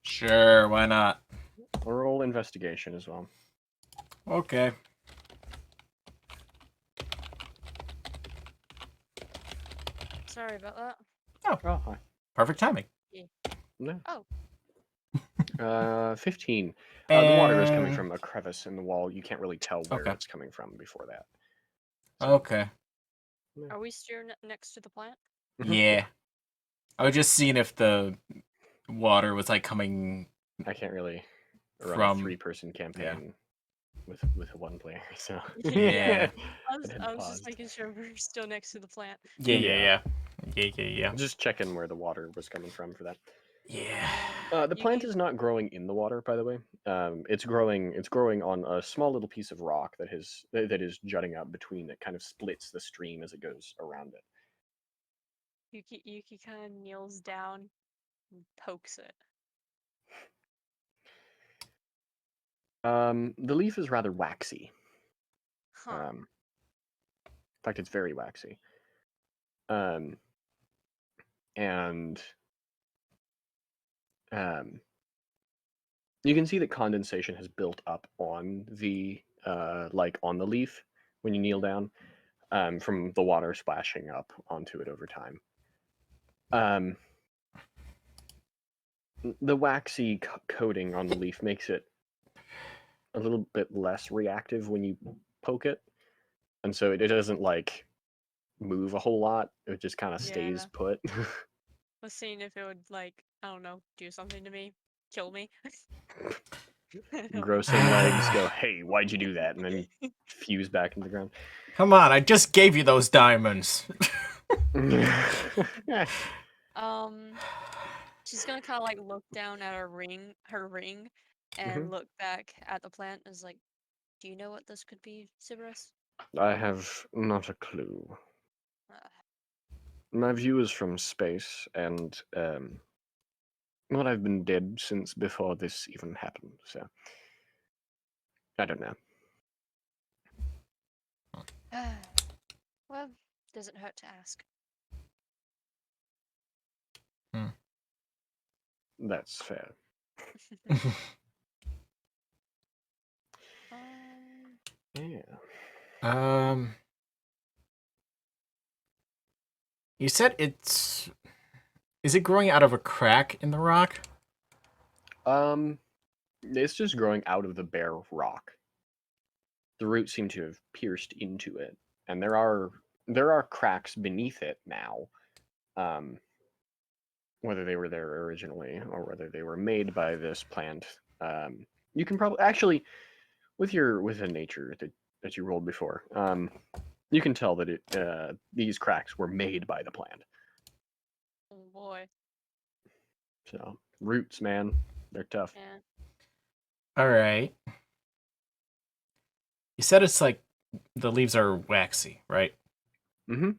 Sure, why not? Or roll investigation as well. Okay. Sorry about that. Oh, hi. Perfect timing. No. Oh. 15. The water is coming from a crevice in the wall. You can't really tell where it's coming from before that. So. Okay. Are we still next to the plant? Yeah. I was just seeing if the water was like coming. I can't really run from a 3-person campaign with one player, so Yeah. I was just making sure we're still next to the plant. Yeah. Just checking where the water was coming from for that. Yeah. The plant is not growing in the water, by the way. It's growing on a small little piece of rock that is jutting out between, that kind of splits the stream as it goes around it. Yuki kind of kneels down and pokes it. The leaf is rather waxy. Huh. In fact, it's very waxy. And you can see that condensation has built up on the on the leaf when you kneel down, from the water splashing up onto it over time. The waxy coating on the leaf makes it a little bit less reactive when you poke it, and so it doesn't like move a whole lot. It just kind of stays put. Was seeing if it would, like, I don't know, do something to me, kill me. Grow some legs, go, hey, why'd you do that? And then fuse back into the ground. Come on, I just gave you those diamonds. She's gonna kind of like look down at her ring, and look back at the plant. Is like, do you know what this could be, Sybaris? I have not a clue. Uh, My view is from space, and well, I've been dead since before this even happened, so I don't know. well, doesn't hurt to ask. That's fair. Yeah. You said it's. Is it growing out of a crack in the rock? It's just growing out of the bare rock. The roots seem to have pierced into it, and there are cracks beneath it now. Whether they were there originally or whether they were made by this plant, you can probably actually with the nature that you rolled before, you can tell that these cracks were made by the plant. Oh boy. So roots, man, they're tough. Yeah. All right. You said it's like the leaves are waxy, right? Mm-hmm.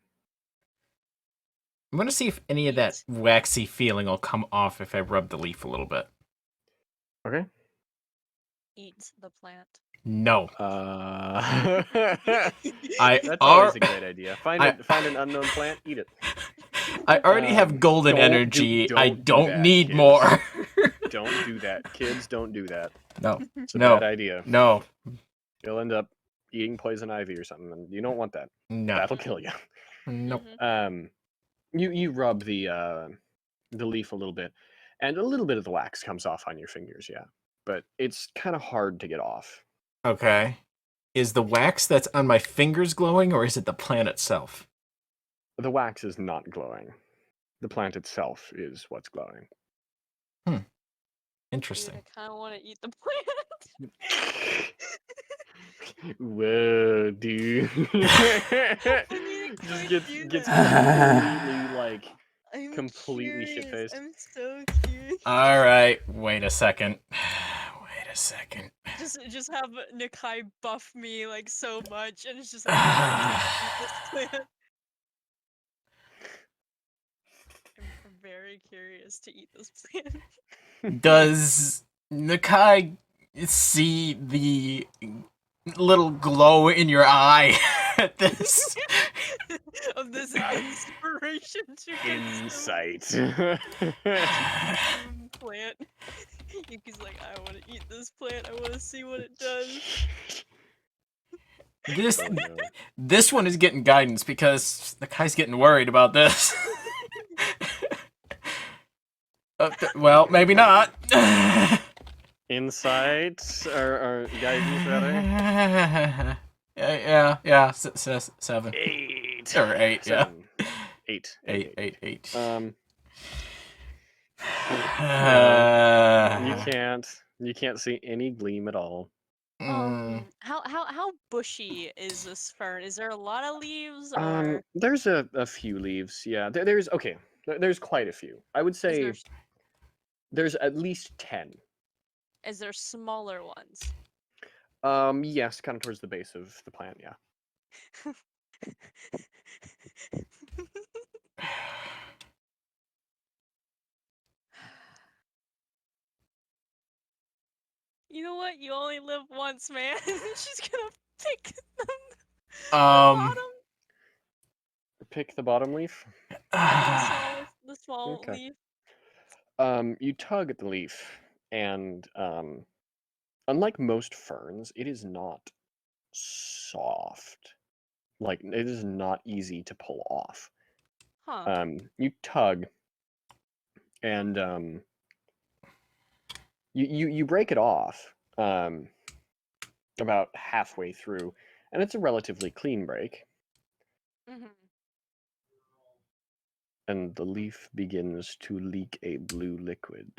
I'm gonna see if any of that waxy feeling will come off if I rub the leaf a little bit. Okay. Eat the plant. No. That's always a great idea. Find an unknown plant, eat it. I already have golden energy. I don't need kids. more. Don't do that, kids. Don't do that. No. It's a bad idea. No. You'll end up eating poison ivy or something, and you don't want that. No. That'll kill you. Nope. You rub the leaf a little bit, and a little bit of the wax comes off on your fingers, yeah. But it's kind of hard to get off. Okay. Is the wax that's on my fingers glowing, or is it the plant itself? The wax is not glowing. The plant itself is what's glowing. Interesting. Dude, I kind of want to eat the plant. Whoa, dude. Just gets completely shit-faced. I'm so curious. All right. Wait a second. Just have Nakai buff me like so much, and it's just like eat this plant. I'm very curious to eat this plant. Does Nakai see the little glow in your eye at this? Of this inspiration to Insight. plant. Yuki's like, I want to eat this plant. I want to see what it does. This one is getting guidance because the guy's getting worried about this. Well, maybe not. Insight or guidance rather. Yeah. 7. 8 or 8. 7. Yeah. 8. You can't see any gleam at all. How bushy is this fern? Is there a lot of leaves? Or... There's a few leaves. Yeah, there's quite a few. I would say there's at least 10. Is there smaller ones? Yes, kind of towards the base of the plant. Yeah. You know what? You only live once, man. She's gonna pick them. Pick the bottom leaf. The small leaf. You tug at the leaf, and unlike most ferns, it is not soft. Like, it is not easy to pull off. Huh. You tug, and you break it off about halfway through, and it's a relatively clean break. Mm-hmm. And the leaf begins to leak a blue liquid.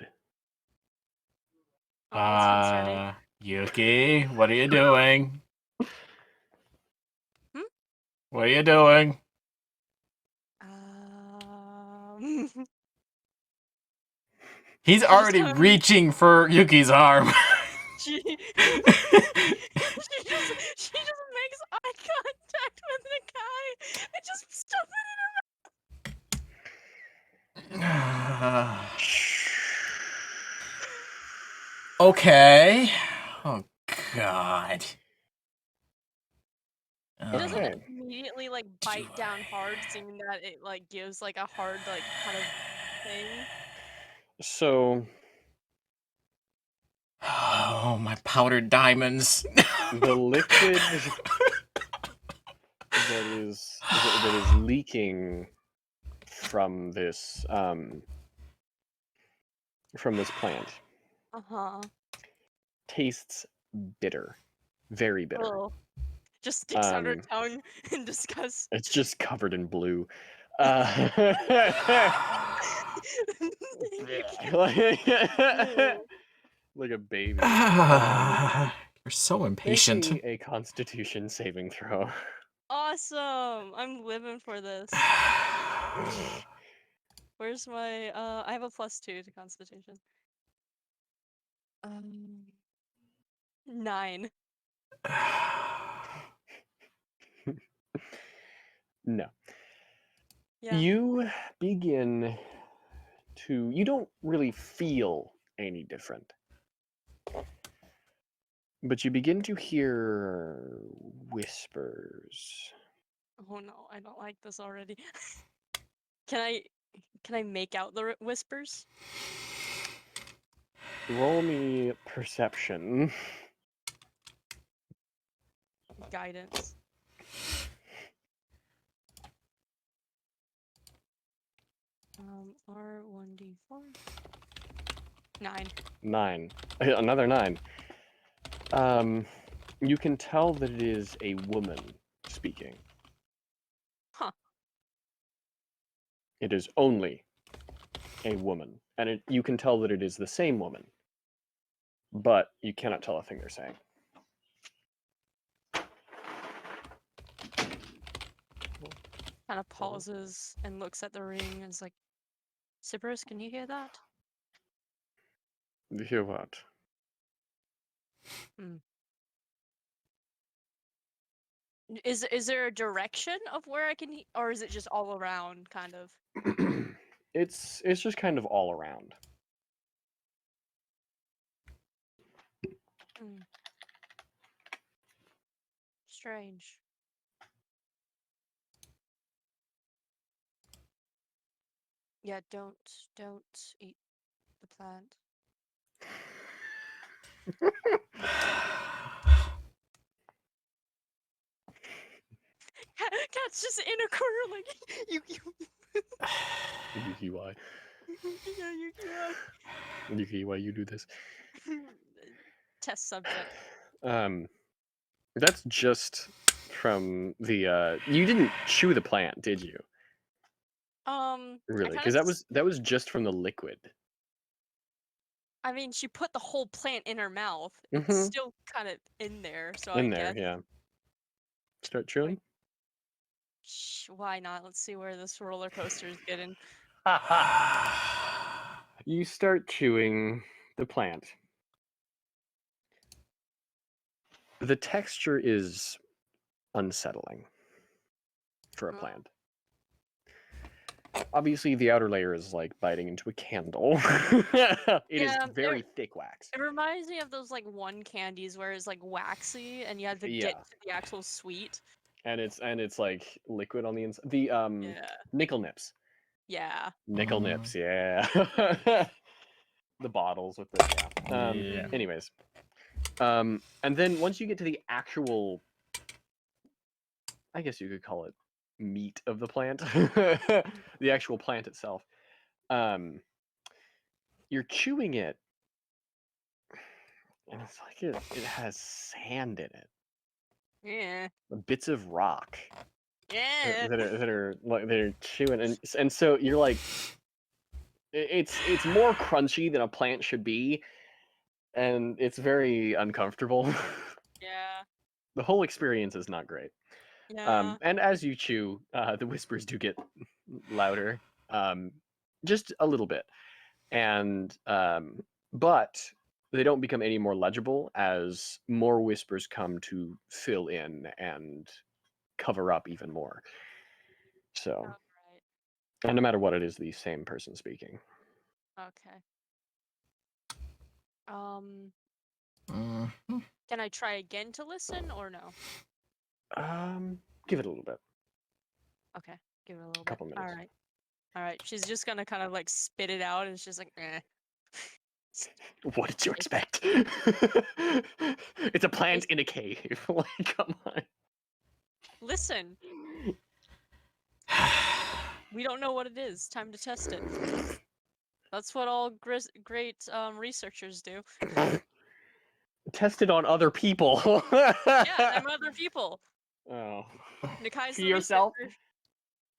Yuki, what are you doing? What are you doing? He's already reaching for Yuki's arm. She just makes eye contact with the guy and just stuff it in her. Okay. Oh God. He doesn't immediately like bite down hard, seeing that it like gives like a hard like kind of thing. So Oh, my powdered diamonds. the liquid that is leaking from this plant tastes bitter, very bitter. Oh. Just sticks out her tongue in disgust. It's just covered in blue. Like a baby. You're so impatient. Making a Constitution saving throw. Awesome! I'm living for this. Where's my I have a +2 to Constitution. 9. No. Yeah. You begin to... You don't really feel any different. But you begin to hear whispers. Oh no, I don't like this already. Can I make out the whispers? Roll me perception. Guidance. R1d4. 9. 9. Another 9. You can tell that it is a woman speaking. Huh. It is only a woman. And you can tell that it is the same woman. But you cannot tell a thing they're saying. Kind of pauses and looks at the ring and is like, Cypress, can you hear that? You hear what? Is there a direction of where I can, or is it just all around, kind of? It's just kind of all around. Strange. Yeah, don't eat the plant. Cat's just in a corner like Yuki. Yuki, why? Yeah, Yuki, why? Yuki, why you do this? Test subject. That's just from the you didn't chew the plant, did you? Really? Because that was just from the liquid. I mean, she put the whole plant in her mouth. It's still kind of in there, so I guess. Yeah. Start chewing? Why not? Let's see where this roller coaster is getting. You start chewing the plant. The texture is unsettling for a plant. Obviously, the outer layer is like biting into a candle. It is very thick wax. It reminds me of those like one candies where it's like waxy and you have to get to the actual sweet. And it's like liquid on the inside. The nickel nips. Yeah. Nickel nips, yeah. The bottles with the anyways. And then once you get to the actual, I guess you could call it meat of the plant, the actual plant itself, you're chewing it, and it's like it has sand in it. Yeah. Bits of rock. Yeah. That are like they're chewing, and so you're like, it's more crunchy than a plant should be, and it's very uncomfortable. Yeah. The whole experience is not great. Yeah. And as you chew, the whispers do get louder, just a little bit. And but they don't become any more legible as more whispers come to fill in and cover up even more. So, All right. and no matter what it is, the same person speaking. Okay. Um, Mhm. can I try again to listen or no? Give it a little bit. Okay, give it a little Couple bit. minutes. All right. All right. She's just gonna kind of like spit it out, and she's like, eh. What did you expect? It's a plant in a cave. Like, come on. Listen, we don't know what it is. Time to test it. That's what all great researchers do. Test it on other people. Yeah, I'm other people. Oh. Nikai's To the yourself? researcher.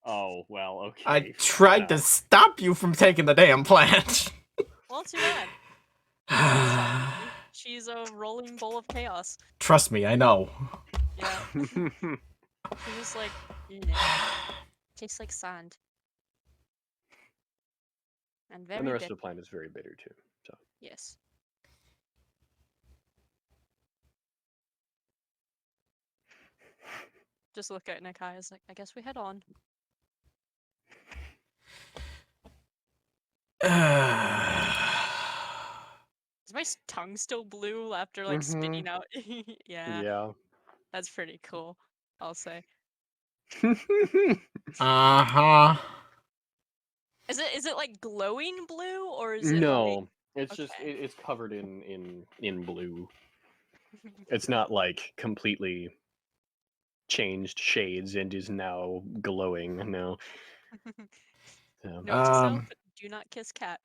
Oh, well, okay. I fair tried to enough. stop you from taking the damn plant. Well, too bad. You can't stop Nikki. She's a rolling bowl of chaos. Trust me, I know. Yeah. She's just like, nah. Tastes like sand. And very And the rest bitter. of the plant is very bitter too. So Yes. Just look at Nikai as like, I guess we head on. Is my tongue still blue after like spitting out? Yeah, yeah. that's pretty cool, I'll say. Uh-huh. Is it like glowing blue or is it like No, it's just okay. it's covered in blue. It's not like completely changed shades and is now glowing. No. So, Note to self, do not kiss cat.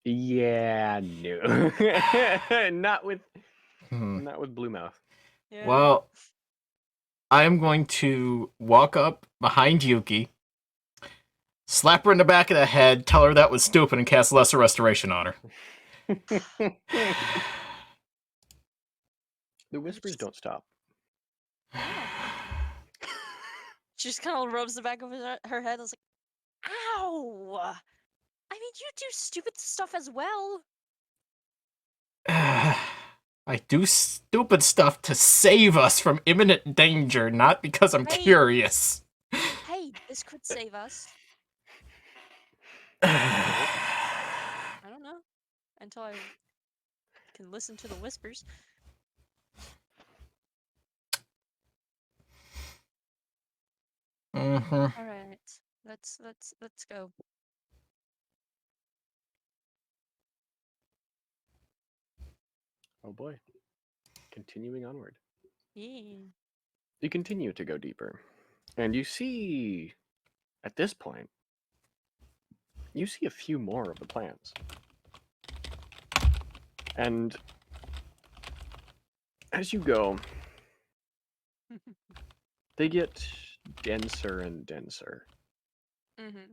yeah, no. not with blue mouth. Yeah. Well, I'm going to walk up behind Yuki, slap her in the back of the head, tell her that was stupid, and cast Lesser Restoration on her. The whispers don't stop. She just kind of rubs the back of her head and is like, ow! I mean, you do stupid stuff as well. I do stupid stuff to save us from imminent danger, not because I'm Hey. curious. Hey, this could save us. Right? I don't know. Until I can listen to the whispers. Mm-hmm. All right, let's go. Oh boy. Continuing onward. Yeah. You continue to go deeper. And you see, at this point, you see a few more of the plants. And as you go, they get denser and denser. Mm-hmm.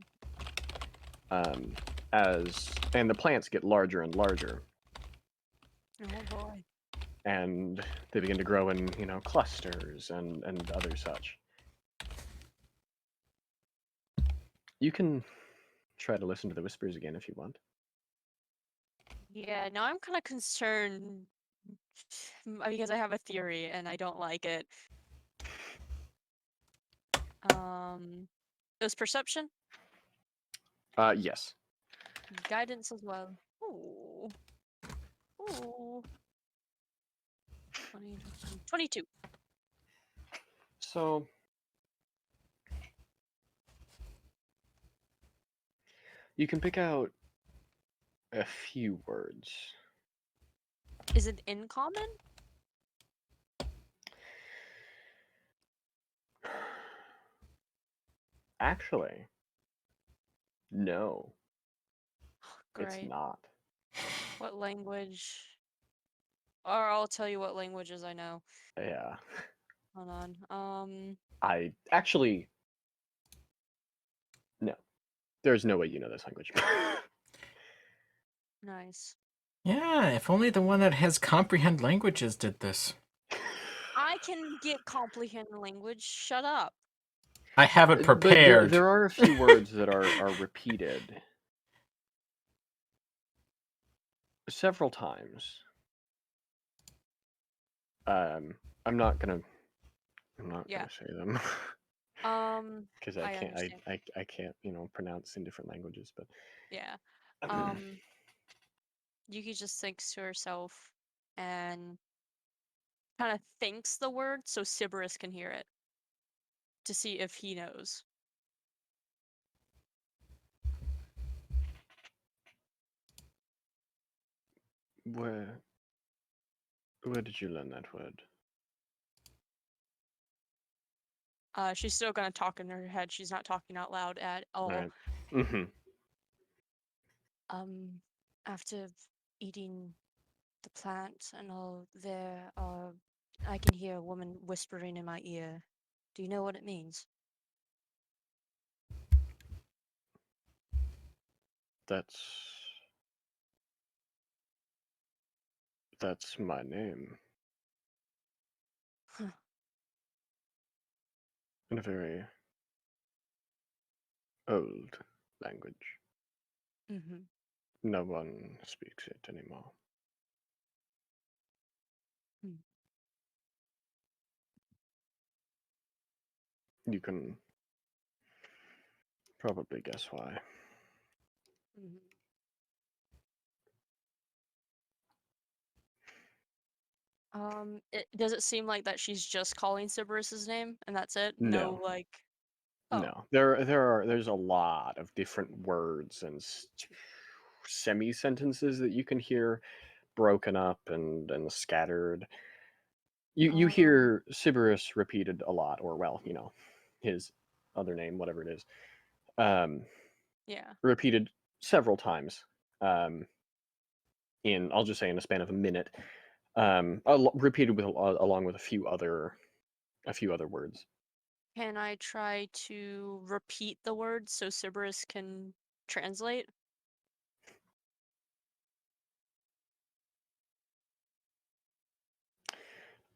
And the plants get larger and larger. Oh boy. And they begin to grow in, clusters and other such. You can try to listen to the whispers again if you want. Yeah, now I'm kind of concerned because I have a theory and I don't like it. It was perception? Yes. Guidance as well. Ooh. Ooh. 22. So you can pick out a few words. Is it in common? Actually, no, it's Great. not. What language? Or I'll tell you what languages I know. Yeah. Hold on. I actually, no. There's no way you know this language. Nice. Yeah, if only the one that has comprehend languages did this. I can get comprehend language. Shut up. I have it But prepared. there are a few words that are repeated several times. I'm not gonna say them because I I can't understand. I can't pronounce in different languages. But Yeah. Yuki just thinks to herself and kind of thinks the word so Sybaris can hear it to see if he knows. where did you learn that word? She's still gonna talk in her head. She's not talking out loud at all. Right. Mm-hmm. After eating the plant and all, I can hear a woman whispering in my ear. Do you know what it means? That's my name. Huh. In a very old language. Mm-hmm. No one speaks it anymore. Hmm. You can probably guess why. Mm-hmm. Does it seem like that she's just calling Sybaris's name and that's it? No. Like. Oh. No, there's a lot of different words and semi sentences that you can hear broken up and scattered. You hear Sybaris repeated a lot, or well, his other name, whatever it is, Yeah. repeated several times. I'll just say in a span of a minute, repeated with along with a few other words. Can I try to repeat the words so Sybaris can translate?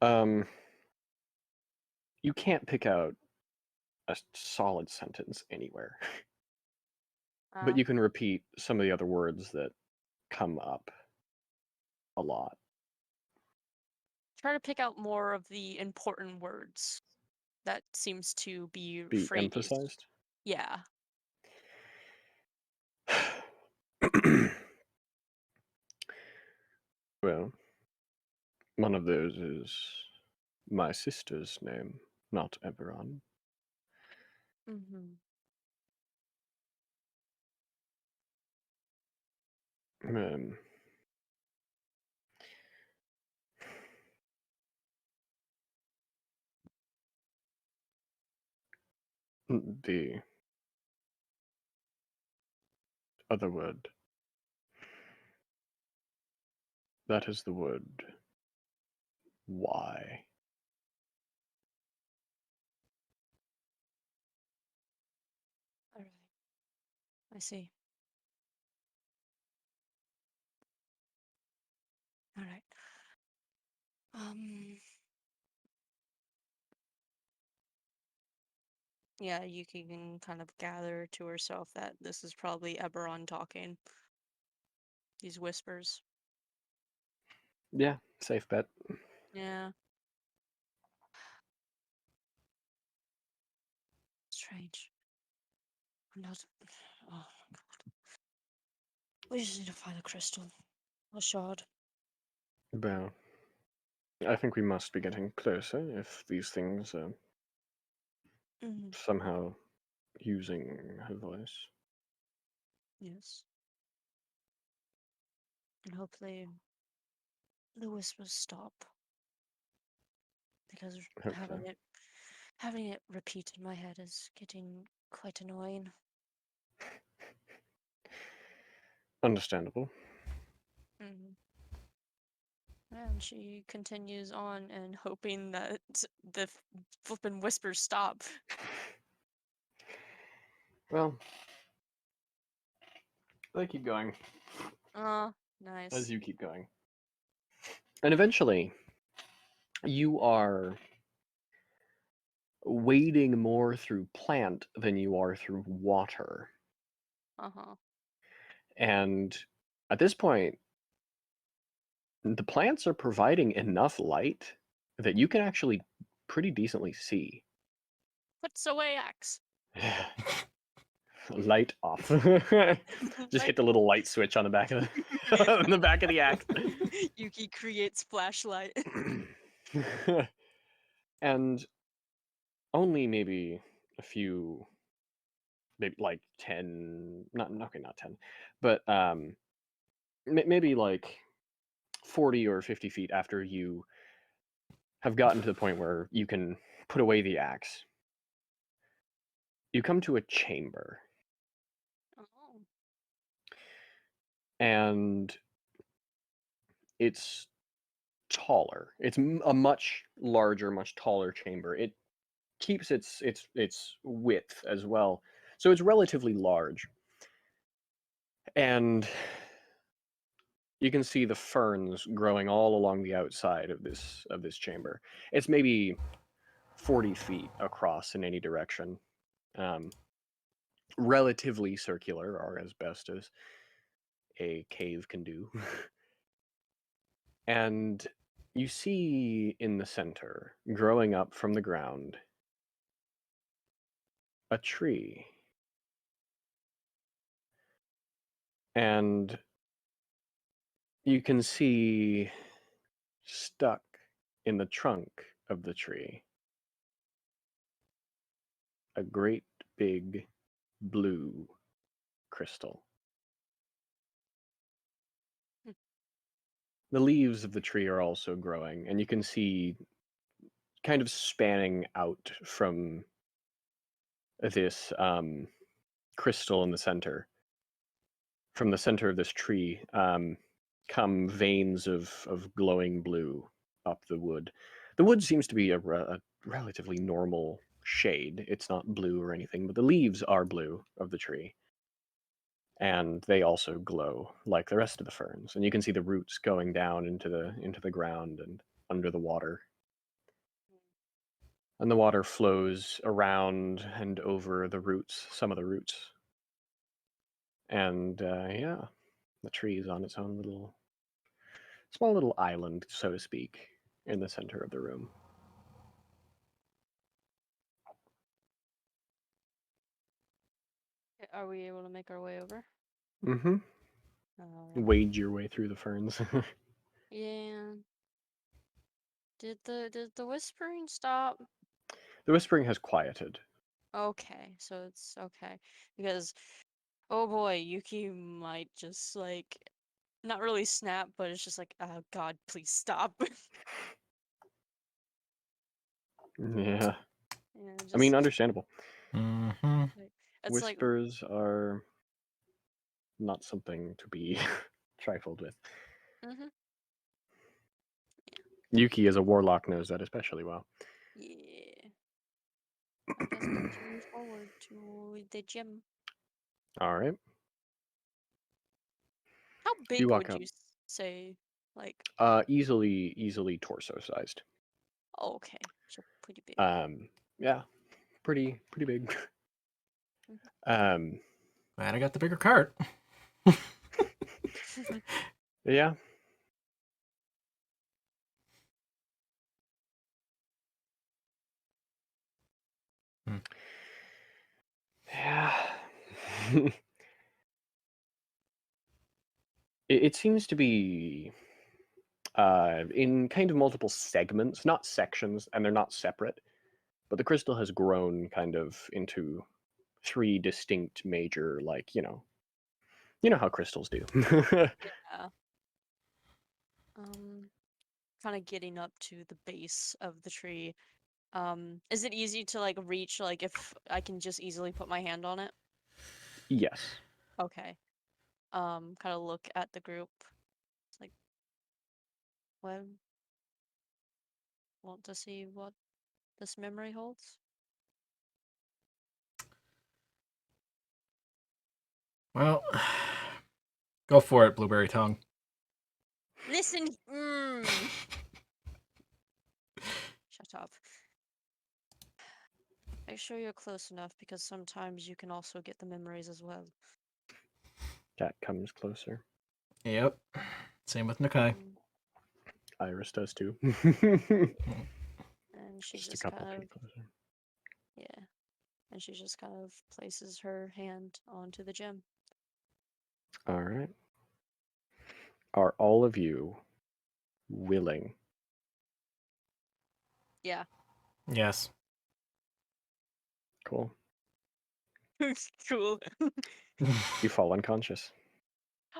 You can't pick out a solid sentence anywhere, but you can repeat some of the other words that come up a lot. Try to pick out more of the important words that seems to be phrased. Emphasized? Yeah. Well, one of those is my sister's name, not Eberron. Mm-hmm. The other word. That is the word why. All right. I see. All right. Yeah, Yuki can kind of gather to herself that this is probably Eberron talking. These whispers. Yeah, safe bet. Yeah. Strange. I'm not. Oh my god. We just need to find a crystal. A shard. Well, I think we must be getting closer if these things are somehow using her voice. Yes. And hopefully the whispers stop. Because having it repeat in my head is getting quite annoying. Understandable. And she continues on and hoping that the flippin' whispers stop. Well, they keep going. Nice. As you keep going. And eventually, you are wading more through plant than you are through water. Uh-huh. And at this point, the plants are providing enough light that you can actually pretty decently see. Puts away axe. Light off. Just hit the little light switch on the back of the on the back of the axe. Yuki creates flashlight. And only maybe a few, maybe like 10, not 10, but maybe like 40 or 50 feet after you have gotten to the point where you can put away the axe, you come to a chamber. Oh. And it's taller. It's a much larger, much taller chamber. It keeps its width as well, so it's relatively large. And you can see the ferns growing all along the outside of this chamber. It's maybe 40 feet across in any direction. Relatively circular, or as best as a cave can do. And you see in the center, growing up from the ground, a tree. And you can see stuck in the trunk of the tree a great big blue crystal. Hmm. The leaves of the tree are also growing, and you can see kind of spanning out from this crystal in the center. From the center of this tree come veins of glowing blue up the wood. The wood seems to be a relatively normal shade. It's not blue or anything, but the leaves are blue of the tree. And they also glow like the rest of the ferns. And you can see the roots going down into the ground and under the water. And the water flows around and over the roots, some of the roots. And yeah, the tree is on its own small little island, so to speak, in the center of the room. Are we able to make our way over? Mm-hmm. Alright. Wade your way through the ferns. Yeah. Did the whispering stop? The whispering has quieted. Okay, so it's okay. Because oh boy, Yuki might just like not really snap, but it's just like, oh god, please stop. Yeah. Yeah, I mean, just understandable. Mm-hmm. like, it's like Whispers are not something to be trifled with. mhm. Yuki as a warlock knows that especially well. Yeah. I guess continue forward to the gym. All right. How big You walk would up. you say? Like, Easily torso sized. oh, okay, so pretty big. Yeah, pretty big. Mhm. Glad I got the bigger cart. Yeah. Yeah. It seems to be in kind of multiple segments, not sections, and they're not separate. But the crystal has grown kind of into 3 distinct major, like, you know how crystals do. Yeah. Kind of getting up to the base of the tree. Is it easy to like reach? Like, if I can just easily put my hand on it? Yes. Okay. Kind of look at the group. It's like, well, want to see what this memory holds? Well, go for it, Blueberry Tongue. Listen. Shut up. Make sure you're close enough because sometimes you can also get the memories as well. Cat comes closer. Yep. Same with Nakai. Iris does too. And she Just a just couple kind of, feet closer. yeah. And she just kind of places her hand onto the gem. All right. Are all of you willing? Yeah. Yes. Cool. Cool. You fall unconscious.